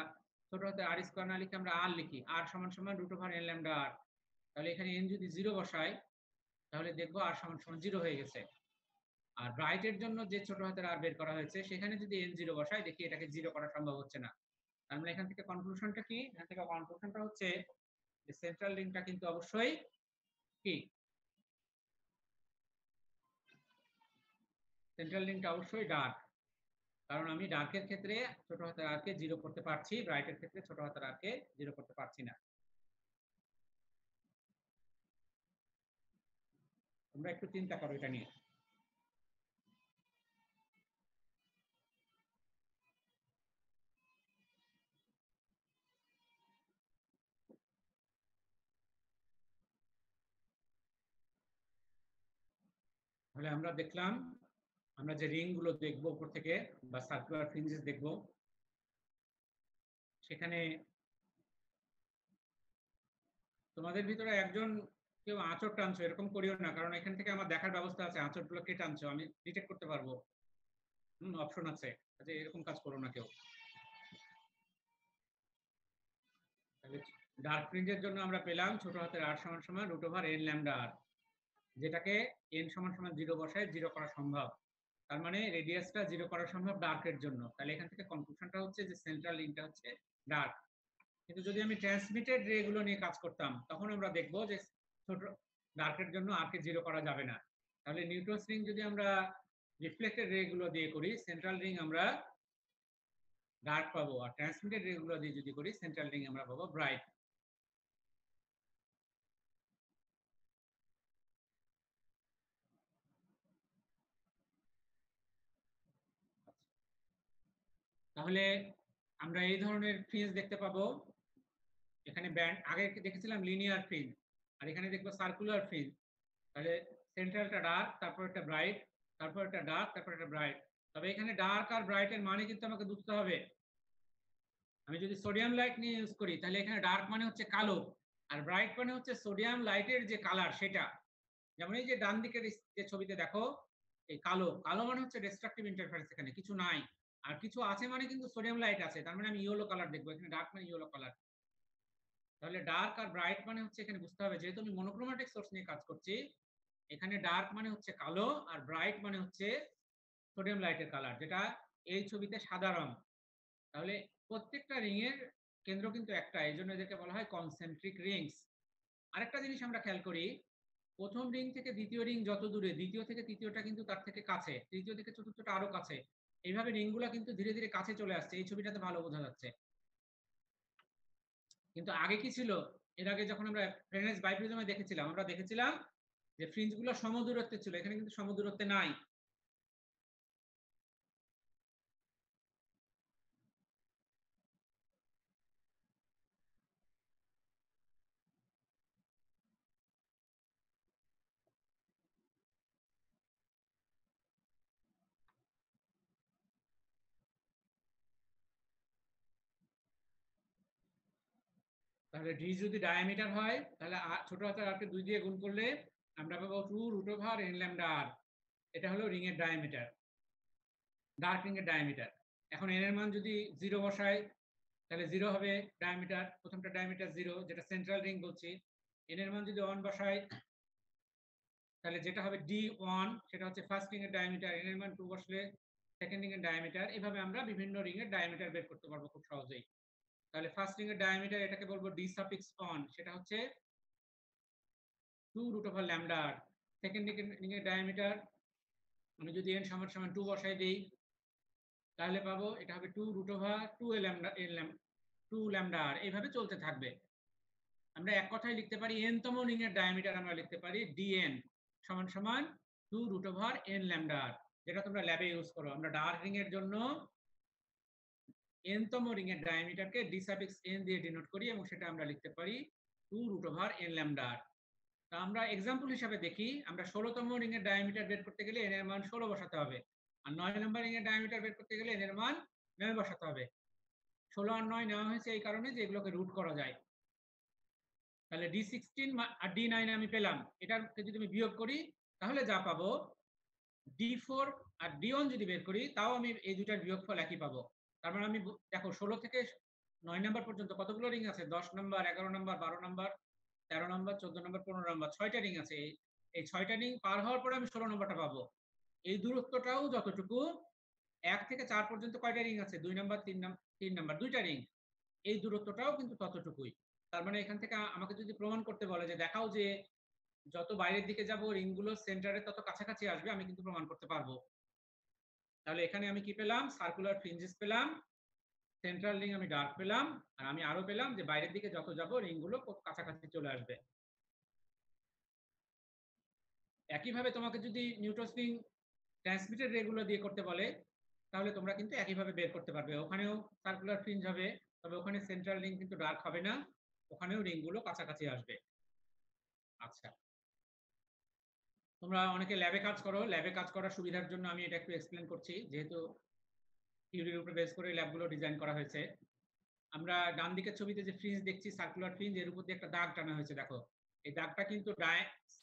ছোট হাতের r স্কয়ার না লিখে আমরা r লিখি, r সমান সমান √n ল্যামডা r। তাহলে এখানে n যদি 0 বসাই, তাহলে দেখবো r সমান সমান 0 হয়ে গেছে। আর ব্রাইটের জন্য যে ছোট হাতের r বের করা হয়েছে, সেখানে যদি n 0 বসাই, দেখি এটাকে 0 করা সম্ভব হচ্ছে না। তার মানে এখান থেকে কনক্লুশনটা কি, এখান থেকে কনক্লুশনটা হচ্ছে সেন্ট্রাল রিংটা কিন্তু অবশ্যই কি, সেন্ট্রাল রিংটা অবশ্যই ডার্ক, কারণ আমি ডার্কের ক্ষেত্রে ছোট হাতের আর কে জিরো করতে পারছি, ব্রাইটের ক্ষেত্রে ছোট হাতের আর কে জিরো করতে পারছি না। তোমরা একটু চিন্তা করো এটা নিয়ে। তাহলে আমরা দেখলাম, আমরা যে রিং গুলো দেখবো উপর থেকে বা সার্কুলার ফ্রিঞ্জেস দেখবো, সেখানে তোমাদের ভিতরে একজন কেউ আঁচড় টানছো এরকম করিও না, কারণ এখান থেকে আমার দেখার ব্যবস্থা আছে আঁচড় গুলো কে টানছো, আমি ডিটেক্ট করতে পারবো, অপশন আছে, আচ্ছা এরকম কাজ করো না কেউ। তাহলে ডার্ক ফ্রিঞ্জের জন্য আমরা পেলাম ছোট হাতের r সমান সমান √n ল্যামডা r, যেটাকে n সমান সমান 0 বসায় 0 করা সম্ভব, তার মানে রেডিয়াসটা 0 করা সম্ভব ডার্কের জন্য। তাহলে এখান থেকে কনক্লুশনটা হচ্ছে যে সেন্ট্রাল রিংটা হচ্ছে ডার্ক। কিন্তু যদি আমি ট্রান্সমিটেড রে গুলো নিয়ে কাজ করতাম, তখন আমরা দেখবো যে ছোট ডার্কের জন্য r কে 0 করা যাবে না। তাহলে নিউটনস রিং যদি আমরা রিফ্লেক্টেড রে গুলো দিয়ে করি, সেন্ট্রাল রিং আমরা ডার্ক পাবো, আর ট্রান্সমিটেড রে গুলো দিয়ে যদি করি, সেন্ট্রাল রিং আমরা পাবো ব্রাইট। তাহলে আমরা এই ধরনের ফ্রিঞ্জ দেখতে পাবো। এখানে ব্যান্ড আগে দেখেছিলাম লিনিয়ার ফ্রিঞ্জ, আর এখানে দেখবো সার্কুলার ফ্রিঞ্জ। তাহলে সেন্ট্রালটা ডার্ক, তারপর একটা ব্রাইট, তারপর একটা ডার্ক, তারপর একটা ব্রাইট। তবে এখানে ডার্ক আর ব্রাইটের মানে কিন্তু আমাকে বুঝতে হবে। আমি যদি সোডিয়াম লাইট নিয়ে ইউজ করি, তাহলে এখানে ডার্ক মানে হচ্ছে কালো, আর ব্রাইট মানে হচ্ছে সোডিয়াম লাইটের যে কালার সেটা। যেমন এই যে ডান দিকের যে ছবিতে দেখো, এই কালো, কালো মানে হচ্ছে ডিস্ট্রাকটিভ ইন্টারফারেন্স, এখানে কিছু নাই, আর কিছু আছে মানে কিন্তু সোডিয়াম লাইট আছে, তার মানে আমি ইয়েলো কালার দেখবো, এখানে ডার্ক মানে ইয়েলো কালার। তাহলে ডার্ক আর ব্রাইট মানে হচ্ছে এখানে বুঝতে হবে, যেহেতু আমি মনোক্রোমেটিক সোর্স নিয়ে কাজ করছি, এখানে ডার্ক মানে হচ্ছে কালো আর ব্রাইট মানে হচ্ছে সোডিয়াম লাইটের কালার, যেটা এই ছবিতে সাদা রং। তাহলে প্রত্যেকটা রিং এর কেন্দ্র কিন্তু একটা, এই জন্য এদেরকে বলা হয় কনসেন্ট্রিক রিংস। আরেকটা জিনিস আমরা খেয়াল করি, প্রথম রিং থেকে দ্বিতীয় রিং যত দূরে, দ্বিতীয় থেকে তৃতীয়টা কিন্তু তার থেকে কাছে, তৃতীয় থেকে চতুর্থটা আরো কাছে, এইভাবে রিংগুলো কিন্তু ধীরে ধীরে কাছে চলে আসছে, এই ছবিটাতে ভালো বোঝা যাচ্ছে। কিন্তু আগে কি ছিল, এর আগে যখন আমরা ফ্রেনেজ বাইপ্রিজমে দেখেছিলাম, আমরা দেখেছিলাম যে ফ্রিঞ্জগুলো সমদূরত্বে ছিল, এখানে কিন্তু সমদূরত্বে নাই। তাহলে ডি যদি ডায়ামিটার হয়, তাহলে ছোট হাতের r কে 2 দিয়ে গুণ করলে আমরা পাবো 2√n ল্যামডা r। এটা হলো রিং এর ডায়ামিটার, ডার্ক রিং এর ডায়ামিটার। এখন n এর মান যদি 0 বসাই, তাহলে 0 হবে ডায়ামিটার, প্রথমটা ডায়ামিটার 0, যেটা সেন্ট্রাল রিং বলছি। n এর মান যদি 1 বসাই, তাহলে যেটা হবে d1, সেটা হচ্ছে ফার্স্ট রিং এর ডায়ামিটার। n এর মান 2 বসলে সেকেন্ড রিং এর ডায়ামিটার। এভাবে আমরা বিভিন্ন রিং এর ডায়ামিটার বের করতে পারবো খুব সহজেই। তাহলে ফার্স্ট রিং এর ডায়ামিটার, এটাকে বলবো d সাফিক্স 1, সেটা হচ্ছে 2√λ। সেকেন্ড রিং এর ডায়ামিটার আমি যদি n সমান সমান 2 বসাই দেই, তাহলে পাবো এটা হবে 2√2λ, এইভাবে চলতে থাকবে। আমরা এক কথায় লিখতে পারি n তম রিং এর ডায়ামিটার আমরা লিখতে পারি dn সমান সমান 2√nλ, যেটা তোমরা ল্যাবে ইউজ করো। আমরা ডার্ক রিং এর জন্য n তম রিং এর ডায়ামিটারকে d সাফিক্স n দিয়ে ডিনোট করি, এবং সেটা আমরা লিখতে পারি 2√nλ। তা আমরা এক্সাম্পল হিসাবে দেখি, আমরা 16 তম রিং এর ডায়ামিটার বের করতে গেলে n এর মান 16 বসাতে হবে, আর 9 নম্বর রিং এর ডায়ামিটার বের করতে গেলে n এর মান 9 বসাতে হবে। 16 আর 9 নেওয়া হয়েছে এই কারণে যে এগুলোকে রুট করা যায়। তাহলে d16 আর d9 আমি পেলাম, এটাকে যদি আমি বিয়োগ করি, তাহলে যা পাবো d4 আর d1 যদি বের করি, তাও আমি এই দুটার বিয়োগফল একই পাবো। তার মানে আমি দেখো 16 থেকে 9 নম্বর পর্যন্ত কতগুলো রিং আছে, 10 নম্বর, 11 নম্বর, 12 নম্বর, 13 নম্বর, 14 নম্বর, 15 নম্বর, 6টা রিং আছে। এই 6টা রিং পার হওয়ার পরে আমি 16 নম্বরটা পাবো। এই দূরত্বটাও যতটুকু, 1 থেকে 4 পর্যন্ত কয়টা রিং আছে, 2 নম্বর, 3 নম্বর, 2টা রিং, এই দূরত্বটাও কিন্তু ততটুকুই। তার মানে এখান থেকে আমাকে যদি প্রমাণ করতে বলে যে দেখাও যে যত বাইরের দিকে যাব রিংগুলো সেন্টারে তত কাছাকাছি আসবে, আমি কিন্তু প্রমাণ করতে পারবো। তাহলে এখানে আমি কি পেলাম? সার্কুলার ফ্রিঞ্জেস পেলাম, সেন্ট্রাল রিং আমি ডার্ক পেলাম, আর আমি আরো পেলাম যে বাইরের দিকে যত যাব রিংগুলো খুব কাছাকাছি চলে আসবে। একইভাবে তোমাকে যদি নিউটন রিং ট্রান্সমিটেড রেগুলো দিয়ে করতে বলে তাহলে তোমরা কিন্তু একইভাবে বের করতে পারবে। ওখানেও সার্কুলার ফ্রিঞ্জ হবে, তবে ওখানে সেন্ট্রাল রিং কিন্তু ডার্ক হবে না, ওখানেও রিংগুলো কাছাকাছি আসবে। আচ্ছা, তোমরা অনেকে ল্যাবে কাজ করো, ল্যাবে কাজ করার সুবিধার জন্য আমি এটা একটু এক্সপ্লেন করছি, যেহেতু থিওরির উপরে বেস করে ল্যাবগুলো ডিজাইন করা হয়েছে। আমরা ডান দিকের ছবিতে যে ফ্রিঞ্জ দেখছি সার্কুলার ফ্রিঞ্জ, এর উপর দিয়ে একটা দাগ টানা হয়েছে, দেখো এই দাগটা কিন্তু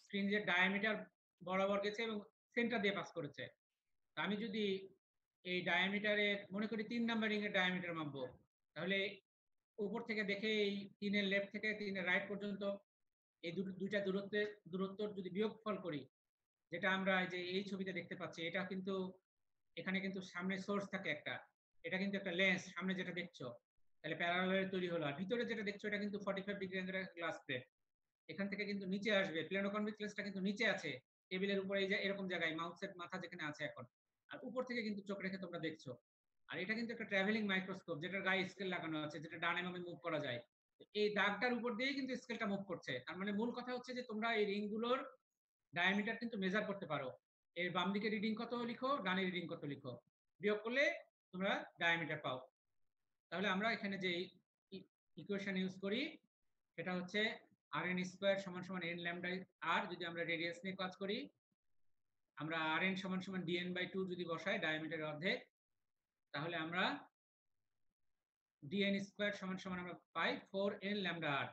ফ্রিঞ্জের ডায়ামিটার বরাবর গেছে এবং সেন্টার দিয়ে পাস করেছে। আমি যদি এই ডায়ামিটারের মনে করি 3 নাম্বার রিং এর ডায়ামিটার মাপবো, তাহলে উপর থেকে দেখে এই 3 এর লেফট থেকে 3 এর রাইট পর্যন্ত এই দুইটা দূরত্ব যদি বিয়োগফল করি, যেটা আমরা যে এই ছবিতে দেখতে পাচ্ছি, এটা কিন্তু এখানে কিন্তু সামনে সোর্স থাকে একটা, এটা কিন্তু একটা লেন্স সামনে যেটা দেখছো, তাহলে প্যারালাল তৈরি হলো। আর ভিতরে যেটা দেখছো এটা কিন্তু 45 ডিগ্রি অ্যাঙ্গেলের গ্লাস প্লেট, এখান থেকে কিন্তু নিচে আসবে, প্লেনোকনভেক্স লেন্সটা কিন্তু নিচে আছে টেবিলের উপরে, এই যে এরকম জায়গায় মাউসের মাথা যেখানে আছে এখন, আর উপর থেকে কিন্তু চোখ রেখে তোমরা দেখছো। আর এটা কিন্তু একটা ট্রাভেলিং মাইক্রোস্কোপ, যেটার গায়ে স্কেল লাগানো আছে, যেটা ডানে বামে মুভ করা যায়। এই দাগটার উপর দিয়েই কিন্তু স্কেলটা মুভ করছে। তার মানে মূল কথা হচ্ছে যে তোমরা এই রিংগুলোর ডায়ামিটার কিন্তু মেজার করতে পারো। এর বাম দিকে রিডিং কত লিখো, ডানে রিডিং কত লিখো, বিয়োগ করলে তোমরা ডায়ামিটার পাও। তাহলে আমরা এখানে যে ইকুয়েশন ইউজ করি সেটা হচ্ছে rn স্কয়ার সমান সমান n ল্যামডা r, যদি আমরা রেডিয়াস নিয়ে কাজ করি আমরা rn সমান সমান dn/2 যদি বসাই ডায়ামিটারের অর্ধেক, তাহলে আমরা dn স্কয়ার সমান সমান আমরা পাই 4n ল্যামডা r।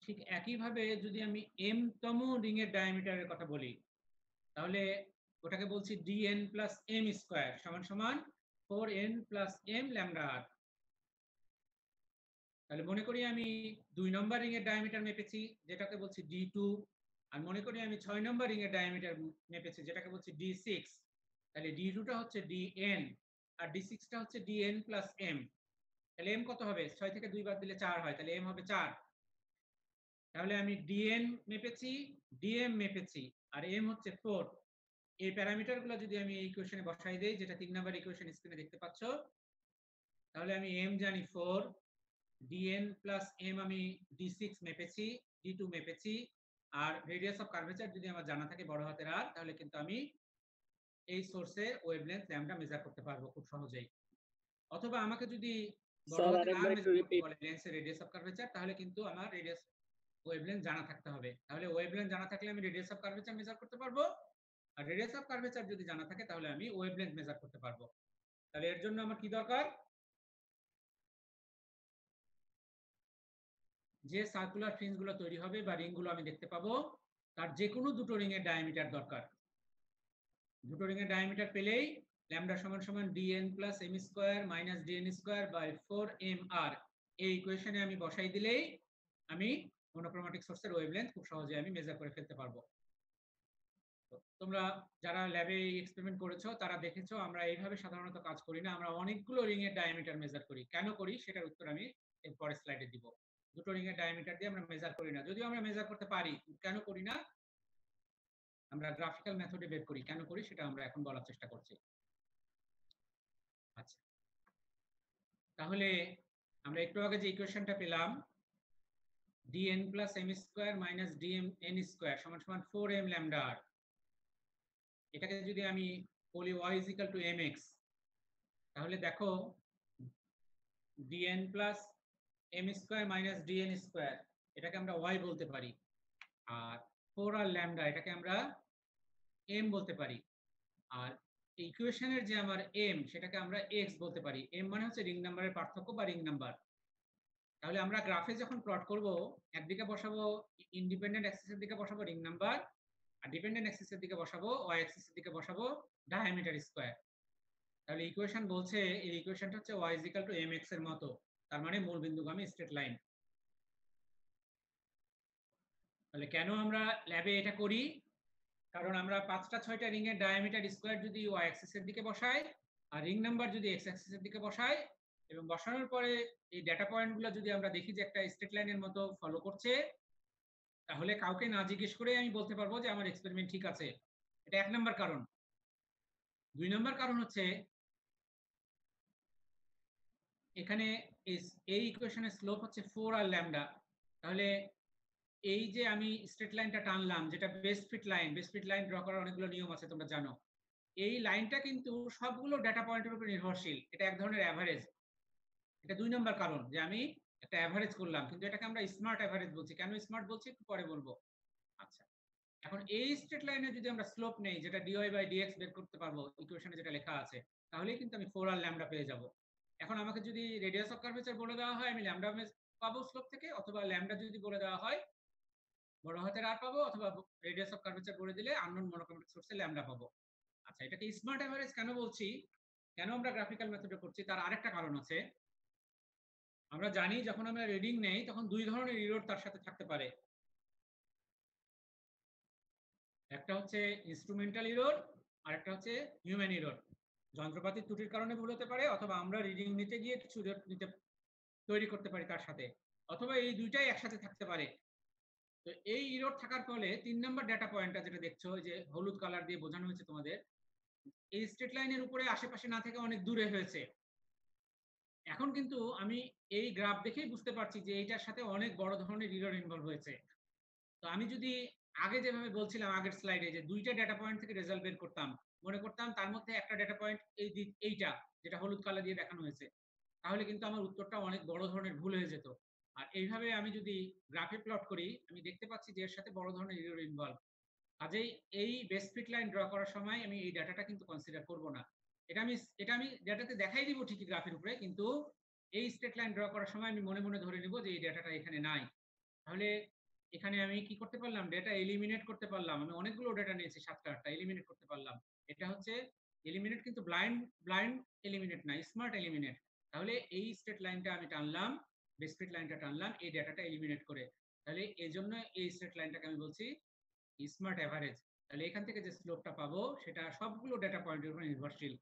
ঠিক একইভাবে যদি আমি m তম রিং এর ডায়ামিটারের কথা বলি, তাহলে ওটাকে বলছি dn প্লাস m স্কয়ার সমান সমান 4n plus m lambda r। তাহলে মনে করি আমি 2 নম্বর রিং এর ডায়ামিটার মেপেছি, যেটাকে বলছি d2, আর মনে করি আমি 6 নম্বর রিং এর ডায়ামিটার মেপেছি, যেটাকে বলছি d6। তাহলে d2টা হচ্ছে dn আর d6 টা হচ্ছে dn প্লাস m। তাহলে m কত হবে? 6 থেকে 2 বাদ দিলে 4 হয়, তাহলে m হবে 4। তাহলে আমি dn মেপেছি, dm মেপেছি, আর m হচ্ছে 4। এই প্যারামিটারগুলো যদি আমি এই ইকুয়েশনে বসাই দেই, যেটা 3 নাম্বার ইকুয়েশন স্ক্রিনে দেখতে পাচ্ছ, তাহলে আমি m জানি 4, dn প্লাস m আমি d6 মেপেছি, d2 মেপেছি, আর রেডিয়াস অফ কার্ভেচার যদি আমার জানা থাকে বড় হাতের r, তাহলে কিন্তু আমি এই সোর্সে ওয়েভলেন্থ ল্যামডা মেজার করতে পারবো খুব সহজেই। অথবা আমাকে যদি বড় হাতের r মেজার করতে বলে লেন্সের রেডিয়াস অফ কার্ভেচার, তাহলে কিন্তু আমার রেডিয়াস ওয়েভলেন্থ জানা থাকতে হবে। তাহলে ওয়েভলেন্থ জানা থাকলে আমি রেডিয়াস অফ কার্ভেচার মেজার করতে পারবো, আর রেডিয়াস অফ কার্ভেচার যদি জানা থাকে তাহলে আমি ওয়েভলেন্থ মেজার করতে পারবো। তাহলে এর জন্য আমার কি দরকার? যে সার্কুলার ফ্রিঞ্জগুলো তৈরি হবে বা রিংগুলো আমি দেখতে পাবো, তার যে কোনো দুটো রিং এর ডায়ামিটার দরকার। দুটো রিং এর ডায়ামিটার পেলেই ল্যামডা সমান সমান dn plus m square minus dn square by 4mr, এই ইকুয়েশনে আমি বসাই দিলেই আমি মনোক্রোমেটিক সোর্সের ওয়েভলেন্থ খুব সহজে আমি মেজার করে ফেলতে পারবো। তোমরা যারা ল্যাবে এক্সপেরিমেন্ট করেছো তারা দেখেছো আমরা এইভাবে সাধারণত কাজ করি না, আমরা অনেকগুলো রিং এর ডায়ামিটার মেজার করি। কেন করি সেটার উত্তর আমি এর পরের স্লাইডে দিব। দুটো রিং এর ডায়ামিটার দিয়ে আমরা মেজার করি না, যদিও আমরা মেজার করতে পারি। কেন করি না আমরা গ্রাফিক্যাল মেথডে বের করি, কেন করি সেটা আমরা এখন বলার চেষ্টা করছি। আচ্ছা, তাহলে আমরা একটু আগে যে ইকুয়েশনটা পেলাম dn plus m square minus dmn square সমান সমান 4m ল্যামডা r, এটাকে যদি আমি বলি y is equal to mx, তাহলে দেখো dn plus m square minus dn square এটাকে আমরা y বলতে পারি, আর 4 আর ল্যামডা এটাকে আমরা m বলতে পারি, আর ইকুয়েশনের যে আমার m সেটাকে আমরা x বলতে পারি। m মানে হচ্ছে রিং নাম্বারের পার্থক্য বা রিং নাম্বার। তাহলে আমরা গ্রাফে যখন প্লট করব, একদিকে বসাবো ইন্ডিপেন্ডেন্ট অ্যাক্সিসের দিকে বসাবো রিং নাম্বার, আর ডিপেন্ডেন্ট অ্যাক্সিসের দিকে বসাবো y অ্যাক্সিসের দিকে বসাবো ডায়ামিটার স্কয়ার। তাহলে ইকুয়েশন বলছে এই ইকুয়েশনটা হচ্ছে y is equal to mx এর মতো, তার মানে মূল বিন্দুগামী স্ট্রেট লাইন। তাহলে কেন আমরা ল্যাবে এটা করি? কারণ আমরা 5টা 6টা রিং এর ডায়ামিটার স্কয়ার যদি ওয়াই অ্যাক্সিসের দিকে বসাই আর রিং নাম্বার যদি এক্স অ্যাক্সিসের দিকে বসাই এবং বসানোর পরে এই ডেটা পয়েন্টগুলো যদি আমরা দেখি যে একটা স্ট্রেট লাইনের মতো ফলো করছে, তাহলে কাউকে না জিজ্ঞেস করে আমি বলতে পারবো যে আমার এক্সপেরিমেন্ট ঠিক আছে। এটা 1 নাম্বার কারণ। 2 নাম্বার কারণ হচ্ছে এখানে এই ইকুয়েশনের স্লোপ হচ্ছে 4 আর ল্যামডা। তাহলে এই যে আমি স্ট্রেট লাইনটা টানলাম, যেটা বেস্ট ফিট লাইন ড্র করার অনেকগুলো নিয়ম আছে তোমরা জানো। এই লাইনটা কিন্তু সবগুলো ডেটা পয়েন্টের উপর নির্ভরশীল। এটা এক ধরনের অ্যাভারেজ। এটা 2 নাম্বার কারণ যে আমি একটা অ্যাভারেজ করলাম, কিন্তু এটাকে আমরা স্মার্ট অ্যাভারেজ বলছি। কেন স্মার্ট বলছি একটু পরে বলবো। আচ্ছা, এখন এই স্ট্রেট লাইনে যদি আমরা স্লোপ নেই, যেটা dy বাই dx বের করতে পারবো ইকুয়েশনে যেটা লেখা আছে, তাহলেই কিন্তু আমি 4 আর ল্যামডা পেয়ে যাব। এখন আমাকে যদি রেডিয়াস অফ কার্ভেচার বলে দেওয়া হয়, আমি ল্যামডা পাবো স্লোপ থেকে, অথবা ল্যামডা যদি বলে দেওয়া হয় বড় হাতের আর পাবো, অথবা রেডিয়াস অফ কার্ভেচার বলে দিলে আননোন মনোটোনিক সোর্সে ল্যামডা পাবো। আচ্ছা, এটাকে স্মার্ট এভারেজ কেন বলছি, কেন আমরা গ্রাফিক্যাল মেথডে করছি, তার আরেকটা কারণ আছে। আমরা জানি যখন আমরা রিডিং নেই তখন 2 ধরনের এরর তার সাথে থাকতে পারে। একটা হচ্ছে ইনস্ট্রুমেন্টাল এরর আর একটা হচ্ছে হিউম্যান এরর। যন্ত্রপাতির ত্রুটির কারণে ভুল হতে পারে, অথবা আমরা রিডিং নিতে গিয়ে কিছু নিতে তৈরি করতে পারি তার সাথে, অথবা এই দুইটাই একসাথে থাকতে পারে। তো এই এরর থাকার ফলে 3 নাম্বার ডেটা পয়েন্টটা যেটা দেখছো, যে হলুদ কালার দিয়ে বোঝানো হয়েছে তোমাদের, এই স্ট্রেট লাইনের উপরে আশেপাশে না থেকে অনেক দূরে হয়েছে। এখন কিন্তু আমি এই গ্রাফ দেখেই বুঝতে পারছি যে এইটার সাথে অনেক বড় ধরনের এরর ইনভলভ হয়েছে। তো আমি যদি আগে যেভাবে বলছিলাম আগের স্লাইডে, যে 2টা ডেটা পয়েন্ট থেকে রেজাল্ট বের করতাম, মনে করতাম তার মধ্যে একটা ডেটা পয়েন্ট এইটা যেটা হলুদ কালার দিয়ে দেখানো হয়েছে, তাহলে কিন্তু আমার উত্তরটা অনেক বড় ধরনের ভুল হয়ে যেত। আর এইভাবে আমি যদি গ্রাফে প্লট করি, আমি দেখতে পাচ্ছি যে এর সাথে বড় ধরনের এরর ইনভলভ। কাজেই এই বেস্ট ফিট লাইন ড্র করার সময় আমি এই ডাটাটা কিন্তু কনসিডার করব না। এটা আমি ডাটাতে দেখাই দিব ঠিকই গ্রাফের উপরে, কিন্তু এই স্ট্রেট লাইন ড্র করার সময় আমি মনে মনে ধরে নিব যে এই ডাটাটা এখানে নাই। তাহলে এখানে আমি কি করতে পারলাম, ডেটা এলিমিনেট করতে পারলাম। আমি অনেকগুলো ডেটা নিয়েছি, 7টা 8টা এলিমিনেট করতে পারলাম। এটা হচ্ছে এলিমিনেট, কিন্তু ব্লাইন্ড এলিমিনেট না, স্মার্ট এলিমিনেট। তাহলে এই স্ট্রেট লাইনটা আমি টানলাম, বেস্ট ফিট লাইনটা টানলাম এই ডাটাটা এলিমিনেট করে। তাহলে এই জন্য এই স্ট্রেট লাইনটাকে আমি বলছি স্মার্ট এভারেজ। তাহলে এখান থেকে যে স্লোপটা পাবো সেটা সবগুলো ডেটা পয়েন্টের উপর নির্ভরশীল,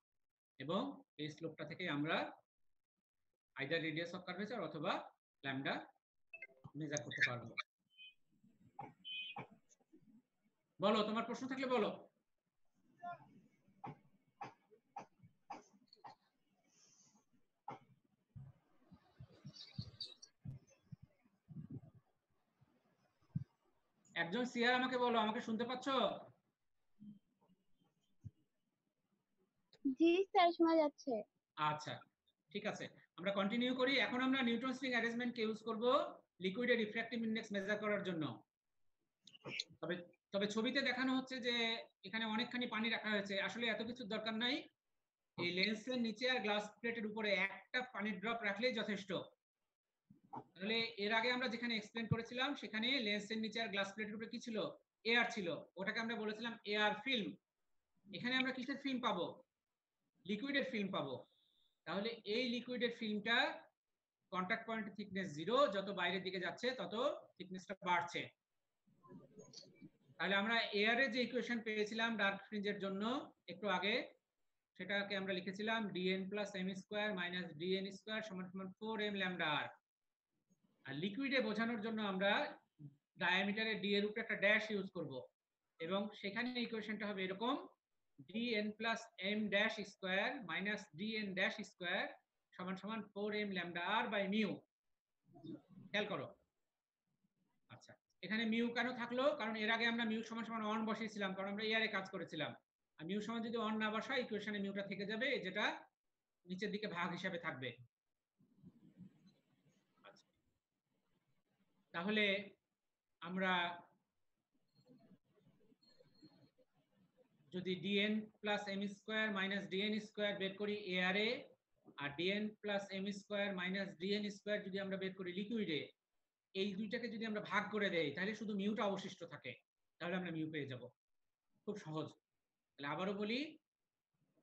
এবং এই স্লোপটা থেকে আমরা আইদার রেডিয়াস অফ কার্ভেচার অথবা ল্যামডা মেজার করতে পারবো। বলো, তোমার প্রশ্ন থাকলে বলো। একজন সিআর আমাকে বলো, আমাকে শুনতে পাচ্ছ? জি স্যার, শোনা যাচ্ছে। আচ্ছা, ঠিক আছে, আমরা কন্টিনিউ করি। এখন আমরা নিউটন স্ট্রিং অ্যারেঞ্জমেন্টকে ইউজ করব লিকুইডের রিফ্র্যাক্টিভ ইনডেক্স মেজার করার জন্য। তবে ছবিতে দেখানো হচ্ছে যে এখানে অনেকখানি পানি রাখা হয়েছে। আসলে এত কিছুর দরকার নাই। এই লেন্সের নিচে আর গ্লাস প্লেটের উপরে একটা পানির ড্রপ রাখলেই যথেষ্ট। তাহলে এর আগে আমরা যেখানে এক্সপ্লেন করেছিলাম, সেখানে লেন্সের নিচে আর গ্লাস প্লেটের উপরে কি ছিল, এয়ার ছিল। ওটাকে আমরা বলেছিলাম এয়ার ফিল্ম। এখানে আমরা কিসের ফিল্ম পাবো, লিকুইডের ফিল্ম পাবো। তাহলে এই লিকুইডের ফিল্মটা কন্টাক্ট পয়েন্ট থিকনেস 0, যত বাইরের দিকে যাচ্ছে তত থিকনেসটা বাড়ছে। তাহলে আমরা এয়ারে যে ইকুয়েশন পেয়েছিলাম ডার্ক ফ্রিঞ্জের জন্য একটু আগে, সেটাকে আমরা লিখেছিলাম dn plus m square minus dn square সমান সমান 4m ল্যামডা r। আর লিকুইডে বোঝানোর জন্য আমরা ডায়ামিটারে d এর উপরে একটা ড্যাশ ইউজ করব, এবং সেখানে ইকুয়েশনটা হবে এরকম dn plus m dash square minus dn dash square সমান সমান 4m lambda r by mu. খেয়াল করো। আচ্ছা, এখানে মিউ কেন থাকলো, কারণ এর আগে আমরা মিউ সমান সমান 1 বসিয়েছিলাম, কারণ আমরা এয়ারে কাজ করেছিলাম। আর মিউ সমান যদি 1 না বসাই, ইকুয়েশনে মিউটা থেকে যাবে, যেটা নিচের দিকে ভাগ হিসাবে থাকবে। আচ্ছা, তাহলে আমরা যদি dn plus m square minus dn square বের করি এয়ারে, আর dn plus m square minus dn square যদি আমরা বের করি লিকুইডে, এই দুইটাকে যদি আমরা ভাগ করে দেই, তাহলে শুধু মিউটা অবশিষ্ট থাকে। তাহলে আমরা মিউ পেয়ে যাব। খুব সহজ। তাহলে আবারও বলি,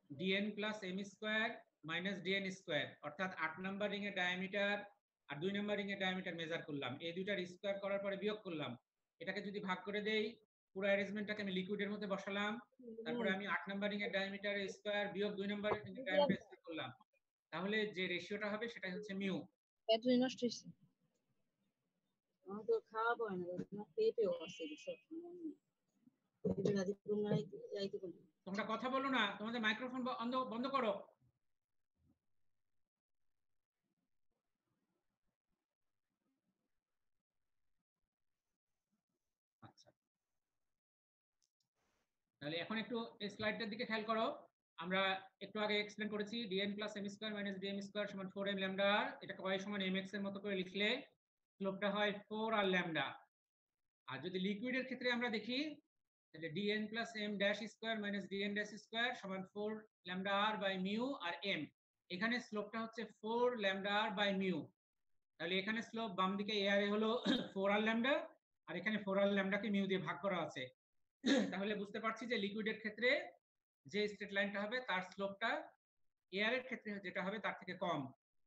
dn plus m square minus dn square, অর্থাৎ 8 নাম্বার রিং এর ডায়ামিটার আর 2 নাম্বার রিং এর ডায়ামিটার মেজার করলাম, এই দুইটার স্কয়ার করার পরে বিয়োগ করলাম, এটাকে যদি ভাগ করে দেই, পুরো অ্যারেঞ্জমেন্টটাকে আমি লিকুইডের মধ্যে বসালাম, তারপরে আমি 8 নাম্বারিং এর ডায়ামিটার স্কয়ার বিয়োগ 2 নাম্বারিং এর ডায়ামিটার স্কয়ার করলাম, তাহলে যে রেশিওটা হবে সেটাই হচ্ছে মিউ। ব্যাটারি নষ্ট হয়েছে আমার তো খাওয়া পড়ে না তোমার পেঁপেও আছে সব পেঁপে রাজি করুন যাইতে করুন তোমরা কথা বলো না, তোমাদের মাইক্রোফোন বন্ধ বন্ধ করো। আচ্ছা, তাহলে এখন একটু এই স্লাইডটার দিকে খেয়াল করো। আমরা একটু আগে এক্সপ্লেন করেছি dn plus m square minus dm square সমান 4m ল্যামডা। এটাকে y সমান mx এর মতো করে লিখলে স্লোপটা হয় 4 আর ল্যামডা। আর যদি লিকুইডের ক্ষেত্রে আমরা দেখি, তাহলে dn plus m dash square minus dn dash square সমান 4 ল্যামডা r বাই মিউ আর m। এখানে স্লোপটা হচ্ছে 4 ল্যামডা r বাই মিউ। তাহলে এখানে স্লোপ বাম দিকে এ আর এ হলো 4 আর ল্যামডা, আর এখানে 4 আর ল্যামডাকে মিউ দিয়ে ভাগ করা আছে। তাহলে বুঝতে পারছি যে লিকুইডের ক্ষেত্রে যে স্ট্রেট লাইনটা হবে তার স্লোপটা এয়ার এর ক্ষেত্রে যেটা হবে তার থেকে কম।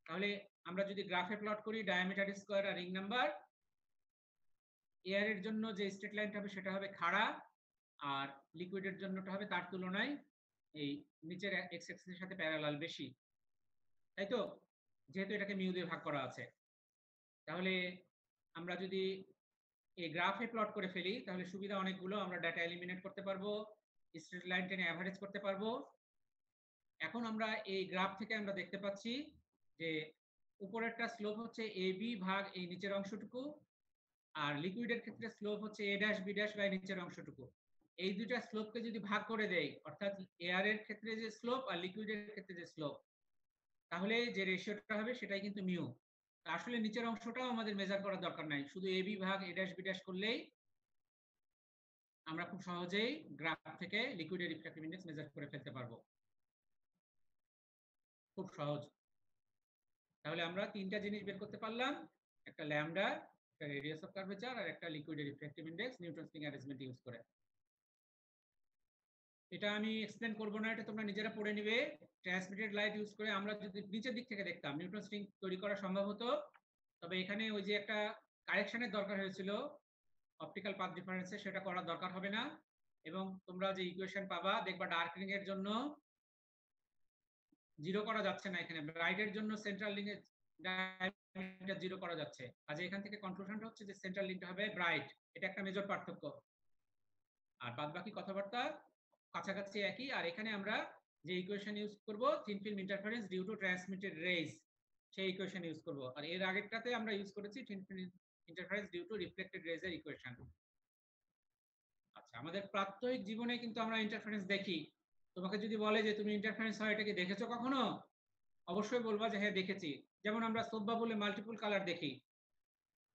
তাহলে আমরা যদি গ্রাফে প্লট করি ডায়ামিটার স্কয়ার আর রিং নাম্বার, এয়ার এর জন্য যে স্ট্রেট লাইনটা হবে সেটা হবে খাড়া, আর লিকুইডের জন্যটা হবে তার তুলনায় এই নিচের এক্স অ্যাক্সিসের সাথে প্যারালাল বেশি, তাই তো, যেহেতু এটাকে মিউ দিয়ে ভাগ করা আছে। তাহলে আমরা যদি এই গ্রাফে প্লট করে ফেলি তাহলে সুবিধা অনেকগুলো, আমরা ডাটা এলিমিনেট করতে পারবো, স্ট্রেট লাইন টেনে অ্যাভারেজ করতে পারবো। এখন আমরা এই গ্রাফ থেকে আমরা দেখতে পাচ্ছি যে উপরেরটা স্লোপ হচ্ছে এ বি ভাগ এই নিচের অংশটুকু, আর লিকুইডের ক্ষেত্রে স্লোপ হচ্ছে a dash B dash by নিচের অংশটুকু। এই দুইটা স্লোপকে যদি ভাগ করে দেই, অর্থাৎ এয়ার এর ক্ষেত্রে যে স্লোপ আর লিকুইডের ক্ষেত্রে যে স্লোপ, তাহলে যে রেশিওটা হবে সেটাই কিন্তু মিউ। আসলে নিচের অংশটাও আমাদের মেজার করার দরকার নাই, শুধু এ বি ভাগ এ ড্যাশ বি ড্যাশ করলেই আমরা খুব সহজেই গ্রাফ থেকে লিকুইডের রিফ্র্যাক্টিভ ইনডেক্স মেজার করে ফেলতে পারবো, খুব সহজ। তাহলে আমরা তিনটা জিনিস বের করতে পারলাম, একটা ল্যামডা, একটা রেডিয়াস অফ কার্ভেচার, আর একটা লিকুইডের রিফ্র্যাক্টিভ ইনডেক্স নিউটন স্প্রিং অ্যারেঞ্জমেন্ট ইউজ করে। এটা আমি এক্সপ্লেন করব না, এটা তোমরা নিজেরা পড়ে নিবে। ট্রান্সমিটেড লাইট ইউজ করে আমরা যদি নিচের দিক থেকে দেখতাম নিউটন স্প্রিং তৈরি করা সম্ভব হতো, তবে এখানে ওই যে একটা কারেকশনের দরকার হয়েছিল অপটিক্যাল পাথ ডিফারেন্সে, সেটা করার দরকার হবে না। এবং তোমরা যে ইকুয়েশন পাবা দেখবা ডার্কনিং এর জন্য জিরো করা যাচ্ছে না, এখানে ব্রাইটের জন্য সেন্ট্রাল লিঙ্ক এর ডায়ামিটার জিরো করা যাচ্ছে। আজ এখান থেকে কনক্লুশনটা হচ্ছে যে সেন্ট্রাল লিঙ্কটা হবে ব্রাইট, এটা একটা মেজর পার্থক্য। আর বাদবাকি কথাবার্তা কাছাকাছি একই। আর এখানে আমরা যে ইকুয়েশন ইউজ করব thin film interference due to transmitted rays, সেই ইকুয়েশন ইউজ করব। আর এর আগেরটাতে আমরা ইউজ করেছি thin film interference due to reflected rays এর ইকুয়েশন। আচ্ছা, আমাদের প্রাত্যহিক জীবনে কিন্তু আমরা ইন্টারফারেন্স দেখি। তোমাকে যদি বলে যে তুমি ইন্টারফারেন্স হয় এটা কি দেখেছো কখনো, অবশ্যই বলবা যে হ্যাঁ দেখেছি। যেমন আমরা সোপ বাবুলে মাল্টিপল কালার দেখি,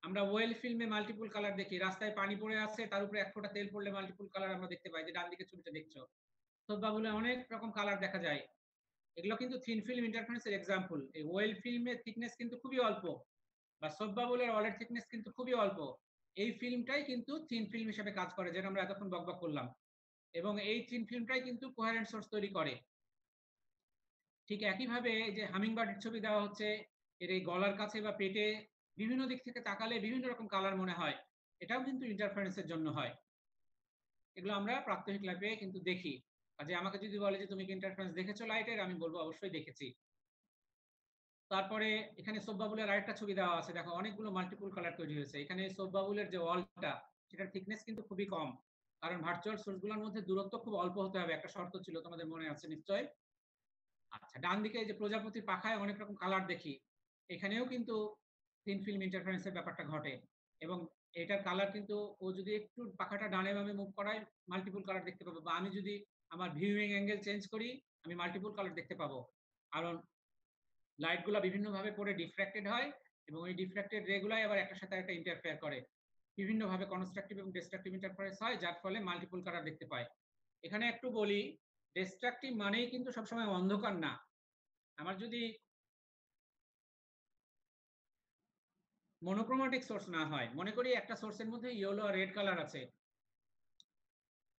আমরা ওয়েল ফিল্মে মাল্টিপল কালার দেখি, রাস্তায় পানি পড়ে আছে তার উপরে এক ফোঁটা তেল পড়লে মাল্টিপল কালার আমরা দেখতে পাই, যে ডান দিকে ছবিটা দেখছো। সোপ বাবুলে অনেক রকম কালার দেখা যায়, এগুলো কিন্তু থিন ফিল্ম ইন্টারফারেন্সের এক্সাম্পল। এই ওয়েল ফিল্মের থিকনেস কিন্তু খুবই অল্প, বা সোপ বাবুলের ওয়ালের থিকনেস কিন্তু খুবই অল্প। এই ফিল্মটাই কিন্তু থিন ফিল্ম হিসেবে কাজ করে, যেটা আমরা এতক্ষণ বকবক করলাম। এবং এই থিন ফিল্মটাই কিন্তু কোহেরেন্ট সোর্স তৈরি করে। ঠিক একইভাবে যে হামিংবার্ডের ছবি দেওয়া হচ্ছে, এর এই গলার কাছে বা পেটে বিভিন্ন দিক থেকে তাকালে বিভিন্ন রকম কালার মনে হয়, এটাও কিন্তু ইন্টারফারেন্সের জন্য হয়। এগুলো আমরা প্রাত্যহিক লাইফে কিন্তু দেখি। কাজে আমাকে যদি বলে যে তুমি কি ইন্টারফারেন্স দেখেছো লাইটের, আমি বলবো অবশ্যই দেখেছি। তারপরে এখানে সোপ বাবুলের আরেকটা ছবি দেওয়া আছে, দেখো অনেকগুলো মাল্টিপল কালার তৈরি হয়েছে। এখানে সোপ বাবুলের যে ওয়ালটা সেটার থিকনেস কিন্তু খুবই কম, কারণ ভার্চুয়াল সোর্সগুলোর মধ্যে দূরত্ব খুব অল্প হতে হবে, একটা শর্ত ছিল, তোমাদের মনে আছে নিশ্চয়। আচ্ছা, ডান দিকে যে প্রজাপতির পাখায় অনেক রকম কালার দেখি, এখানেও কিন্তু থিন ফিল্ম ইন্টারফারেন্সের ব্যাপারটা ঘটে। এবং এটার কালার কিন্তু ও যদি একটু পাখাটা ডানে বামে মুভ করায় মাল্টিপল কালার দেখতে পাবো, বা আমি যদি আমার ভিউইং অ্যাঙ্গেল চেঞ্জ করি আমি মাল্টিপল কালার দেখতে পাবো, কারণ লাইটগুলো বিভিন্নভাবে পড়ে ডিফ্র্যাক্টেড হয়, এবং ওই ডিফ্র্যাক্টেড রেগুলাই আবার একটার সাথে একটা ইন্টারফেয়ার করে, বিভিন্নভাবে কনস্ট্রাকটিভ এবং ডিস্ট্রাকটিভ ইন্টারফারেন্স হয়, যার ফলে মাল্টিপল কালার দেখতে পাই। এখানে একটু বলি, ডিস্ট্রাকটিভ মানেই কিন্তু সবসময় অন্ধকার না। আমার যদি মনোক্রোমেটিক সোর্স না হয়, মনে করি একটা সোর্সের মধ্যে ইয়েলো আর রেড কালার আছে,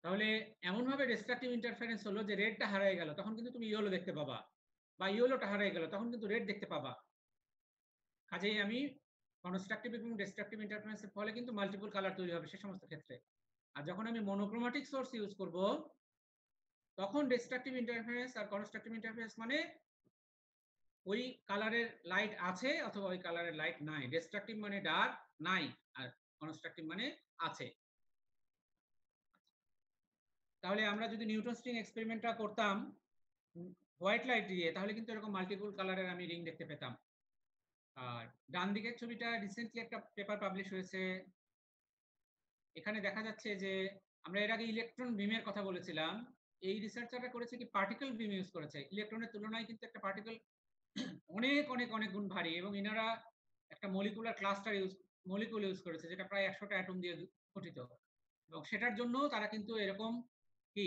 তাহলে এমন ভাবে ডিস্ট্রাকটিভ ইন্টারফারেন্স হলো যে রেডটা হারিয়ে গেল, তখন কিন্তু তুমি ইয়েলো দেখতে পাবা, বা ইয়েলোটা হারিয়ে গেল তখন কিন্তু রেড দেখতে পাবা। কাজেই আমি কনস্ট্রাকটিভ এবং ডিস্ট্রাকটিভ ইন্টারফারেন্সের ফলে কিন্তু মাল্টিপল কালার তৈরি হবে সে সমস্ত ক্ষেত্রে। আর যখন আমি মনোক্রোমাটিক সোর্স ইউজ করব তখন ডিস্ট্রাকটিভ ইন্টারফারেন্স আর কনস্ট্রাকটিভ ইন্টারফারেন্স মানে ওই কালারের লাইট আছে অথবা ওই কালারের লাইট নাই। ডিস্ট্রাকটিভ মানে ডার্ক নাই, আর কনস্ট্রাকটিভ মানে আছে। তাহলে আমরা যদি নিউটন স্ট্রিং এক্সপেরিমেন্টটা করতাম হোয়াইট লাইট দিয়ে, তাহলে কিন্তু এরকম মাল্টিপল কালারের আমি রিং দেখতে পেতাম। আর ডান দিকের ছবিটা রিসেন্টলি একটা পেপার পাবলিশ হয়েছে। এখানে দেখা যাচ্ছে যে আমরা এর আগে ইলেকট্রন বিমের কথা বলেছিলাম, এই রিসার্চাররা করেছে কি পার্টিকেল বিম ইউজ করেছে। ইলেকট্রনের তুলনায় কিন্তু একটা পার্টিকেল অনেক অনেক অনেক গুণ ভারী, এবং ইনারা একটা মলিকুলার ক্লাস্টার মলিকুল ইউজ করেছে যেটা প্রায় 100টা অ্যাটম দিয়ে গঠিত, এবং সেটার জন্য তারা কিন্তু এরকম কি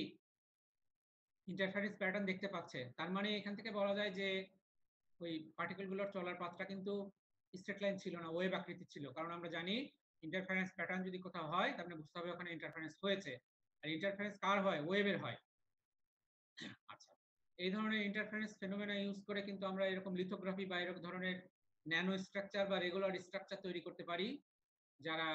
ইন্টারফারেন্স প্যাটার্ন দেখতে পাচ্ছে। তার মানে এখান থেকে বলা যায় যে ওই পার্টিকেলগুলোর চলার পথটা কিন্তু স্ট্রেট লাইন ছিল না, ওয়েভ আকৃতির ছিল। কারণ আমরা জানি ইন্টারফারেন্স প্যাটার্ন যদি কোথাও হয় তার মানে বুঝতে হবে ওখানে ইন্টারফারেন্স হয়েছে। আর ইন্টারফারেন্স কার হয়? ওয়েভের হয়। আচ্ছা, এই ধরনের ইন্টারফারেন্স ফেনোমেনা ইউজ করে কিন্তু আমরা এরকম লিথোগ্রাফি বা এরকম ধরনের ন্যানো স্ট্রাকচার বা রেগুলার স্ট্রাকচার তৈরি করতে পারি, যারা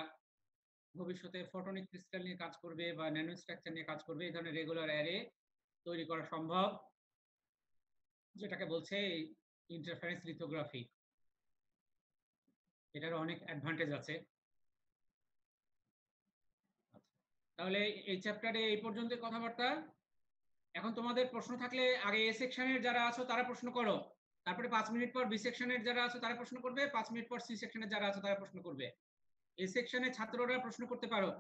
ভবিষ্যতে ফটোনিক ক্রিস্টাল নিয়ে কাজ করবে বা ন্যানো স্ট্রাকচার নিয়ে কাজ করবে। এই ধরনের রেগুলার অ্যারে তৈরি করা সম্ভব, যেটাকে বলছে ইন্টারফারেন্স লিথোগ্রাফি। এটার অনেক অ্যাডভান্টেজ আছে। তাহলে এই চ্যাপ্টারে এই পর্যন্ত কথাবার্তা। এখন তোমাদের প্রশ্ন থাকলে আগে এ সেকশনের যারা আছো তারা প্রশ্ন করো, তারপরে 5 মিনিট পর বি সেকশনের যারা আছো তারা প্রশ্ন করবে, 5 মিনিট পর সি সেকশনের যারা আছো তারা প্রশ্ন করবে। এই সেকশনের ছাত্ররা প্রশ্ন করতে পারো।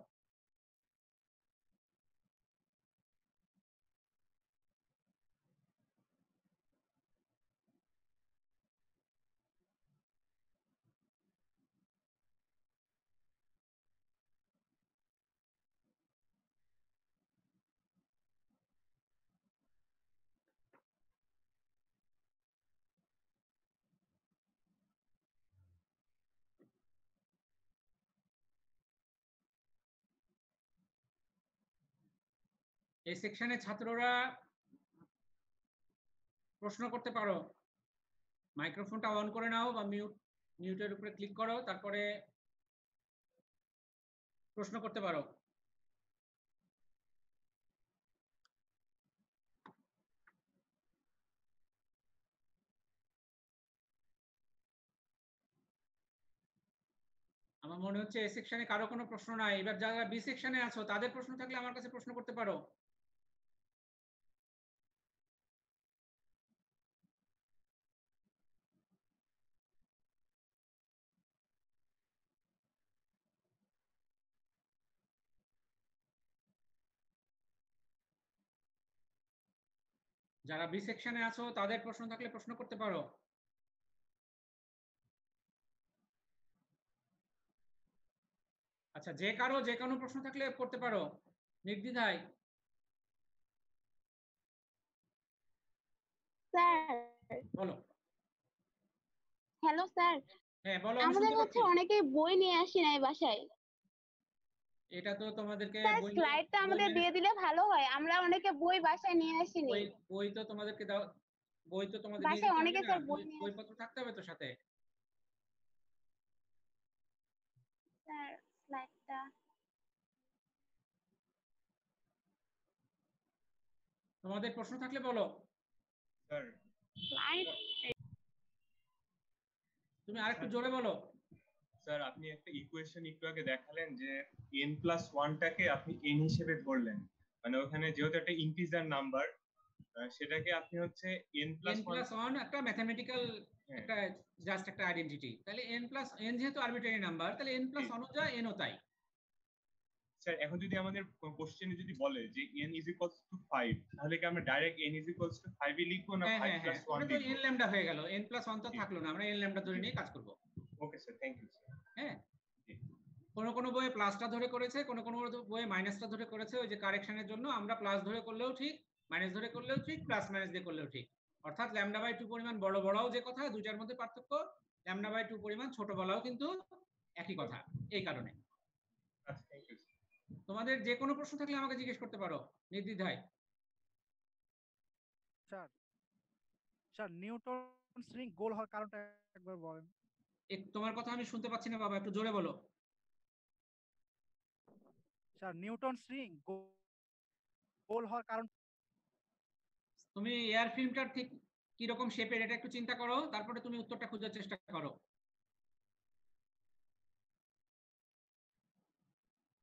এই সেকশনের ছাত্ররা প্রশ্ন করতে পারো। মাইক্রোফোনটা অন করে নাও বা মিউটের উপরে ক্লিক করো, তারপরে প্রশ্ন করতে পারো। আমার মনে হচ্ছে এই সেকশনে কারো কোনো প্রশ্ন নাই। এবার যারা বি সেকশনে আছো তাদের প্রশ্ন থাকলে আমার কাছে প্রশ্ন করতে পারো। যারা বি সেকশনে আছো তাদের প্রশ্ন থাকলে প্রশ্ন করতে পারো। আচ্ছা, যে কোনো প্রশ্ন থাকলে করতে পারো নির্দ্বিধায়। স্যার, বলো। হ্যালো স্যার, হ্যাঁ বলো, আমি আমাদের শুনতে হচ্ছে পাচ্ছি। অনেকেই বই নিয়ে আসি নাই বাসায়। এটা তো তোমাদেরকে স্যার, বই স্লাইডটা আমাদের ম্যানেজ দিয়ে দিলে ভালো হয়, আমরা অনেকে বই বাসায় নিয়ে আসিনি। বই তো তোমাদেরকে দাও, বই তো তোমাদের নিয়ে বাসায় যেতে হবে অনেকে না? স্যার বই নিয়ে আসে। বইপত্র থাকতে হবে তো সাথে। স্যার, স্লাইডটা তোমাদের প্রশ্ন থাকলে বলো। স্যার স্লাইড তুমি আরেকটু জোরে বলো। স্যার আপনি একটা ইকুয়েশন একটু আগে দেখালেন যে n+1 টাকে আপনি n হিসেবে ধরলেন, মানে ওখানে যেহেতু একটা ইন্টিজার নাম্বার সেটাকে আপনি হচ্ছে n+1 একটা ম্যাথমেটিক্যাল একটা জাস্ট একটা আইডেন্টিটি। তাহলে n যেহেতু আরবিট্রারি নাম্বার, তাহলে n+1 ও যা n ও তাই। স্যার এখন যদি আমাদের কোশ্চেনে যদি বলে যে n = 5, তাহলে কি আমরা ডাইরেক্ট n = 5 ই লিখবো না 5+1 ওটা তো n লিখবো? ল্যামডা হয়ে গেল, n+1 তো থাকলো না, আমরা n ল্যামডা ধরে নিয়ে কাজ করব। Okay sir, thank you sir. হ্যাঁ, কোন বইয়ে প্লাসটা ধরে করেছে, কোন বইয়ে মাইনাসটা ধরে করেছে। ওই যে কারেকশনের জন্য আমরা প্লাস ধরে করলেও ঠিক, মাইনাস ধরে করলেও ঠিক, প্লাস মাইনাস দিয়ে করলেও ঠিক। অর্থাৎ λ/2 পরিমাণ বড় বলাও যে কথা, দুইটার মধ্যে পার্থক্য। λ/2 পরিমাণ ছোট বলাও কিন্তু একই কথা। এই কারণে আচ্ছা, থ্যাংক ইউ স্যার। তোমাদের যে কোনো প্রশ্ন থাকলে আমাকে জিজ্ঞেস করতে পারো নির্দ্বিধায়। স্যার, স্যার নিউটন স্ট্রিং গোল হওয়ার কারণটা একবার বলেন। তোমার কথা আমি শুনতে পাচ্ছি না বাবা, একটু জোরে বলো। স্যার নিউটনস রিং গোল হওয়ার কারণ তুমি এয়ার ফিল্মটার ঠিক কি রকম শেপের এটা একটু চিন্তা করো, তারপরে তুমি উত্তরটা খোঁজার চেষ্টা করো।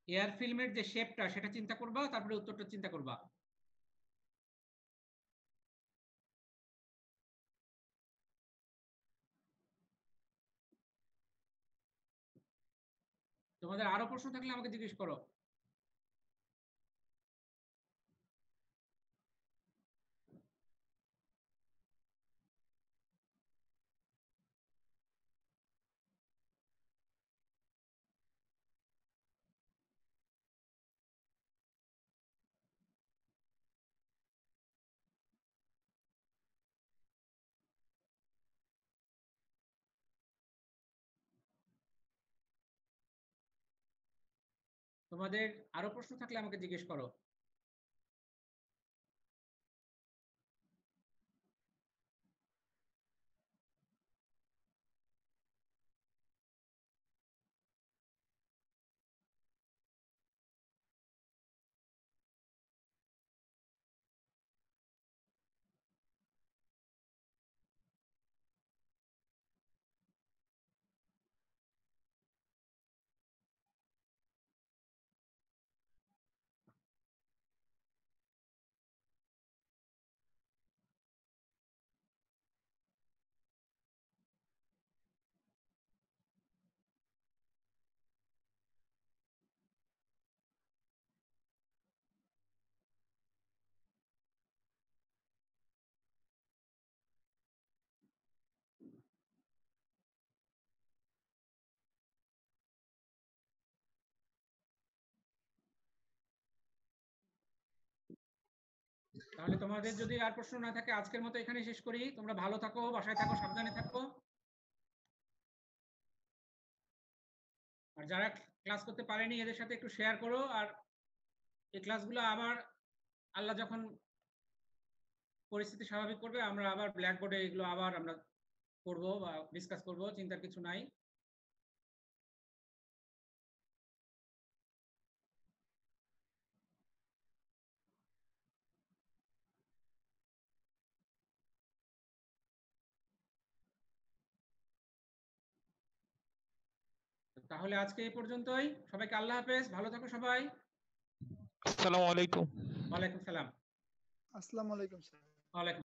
এয়ার ফিল্মের যে শেপটা সেটা চিন্তা করবা, তারপরে উত্তরটা চিন্তা করবা। তোমাদের আরো প্রশ্ন থাকলে আমাকে জিজ্ঞেস করো। তোমাদের আরো প্রশ্ন থাকলে আমাকে জিজ্ঞেস করো। তাহলে তোমাদের যদি আর প্রশ্ন না থাকে আজকের মতো এখানে শেষ করি। তোমরা ভালো থাকো, বাসায় থাকো, সাবধানে থাকো। আর যারা ক্লাস করতে পারেনি এদের সাথে একটু শেয়ার করো। আর এই ক্লাসগুলো আবার আল্লাহ যখন পরিস্থিতি স্বাভাবিক করবে আমরা আবার ব্ল্যাকবোর্ডে এগুলো আবার আমরা করবো বা ডিসকাস করবো, চিন্তার কিছু নাই। তাহলে আজকে এই পর্যন্তই। সবাইকে আল্লাহ হাফেজ, ভালো থাকো সবাই। আসসালামু আলাইকুম। ওয়ালাইকুম সালাম। আসসালামু আলাইকুম স্যার। ওয়ালাইকুম